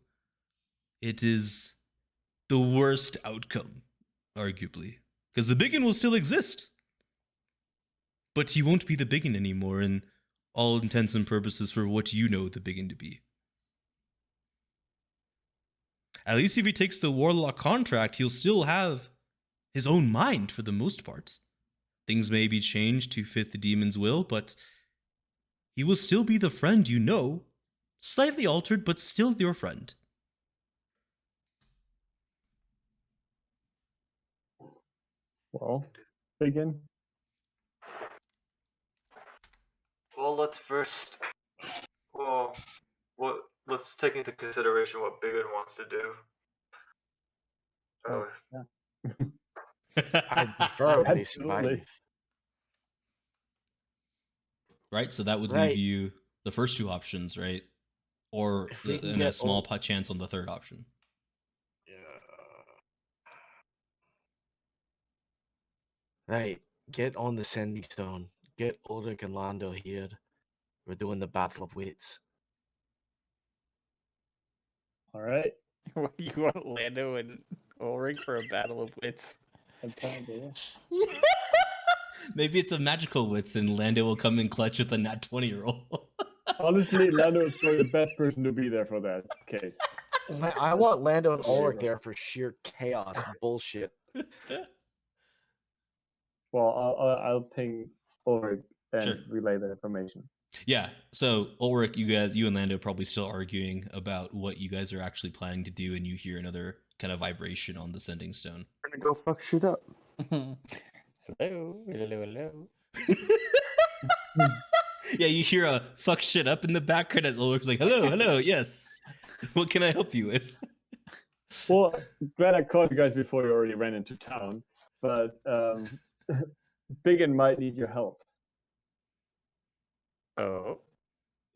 It is the worst outcome, arguably, because the BigYin will still exist. But he won't be the BigYin anymore in all intents and purposes for what you know the BigYin to be. At least if he takes the warlock contract, he'll still have his own mind for the most part. Things may be changed to fit the demon's will, but he will still be the friend you know, slightly altered, but still your friend. Well, begin. Well, let's take into consideration what BigYin wants to do. Oh, I prefer they Absolutely. survive. Right, so that would Right. leave you the first two options, right? Or If we can and a get small all- chance on the third option. Right. Get on the sending stone. Get Ulrich and Lando here. We're doing the Battle of Wits. All right. What, you want Lando and Ulrich for a battle of wits? Apparently, Maybe it's a magical wits and Lando will come in clutch with a nat 20 roll. honestly, Lando is probably the best person to be there for that case. I want Lando and There you Ulrich go. there for sheer chaos bullshit. Well, I'll ping Ulrich and Sure. relay the information. Yeah, so Ulrich, you and Lando are probably still arguing about what you guys are actually planning to do, and you hear another kind of vibration on the sending stone. We're gonna go fuck shit up. Hello. Yeah, you hear a fuck shit up in the background as Ulrich's like, hello, yes. What can I help you with? Well, glad I called you guys before you already ran into town, but BigYin might need your help. Oh.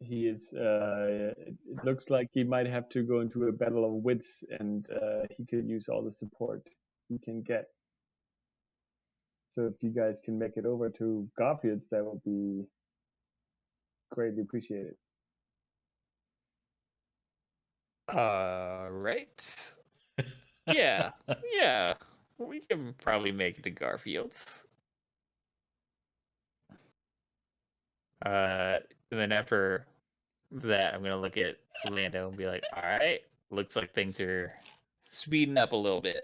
He is. It looks like he might have to go into a battle of wits, and he could use all the support he can get. So if you guys can make it over to Garfield's, that would be greatly appreciated. Right. Yeah. We can probably make it to Garfield's. And then after that, I'm gonna look at Lando and be like, all right, looks like things are speeding up a little bit.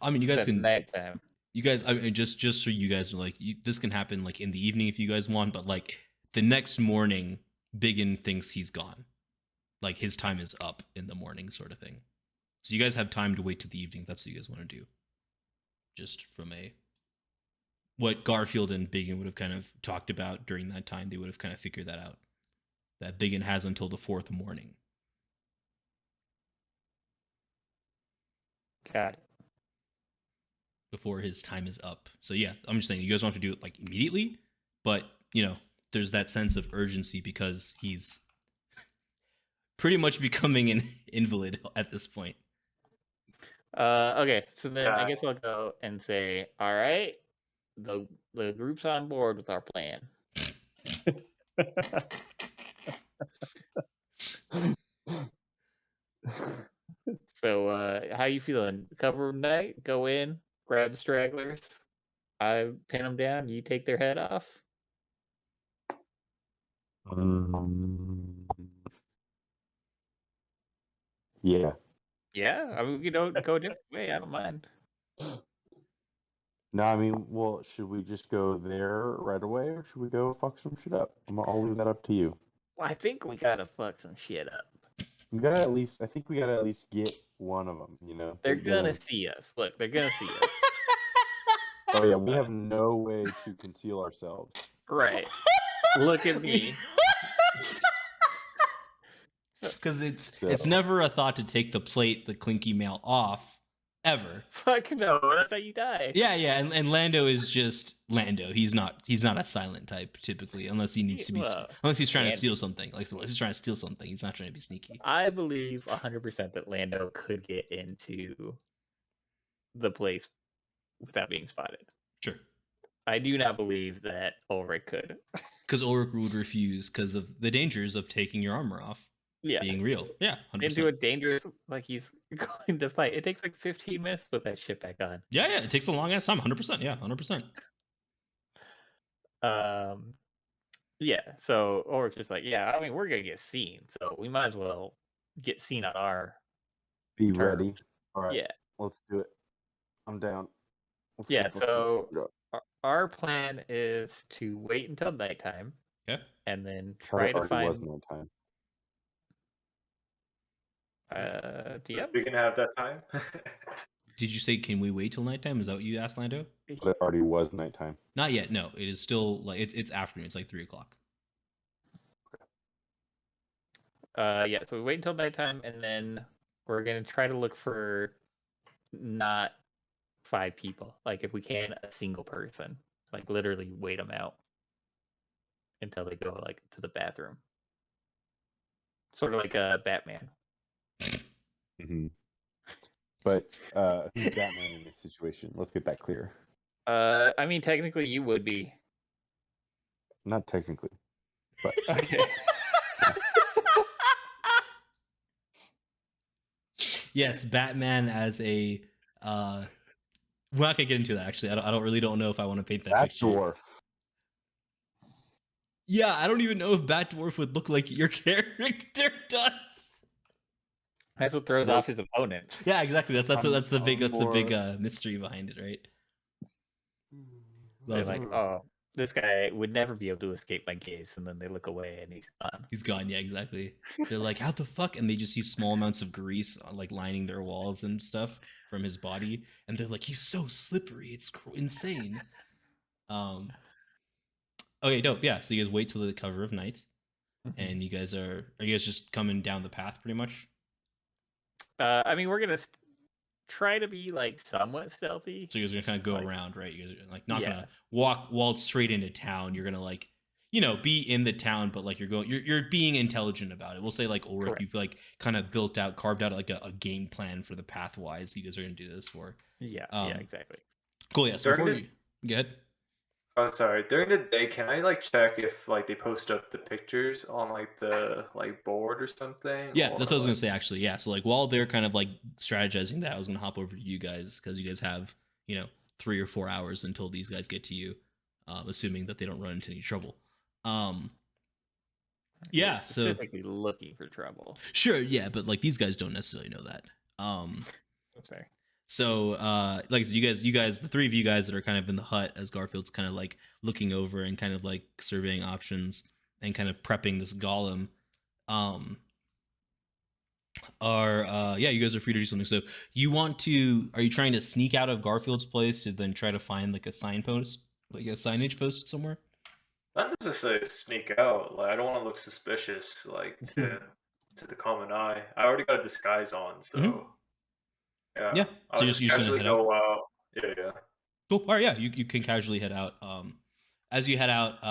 I mean, you guys It's can. nighttime. You guys, I mean, just so you guys are like, this can happen like in the evening if you guys want, but like the next morning, BigYin thinks he's gone. Like his time is up in the morning, sort of thing. So you guys have time to wait till the evening. That's what you guys want to do. Just from what Garfield and BigYin would have kind of talked about during that time, they would have kind of figured that out. That BigYin has until the 4th morning. Got it. Before his time is up. So yeah, I'm just saying you guys don't have to do it like immediately, but there's that sense of urgency because he's pretty much becoming an invalid at this point. Okay, so then I guess I'll go and say, all right, the group's on board with our plan. So how you feeling? Cover night, go in, grab the stragglers, I pin them down, you take their head off. Yeah. Yeah, I mean, we can go a different way, I don't mind. No, I mean, well, should we just go there right away, or should we go fuck some shit up? I'll leave that up to you. Well, I think we gotta fuck some shit up. I think we gotta at least get one of them. They're gonna see us. Look, they're gonna see us. Oh yeah, we have no way to conceal ourselves. Right. Look at me. Because it's never a thought to take the clinky mail off, ever. Fuck no, that's how you die. Yeah, and Lando is just Lando. He's not a silent type typically, unless he needs to be. Unless he's trying to steal something. Like unless he's trying to steal something, he's not trying to be sneaky. I believe 100% that Lando could get into the place without being spotted. Sure. I do not believe that Ulrich could. Because Ulrich would refuse because of the dangers of taking your armor off Yeah. being real. Yeah, 100%. Into a dangerous, like he's going to fight. It takes like 15 minutes to put that shit back on. Yeah, it takes a long ass time. 100%. Yeah, 100%. Yeah, so Ulrich's just like, yeah, I mean, we're gonna get seen, so we might as well get seen on our Be terms. ready. All right. Yeah. Let's do it. I'm down. Yeah, let's so do it. our plan is to wait until nighttime. Okay. And then Thought try it to already find was nighttime. DM. We can have that time. Did you say, can we wait till nighttime? Is that what you asked, Lando? But it already was nighttime. Not yet. No, it is still like it's afternoon. It's like 3 o'clock. Yeah, so we wait until nighttime, and then we're gonna try to look for not 5 people. Like if we can, a single person. Like literally wait them out until they go like to the bathroom. Sort of like a Batman. Mm-hmm. But who's Batman in this situation? Let's get that clear. I mean, technically you would be. Not technically, but Okay. Yes, Batman as a. We're not gonna get into that. Actually, I don't know if I want to paint that picture. Dwarf. Yeah, I don't even know if Bat Dwarf would look like your character does. That's what throws off his opponents. Yeah, exactly. That's the big more- mystery behind it, right? They're Love like, it. oh, this guy would never be able to escape my gaze, and then they look away and he's gone. He's gone. Yeah, exactly. They're like, how the fuck? And they just see small amounts of grease like lining their walls and stuff from his body, and they're like, he's so slippery. It's insane. Okay, dope. Yeah. So you guys wait till the cover of night, and you guys are you guys just coming down the path pretty much? I mean, we're gonna try to be like somewhat stealthy. So you guys are gonna kind of go Like- around, right? You guys are like not Yeah. gonna waltz straight into town. You're gonna like, be in the town, but like you're being intelligent about it. We'll say like Ulrich, Correct. you've like kind of carved out like a game plan for the pathwise you guys are gonna do this for. Yeah, Um, yeah, exactly. Cool. Yeah. So During before you go ahead. Oh, sorry. During the day, can I like check if like they post up the pictures on like the board or something? Yeah, or, that's what I was gonna like- say actually. Yeah, so like while they're kind of like strategizing that, I was gonna hop over to you guys because you guys have 3 or 4 hours until these guys get to you, assuming that they don't run into any trouble. Yeah, We're so specifically looking for trouble. sure, yeah, but like these guys don't necessarily know that. That's fair. So like I said, you guys, the 3 of you guys that are kind of in the hut as Garfield's kind of like looking over and kind of like surveying options and kind of prepping this golem. You guys are free to do something. So are you trying to sneak out of Garfield's place to then try to find like a signpost, like a signage post somewhere? Not necessarily sneak out. Like I don't want to look suspicious, like to the common eye. I already got a disguise on, so Mhm. yeah. Yeah, I'll so you're just gonna casually head go out. Yeah. Cool. All right, yeah, you can casually head out. As you head out,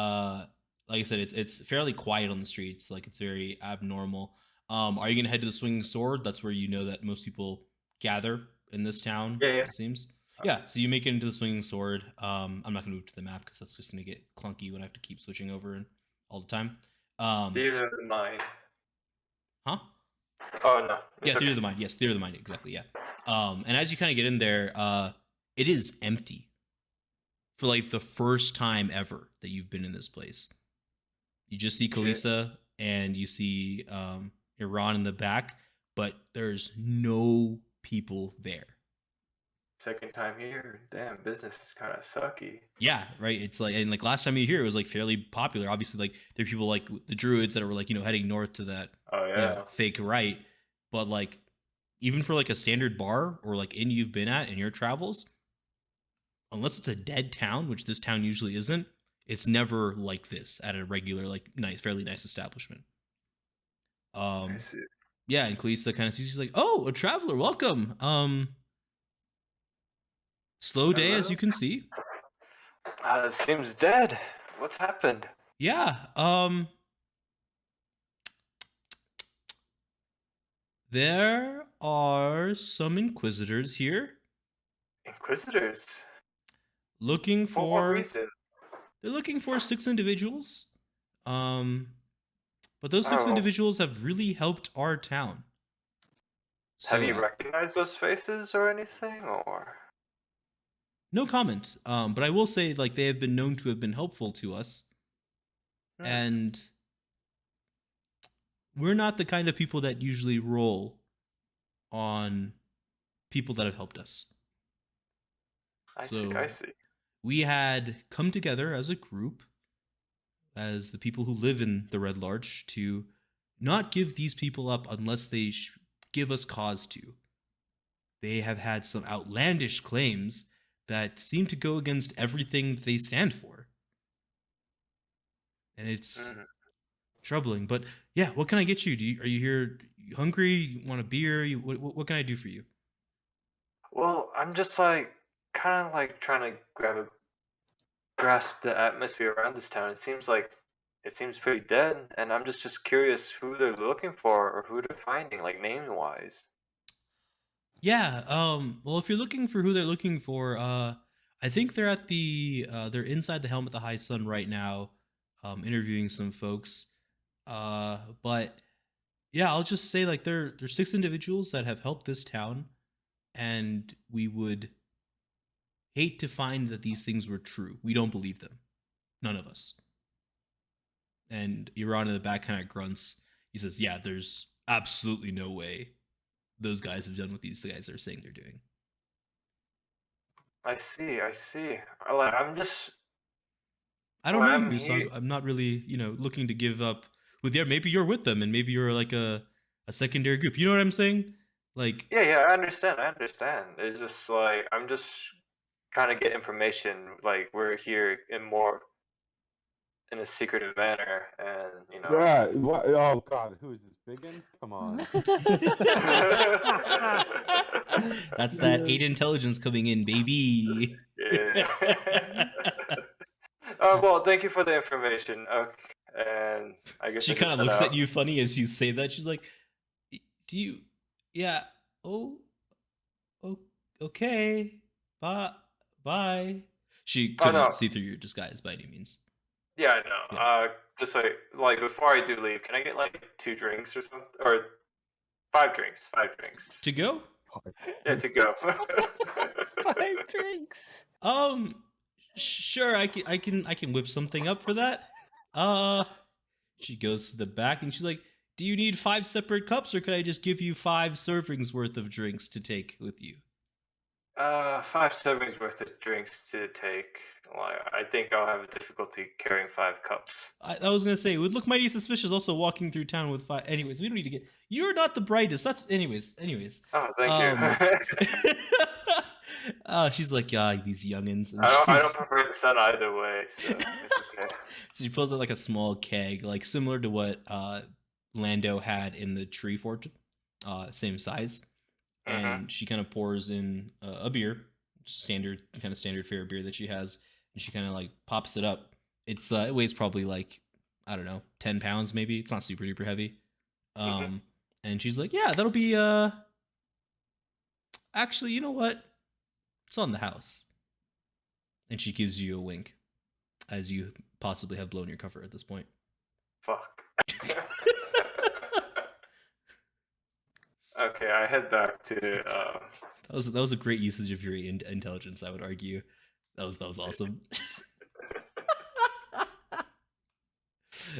like I said, it's fairly quiet on the streets. Like it's very abnormal. Are you gonna head to the Swinging Sword? That's where you know that most people gather in this town. Yeah. It seems. Yeah. So you make it into the Swinging Sword. I'm not gonna move to the map because that's just gonna get clunky when I have to keep switching over and all the time. Theater of the mind. Huh? Oh no. Yeah, It's Theater of the Mind. Yes, Theater of the Mind. Exactly. Yeah. And as you kind of get in there, it is empty for like the first time ever that you've been in this place. You just see Kalisa and you see Iran in the back, but there's no people there. Second time here. Damn, business is kind of sucky. Yeah, right. It's like, and like last time you were here, it was like fairly popular. Obviously, like there are people like the druids that were like heading north to that Oh yeah. fake right, but like even for like a standard bar or like inn you've been at in your travels, unless it's a dead town, which this town usually isn't, it's never like this at a regular like fairly nice establishment. I see. Yeah, and Kalisa kind of sees, she's like, "Oh, a traveler, welcome. Slow day as you can see. It seems dead. What's happened? Yeah, there are some inquisitors here. Inquisitors. looking For what for reason? they're looking for 6 individuals. But those 6 Oh. individuals have really helped our town. So, Have you recognized those faces or anything, or? no comment. But I will say, like, they have been known to have been helpful to us, and we're not the kind of people that usually roll on people that have helped us. I see. We had come together as a group, as the people who live in the Red Larch, to not give these people up unless they give us cause to. They have had some outlandish claims that seem to go against everything they stand for. And it's troubling. But yeah, what can I get you? Are you here hungry? You want a beer? What can I do for you? Well, I'm just like kind of like trying to grasp the atmosphere around this town. It seems pretty dead, and I'm just curious who they're looking for or who they're finding, like name wise. Yeah, well, if you're looking for who they're looking for, I think they're at they're inside the Helm at the High Sun right now, interviewing some folks. But yeah, I'll just say, like, there's 6 individuals that have helped this town, and we would hate to find that these things were true. We don't believe them. None of us. And Iran in the back kind of grunts. He says, yeah, there's absolutely no way those guys have done what these guys are saying they're doing. I see. I don't know you, so I'm not really, looking to give up with maybe you're with them and maybe you're like a secondary group. You know what I'm saying? Like, Yeah, I understand. It's just like I'm just trying to get information. Like we're here in a secretive manner, and Yeah. Oh God, who is this? BigYin? Come on. That's that 8 intelligence coming in, baby. Yeah. Well, thank you for the information. Okay, and I guess She kind of looks at you funny as you say that. She's like, "Do you? Yeah. Oh, okay. Bye. She couldn't see through your disguise by any means. Yeah, I know. Yeah. Just like before I do leave, can I get like 2 drinks or something, or 5 drinks? 5 drinks to go. Yeah, to go. 5 drinks. Sure. I can whip something up for that. She goes to the back and she's like, "Do you need 5 separate cups, or could I just give you 5 servings worth of drinks to take with you?" 5 servings worth of drinks to take. I think I'll have a difficulty carrying 5 cups. I was gonna say it would look mighty suspicious also walking through town with 5. Anyways, we don't need to get. You're not the brightest. That's anyways. Oh, thank you. She's like, yeah, these youngins. And I don't prefer the sun either way, so it's okay. So she pulls out like a small keg, like similar to what Lando had in the tree fort, same size. And she kind of pours in a beer, standard fare beer that she has, and she kind of like pops it up. It weighs probably like, I don't know, 10 pounds maybe. It's not super duper heavy. And she's like, yeah, that'll be actually, you know what? It's on the house. And she gives you a wink, as you possibly have blown your cover at this point. Fuck. Okay, I head back to. That was a great usage of your intelligence, I would argue. That was awesome.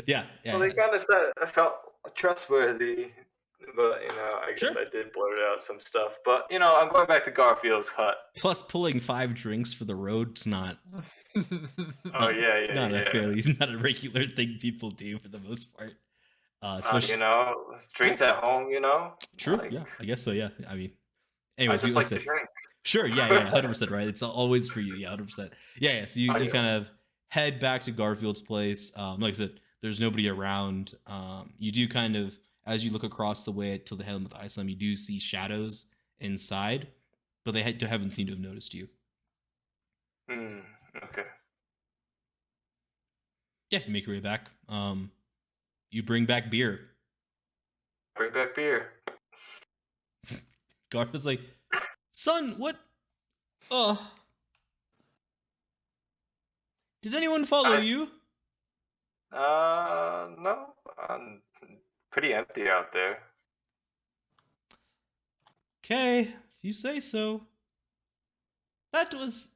Yeah. Well, they kind of said I felt trustworthy, but I guess I did blurt out some stuff. But I'm going back to Garfield's hut. Plus, pulling 5 drinks for the road's not. Not drinks at home, True. Yeah, I guess so. Yeah, I mean, anyways, I just like to drink. Sure. Yeah, 100%. Right. It's always for you. Yeah, 100%. Yeah. So you kind of head back to Garfield's place. Like I said, there's nobody around. You do kind of, as you look across the way to the Helm with the Iceland, you do see shadows inside, but they haven't seemed to have noticed you. Okay. Yeah, you make your way back. You bring back beer. Bring back beer. Garfield's like, son, what? Did anyone follow I s- you? No. I'm pretty empty out there. Okay, if you say so. That was...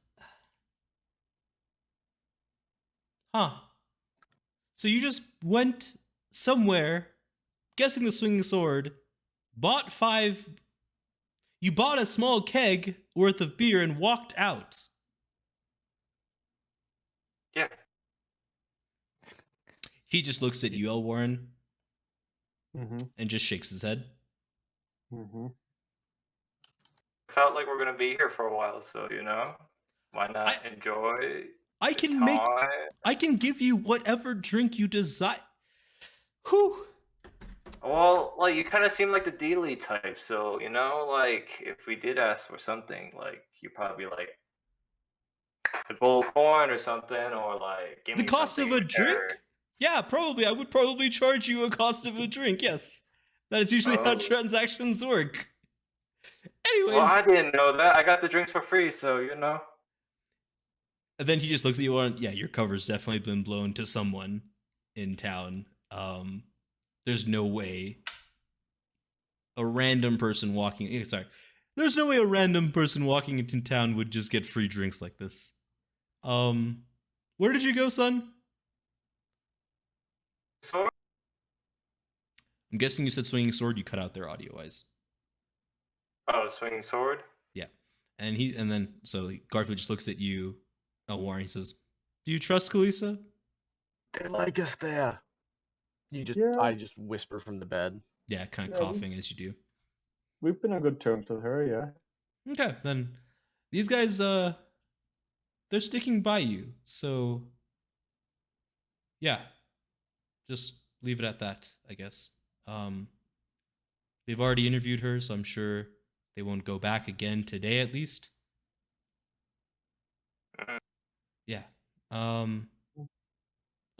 Huh. So you just went somewhere, guessing the swinging sword, bought 5... You bought a small keg worth of beer and walked out. Yeah. He just looks at you, Elwarin, Mm-hmm. and just shakes his head. Mm-hmm. Felt like we're gonna be here for a while, so why not enjoy I the can make... time? I can give you whatever drink you desire. Whew. Well, like you kind of seem like the dealy type, so like if we did ask for something, like you'd probably be like a bowl of corn or something, or like give The me cost something of a in drink? return. Yeah, probably. I would probably charge you a cost of a drink, yes. That is usually how Oh. transactions work. Well, I Anyways, didn't know that. I got the drinks for free, so and then he just looks at you and, yeah, your cover's definitely been blown to someone in town. There's no way a random person walking... Sorry. There's no way a random person walking into town would just get free drinks like this. Where did you go, son? So, I'm guessing you said swinging sword. You cut out there audio-wise. oh, swinging sword. Yeah. And then Garfield just looks at you, Warren. He says, "Do you trust Kalisa?" They like us there. Yeah. I just whisper from the bed. Yeah, kind of Yeah, coughing as you do. We've been on good terms with her, yeah. Okay, then these guys, they're sticking by you. So, yeah, just leave it at that, I guess. They've already interviewed her, so I'm sure they won't go back again today, at least. Yeah.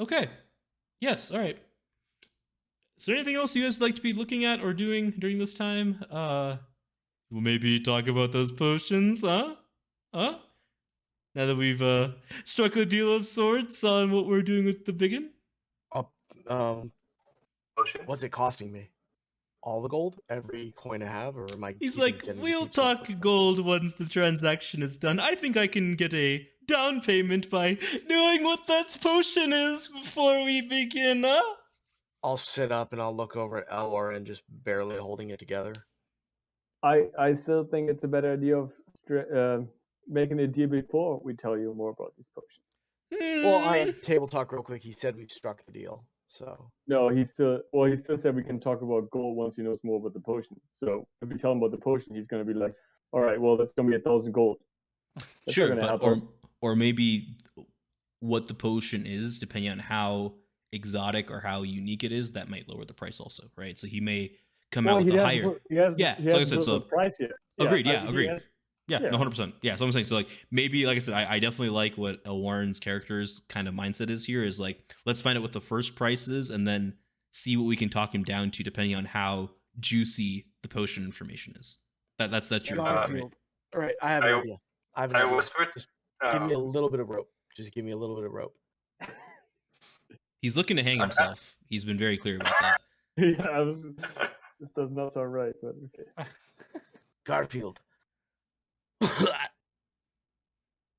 Okay. Yes. All right. Is there anything else you guys would like to be looking at or doing during this time? We'll maybe talk about those potions, huh? Huh? Now that we've struck a deal of sorts on what we're doing with the BigYin? Potion. What's it costing me? All the gold? Every coin I have? Or am I He's keeping- like, getting to we'll keep some talk for stuff?" gold once the transaction is done. I think I can get a down payment by knowing what that potion is before we begin, huh? I'll sit up and I'll look over at Elwarin just barely holding it together. I still think it's a better idea of making a deal before we tell you more about these potions. Well, I Hmm. had table talk real quick. He said we've struck the deal. So No, he still said we can talk about gold once he knows more about the potion. So if we tell him about the potion, he's gonna be like, all right, well that's gonna be 1,000 gold. That's not Sure, gonna but happen. or maybe what the potion is, depending on how exotic or how unique it is, that might lower the price also, right? So he may come out with a higher. He hasn't Yeah, he so like I hasn't said, put the price yet. Agreed. he Agreed. has- Yeah, Yeah. no, 100%. Yeah, so I'm saying, so like maybe, like I said, I definitely like what Elwarin's character's kind of mindset is here. Is like, let's find out what the first price is, and then see what we can talk him down to, depending on how juicy the potion information is. That's your thing, right? Garfield. All right, I have an idea. I whispered. Just give me a little bit of rope. Just give me a little bit of rope. He's looking to hang himself. He's been very clear about that. Yeah, this does not sound right, but okay. Garfield.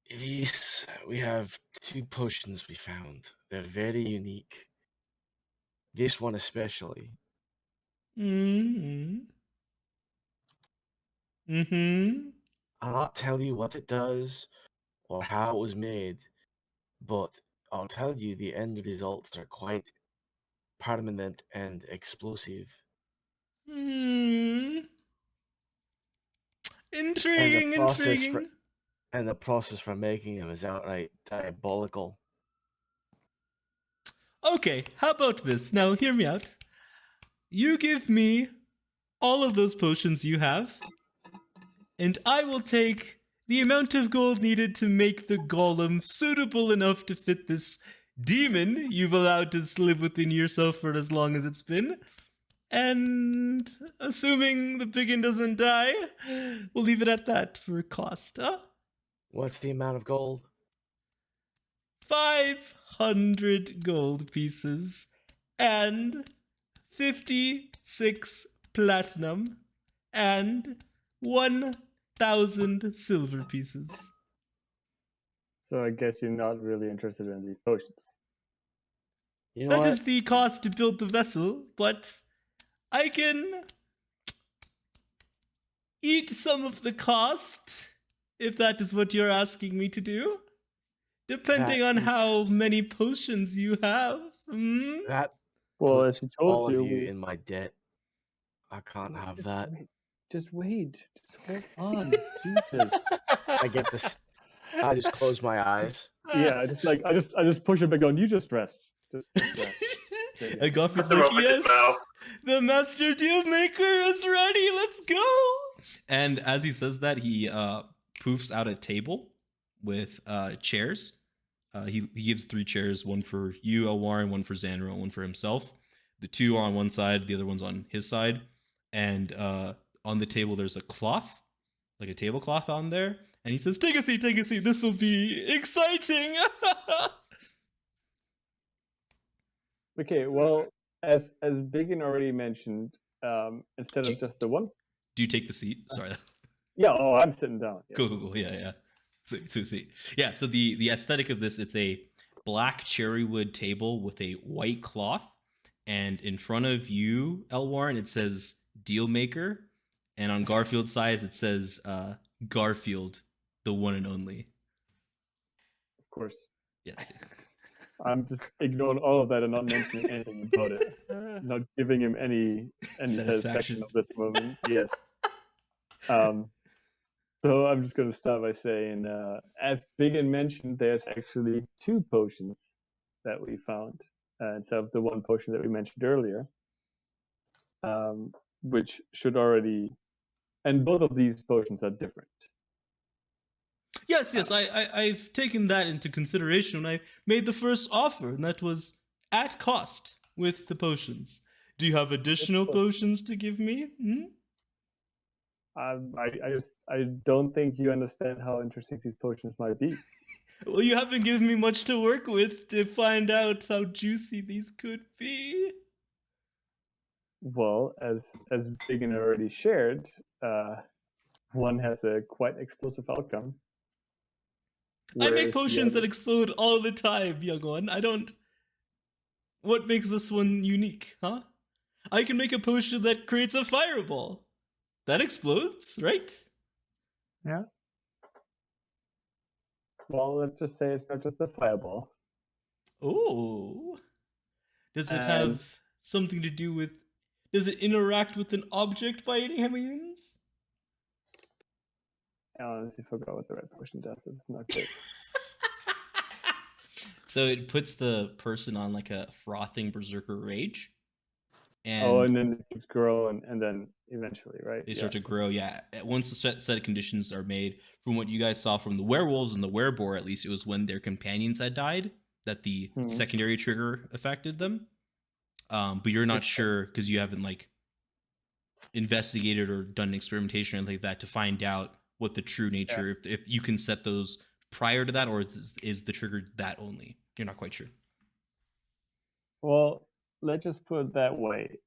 Yes, we have 2 potions we found. They're very unique. This one especially. Mm-hmm. Mm-hmm. I'll not tell you what it does or how it was made, but I'll tell you the end results are quite permanent and explosive. Mm. Intriguing, intriguing. And the process for making them is outright diabolical. Okay, how about this? Now, hear me out. You give me all of those potions you have, and I will take the amount of gold needed to make the golem suitable enough to fit this demon you've allowed to live within yourself for as long as it's been. And assuming the BigYin doesn't die, we'll leave it at that for cost, huh? What's the amount of gold? 500 gold pieces and 56 platinum and 1,000 silver pieces. So I guess you're not really interested in these potions. You know That what? is the cost to build the vessel, but I can eat some of the cost, if that is what you're asking me to do. Depending on how many potions you have. That Well, puts as you all told of you, you we in my debt. I can't have that. Just wait. Just hold on. Jesus. I get this. I just close my eyes. Yeah, I just push it back on. You just rest. Just rest. There you go. And Godfrey's Put the like, rope in his yes, mouth. the master deal maker is ready. Let's go. And as he says that, he poofs out a table with chairs. He gives 3 chairs, one for you, Elwarin, one for Zanril, one for himself. The 2 are on one side, the other one's on his side. And on the table, there's a cloth, like a tablecloth on there. And he says, take a seat, this will be exciting. Okay, well, as BigYin already mentioned, instead of just the one. Do you take the seat? Sorry. Yeah, I'm sitting down. Yeah. Cool. Yeah. Sweet. Yeah, so the aesthetic of this, it's a black cherry wood table with a white cloth. And in front of you, Elwarin, it says Deal Maker. And on Garfield's side, it says Garfield, the one and only. Of course. Yes. I'm just ignoring all of that and not mentioning anything about it. Not giving him any satisfaction of this moment. Yes. So I'm just going to start by saying, as BigYin mentioned, there's actually 2 potions that we found instead of the 1 potion that we mentioned earlier, which should already, and both of these potions are different. Yes, I've taken that into consideration when I made the first offer, and that was at cost with the potions. Do you have additional potions to give me? I don't think you understand how interesting these potions might be. Well, you haven't given me much to work with to find out how juicy these could be. Well, as BigYin already shared, one has a quite explosive outcome. I make potions that explode all the time, young one. What makes this one unique, huh? I can make a potion that creates a fireball. That explodes, right? Yeah. Well, let's just say it's not just a fireball. Oh. Does it have something to do with... Does it interact with an object by any means? I honestly forgot what the red potion does. It's not good. So it puts the person on like a frothing berserker rage. And and then it keeps growing, and then eventually, right? They start to grow, yeah. Once the set of conditions are made, from what you guys saw from the werewolves and the werebore, at least, it was when their companions had died that the secondary trigger affected them. But you're not sure because you haven't like investigated or done experimentation or anything like that to find out what the true nature, if you can set those prior to that, or is the trigger that only? You're not quite sure. Well, let's just put it that way.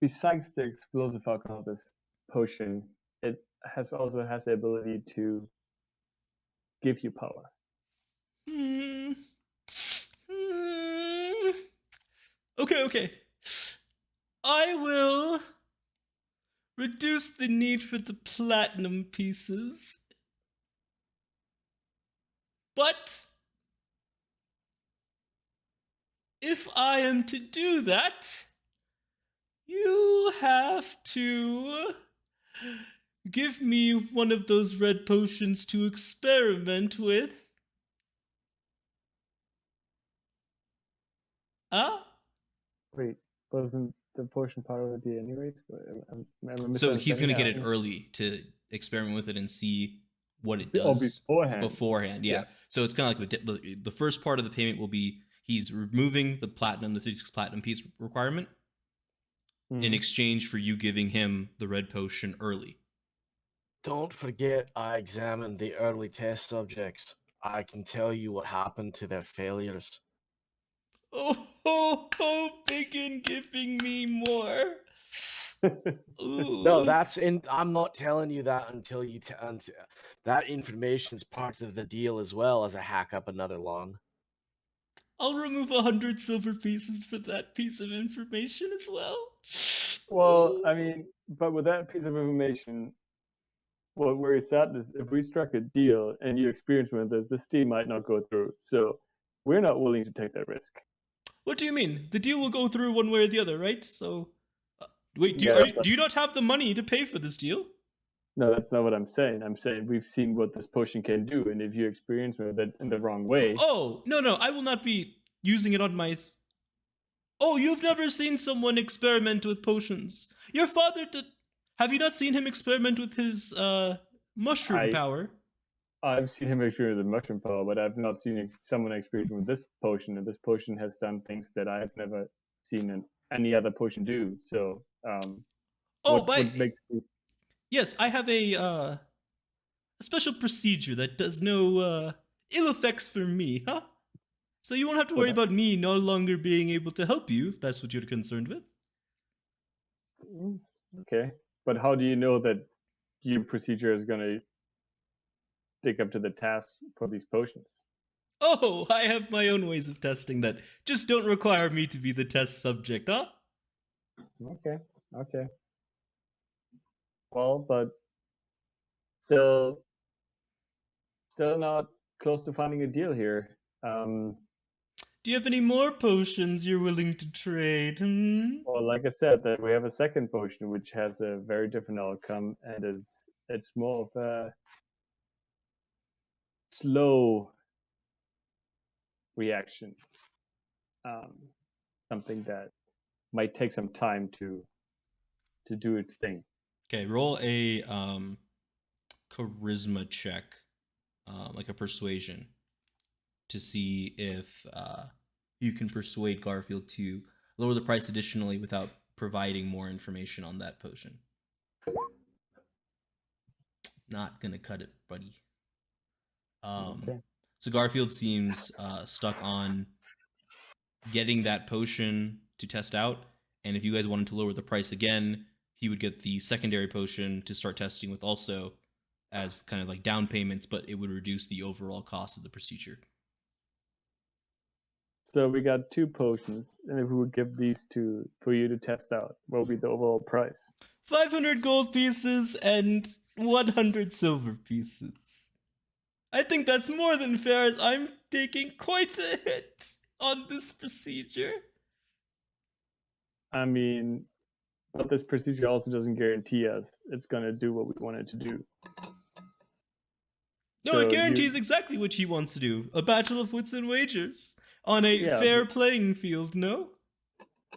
Besides the explosive outcome of this potion, it also has the ability to give you power. Okay. I will reduce the need for the platinum pieces. But if I am to do that, you have to give me one of those red potions to experiment with. Wait, wasn't the potion part of the deal anyways? So he's going to get it early to experiment with it and see what it does. Beforehand, yeah. So it's kind of like the first part of the payment will be he's removing the 36 platinum piece requirement in exchange for you giving him the red potion early. Don't forget, I examined the early test subjects. I can tell you what happened to their failures. Oh, BigYin giving me more. Ooh. No, I'm not telling you that until that information's part of the deal as well as I hack up another lung. I'll remove 100 silver pieces for that piece of information as well. Well, Ooh. I mean, but with that piece of information, what worries that is if we struck a deal and you experience with this deal might not go through. So we're not willing to take that risk. What do you mean? The deal will go through one way or the other, right? So, wait, do Yeah, you not have the money to pay for this deal? No, that's not what I'm saying. I'm saying we've seen what this potion can do, and if you experience with it in the wrong way, Oh, no, I will not be using it on my... Oh, you've never seen someone experiment with potions. Your father did... Have you not seen him experiment with his, mushroom power? I've seen him experience with mushroom power, but I've not seen someone experience with this potion, and this potion has done things that I've never seen any other potion do. So, what makes me... Yes, I have a special procedure that does no, ill effects for me, huh? So you won't have to worry about me no longer being able to help you, if that's what you're concerned with. Okay, but how do you know that your procedure is going to stick up to the task for these potions? Oh, I have my own ways of testing that just don't require me to be the test subject, huh? Okay. Well, but still not close to finding a deal here. Do you have any more potions you're willing to trade? Well, like I said, that we have a second potion which has a very different outcome, and it's more of a slow reaction. Something that might take some time to do its thing. Okay, roll a charisma check, like a persuasion, to see if you can persuade Garfield to lower the price additionally without providing more information on that potion. Not gonna cut it, buddy. Okay. So Garfield seems stuck on getting that potion to test out, and if you guys wanted to lower the price again, he would get the secondary potion to start testing with also as kind of like down payments, but it would reduce the overall cost of the procedure. So we got 2 potions, and if we would give these 2 for you to test out, what would be the overall price? 500 gold pieces and 100 silver pieces. I think that's more than fair, as I'm taking quite a hit on this procedure. I mean, but this procedure also doesn't guarantee us it's going to do what we want it to do. No, it guarantees exactly what he wants to do. A battle of wits and wagers on a fair playing field, no?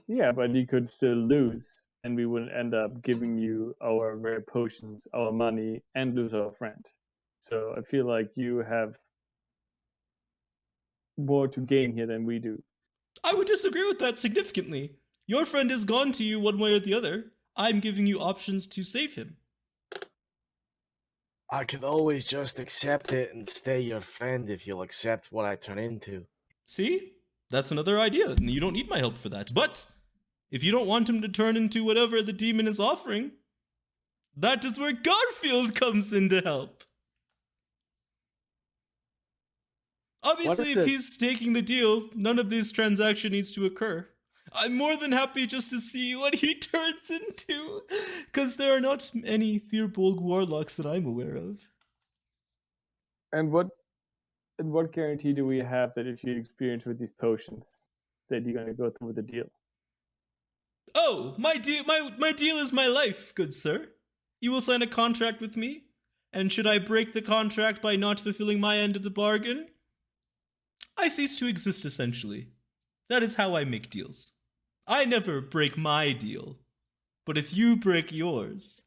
Yeah, but he could still lose, and we would end up giving you our rare potions, our money, and lose our friend. So I feel like you have more to gain here than we do. I would disagree with that significantly. Your friend is gone to you one way or the other. I'm giving you options to save him. I could always just accept it and stay your friend if you'll accept what I turn into. See? That's another idea. You don't need my help for that. But if you don't want him to turn into whatever the demon is offering, that is where Garfield comes in to help. Obviously, if he's taking the deal, none of this transaction needs to occur. I'm more than happy just to see what he turns into, because there are not any Fearbolg warlocks that I'm aware of. And what guarantee do we have that if you experience with these potions, that you're going to go through with the deal? Oh, my deal is my life, good sir. You will sign a contract with me, and should I break the contract by not fulfilling my end of the bargain, I cease to exist, essentially. That is how I make deals. I never break my deal. But if you break yours...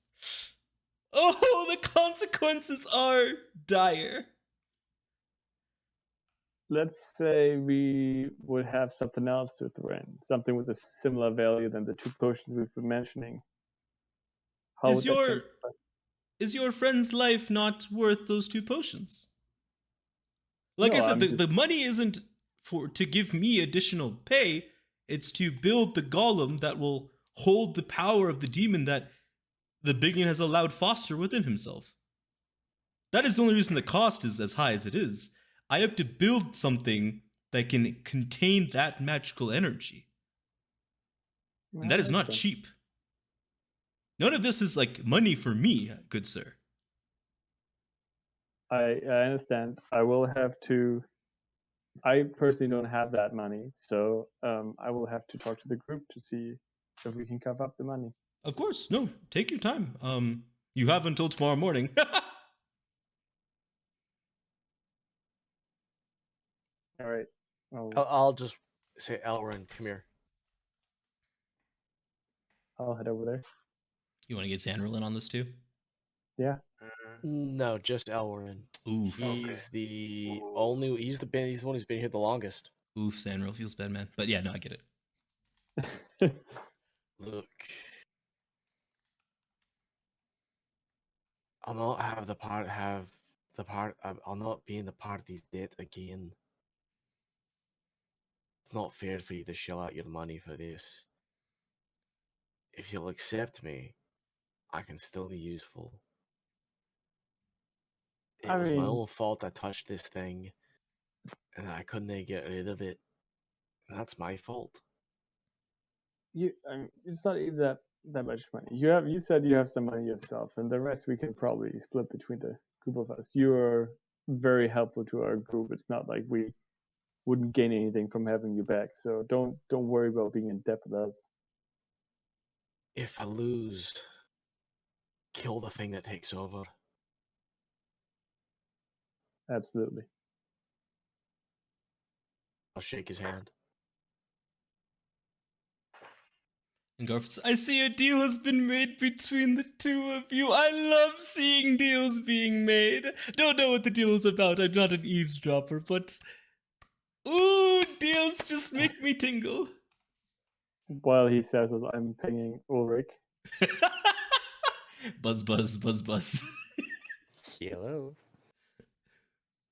Oh, the consequences are dire. Let's say we would have something else to throw in. Something with a similar value than the 2 potions we've been mentioning. How is your friend's life not worth those 2 potions? Like No, I said, I'm the money isn't to give me additional pay. It's to build the golem that will hold the power of the demon that the BigYin has allowed foster within himself. That is the only reason the cost is as high as it is. I have to build something that can contain that magical energy. And that is not cheap. None of this is like money for me, good sir. I understand. I will have to. I personally don't have that money, so I will have to talk to the group to see if we can cover up the money. Of course, no. Take your time. You have until tomorrow morning. All right. I'll just say, Elwarin, come here. I'll head over there. You want to get Zanril in on this too? Yeah. No, just Elwarin. Oof. He's the only. He's the one who's been here the longest. Oof, Zanril feels bad, man. But yeah, no, I get it. Look, I'll not have the part. I'll not be in the party's debt again. It's not fair for you to shell out your money for this. If you'll accept me, I can still be useful. It was my own fault I touched this thing, and I couldn't get rid of it. And that's my fault. It's not even that much money. You said you have some money yourself, and the rest we can probably split between the group of us. You are very helpful to our group. It's not like we wouldn't gain anything from having you back. So don't worry about being in debt with us. If I lose, kill the thing that takes over. Absolutely. I'll shake his hand. And Garf says, I see a deal has been made between the two of you. I love seeing deals being made. Don't know what the deal is about. I'm not an eavesdropper, but ooh, deals just make me tingle. While he says it, I'm pinging Ulrich. Buzz, buzz, buzz, buzz. Hello.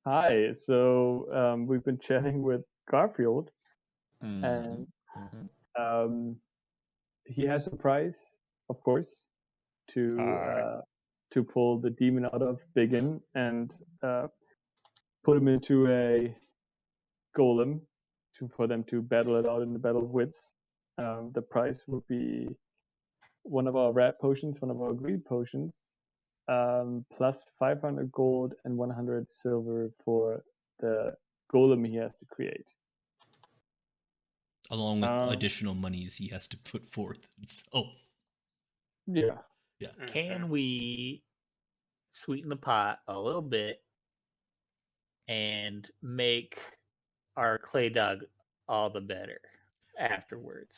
Hi. So we've been chatting with Garfield, Mhm. and he has a prize, of course, to pull the demon out of BigYin and put him into a golem for them to battle it out in the Battle of Wits. The prize would be one of our rat potions, one of our greed potions, plus 500 gold and 100 silver for the golem he has to create. Along with additional monies he has to put forth himself. Yeah. Yeah. Can we sweeten the pot a little bit and make our clay dog all the better afterwards?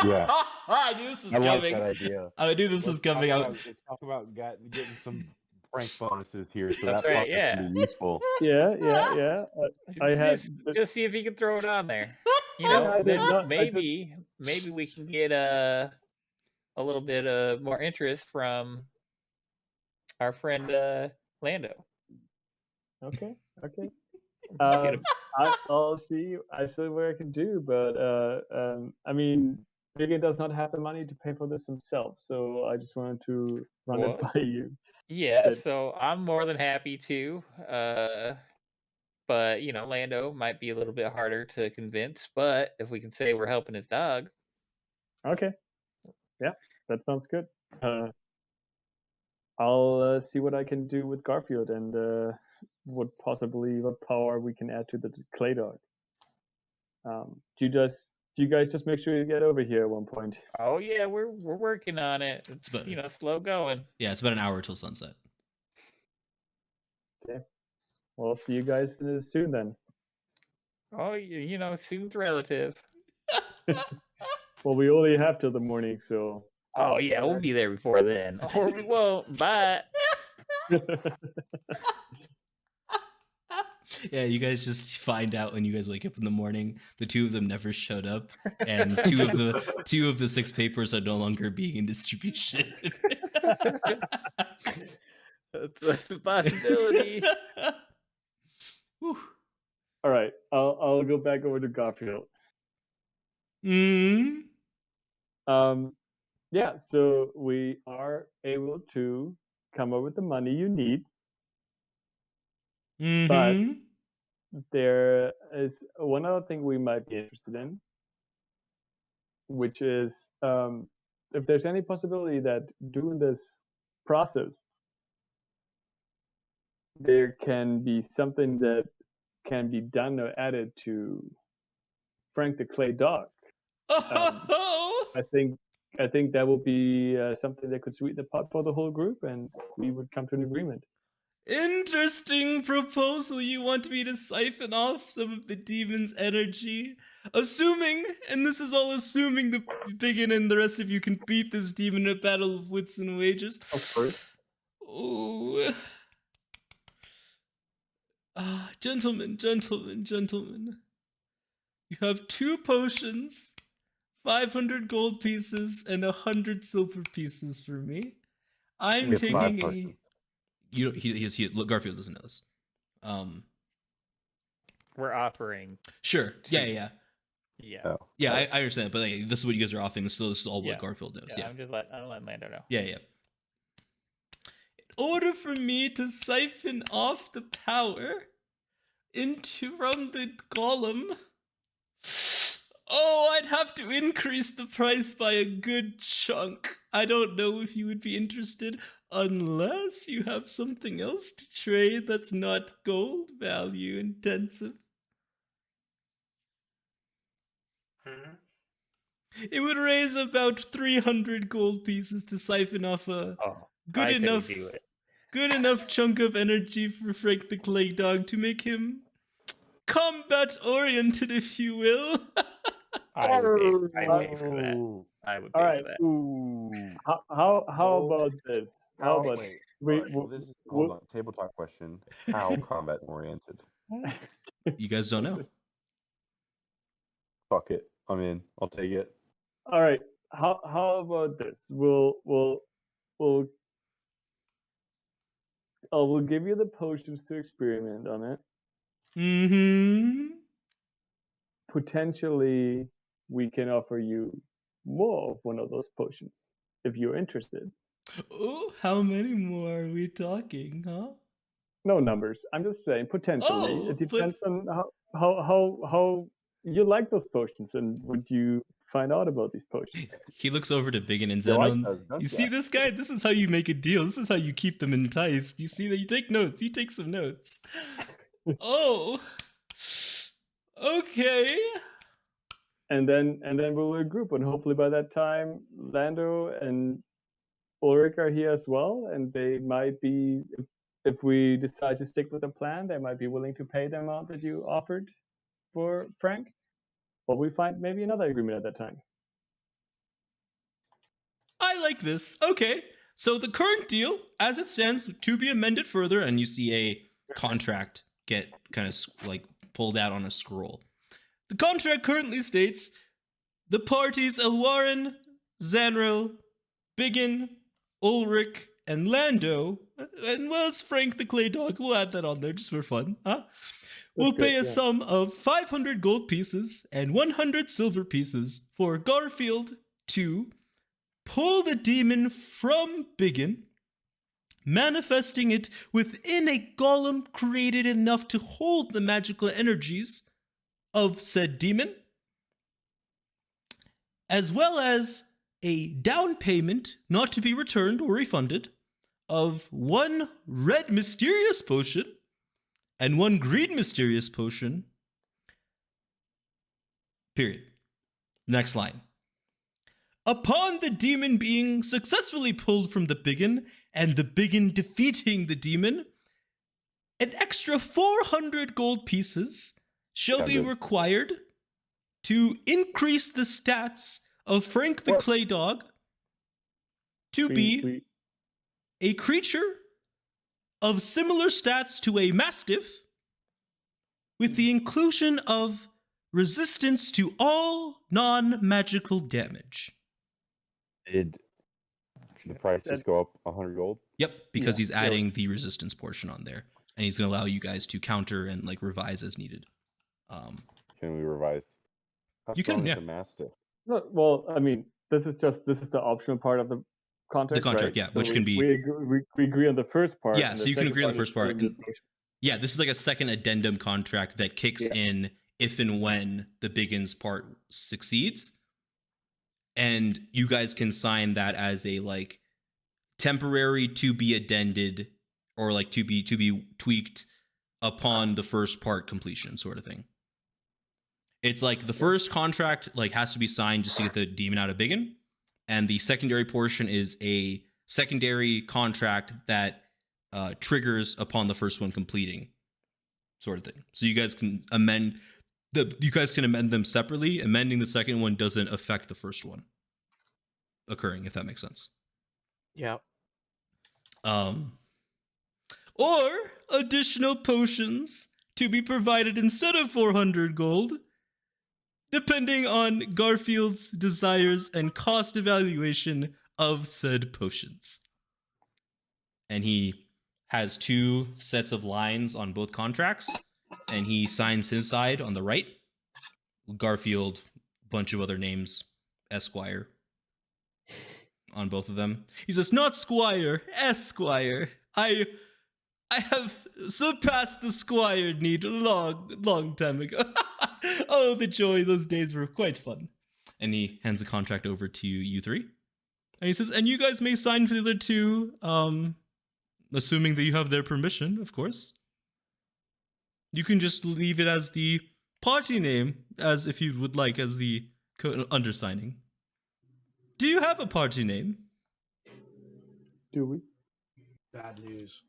Yeah. I knew this was I like coming. that idea. I knew this was coming out. Let's talk about getting some prank bonuses here, so That's that right, pot yeah. can be useful. Yeah. I had Just see if you can throw it on there. You Yeah, know, I did then not- I maybe we can get a little bit of more interest from our friend Lando. Okay. Get him. I'll see. I see what I can do, but I mean, BigYin does not have the money to pay for this himself, so I just wanted to run it What? by you. Yeah, But- so I'm more than happy to. But you know, Lando might be a little bit harder to convince. But if we can say we're helping his dog, Okay. Yeah, that sounds good. I'll see what I can do with Garfield and what power we can add to the clay dog. Do you guys just make sure you get over here at one point? oh yeah, we're working on it. It's about- slow going. Yeah, it's about an hour till sunset. Well, see you guys soon then. Oh, you know, soon's relative. Well, we only have till the morning, so. Oh yeah, we'll be there before then, or we won't. But Yeah, you guys just find out when you guys wake up in the morning. The two of them never showed up, and two of the 6 papers are no longer being in distribution. That's a possibility. Whew. All right, I'll go back over to Garfield. Mm. Yeah, so we are able to come up with the money you need, but Mm-hmm. there is one other thing we might be interested in, which is if there's any possibility that during this process there can be something that can be done or added to Frank the Clay Dog. Oh! I think that will be something that could sweeten the pot for the whole group, and we would come to an agreement. Interesting proposal. You want me to siphon off some of the demon's energy? Assuming, and this is all assuming the BigYin and the rest of you can beat this demon in a battle of wits and wages. Of course. Oh. Gentlemen. You have 2 potions, 500 gold pieces, and 100 silver pieces for me. I'm We have 5 taking a. potions. You know, look, Garfield doesn't know this. We're offering. Sure. Yeah. Yeah. Oh, Yeah, right. I understand, but like, this is what you guys are offering, so this is all Yeah. what Garfield knows. Yeah, Yeah. I'm letting Lando know. Yeah. In order for me to siphon off the power from the golem, I'd have to increase the price by a good chunk. I don't know if you would be interested, unless you have something else to trade that's not gold value intensive. Mm-hmm. It would raise about 300 gold pieces to siphon off a good I say we enough do it. good enough chunk of energy for Frank the Clay Dog to make him combat oriented, if you will. I would pay for that. Oh. I would All pay right. for that. Ooh. How about this? How about Wait. we- All right, well, this is hold on. Table talk question. How combat oriented? You guys don't know. Fuck it. I'm in. I'll take it. All right. How about this? We'll give you the potions to experiment on it. Mm-hmm. Potentially, we can offer you more of one of those potions if you're interested. Oh, how many more are we talking, huh? No numbers. I'm just saying potentially. Oh, It depends on how you like those potions and would you find out about these potions. He looks over to BigYin and You like Zenon. those, don't You ya? see this guy? This is how you make a deal. This is how you keep them enticed. You see that? You take notes. You take some notes. Oh. Okay. And then we'll regroup, and hopefully by that time Lando and Ulrich are here as well, and they might be, if we decide to stick with the plan, they might be willing to pay the amount that you offered for Frank, or we find maybe another agreement at that time. I like this. Okay. So the current deal, as it stands, to be amended further, and you see a contract get kind of like pulled out on a scroll. The contract currently states the parties Elwarin, Zanril, BigYin, Ulrich, and Lando, and well as Frank the Clay Dog, we'll add that on there just for fun, huh? Will pay a sum of 500 gold pieces and 100 silver pieces for Garfield to pull the demon from BigYin, manifesting it within a golem created enough to hold the magical energies of said demon, as well as a down payment not to be returned or refunded of 1 red mysterious potion and 1 green mysterious potion. Period. Next line. Upon the demon being successfully pulled from the BigYin and the BigYin defeating the demon, an extra 400 gold pieces shall be required to increase the stats of Frank the Clay Dog to be a creature of similar stats to a mastiff, with the inclusion of resistance to all non-magical damage. Should the price just go up 100 gold? Yep, because Yeah, he's adding the resistance portion on there, and he's going to allow you guys to counter and like revise as needed. Can we revise? How You can, strong is yeah. the master? No, well, I mean, this is the optional part of the contract. The contract, right? yeah, So which can be we agree on the first part. Yeah, and so the you can second agree on the first part, is doing and- the potion. yeah. This is like a second addendum contract that kicks Yeah. in if and when the BigYin's part succeeds, and you guys can sign that as a like temporary to be addended or like to be tweaked upon the first part completion, sort of thing. It's like the first contract like has to be signed just to get the demon out of BigYin, and the secondary portion is a secondary contract that triggers upon the first one completing, sort of thing. So you guys can amend them separately. Amending the second one doesn't affect the first one occurring, if that makes sense. Yeah. Or additional potions to be provided instead of 400 gold, depending on Garfield's desires and cost evaluation of said potions. And he has 2 sets of lines on both contracts, and he signs his side on the right. Garfield, bunch of other names, Esquire, on both of them. He says, "Not Squire, Esquire. I have surpassed the Squire need long time ago." Oh, the joy! Those days were quite fun. And he hands the contract over to you 3. And he says, "And you guys may sign for the other 2, assuming that you have their permission, of course. You can just leave it as the party name, as if you would like, as the undersigning. Do you have a party name?" Do we? Bad news.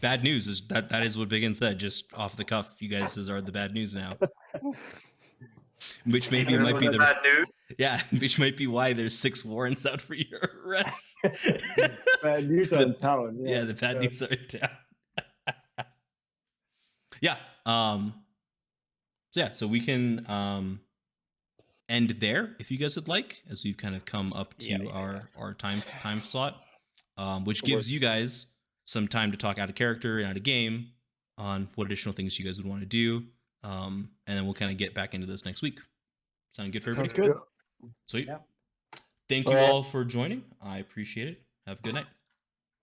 Bad news is that is what BigYin said, just off the cuff. You guys are the bad news now. Which maybe might be the bad news. yeah, which might be why there's 6 warrants out for your arrest. Bad news The- in town. Yeah, the bad news are in town. Yeah. So we can end there if you guys would like, as we've kind of come up to our time slot, which gives you guys some time to talk out of character and out of game on what additional things you guys would want to do, and then we'll kind of get back into this next week. Sound good for everybody? Sounds good. Sweet. Yeah. Thank you all for joining. I appreciate it. Have a good night.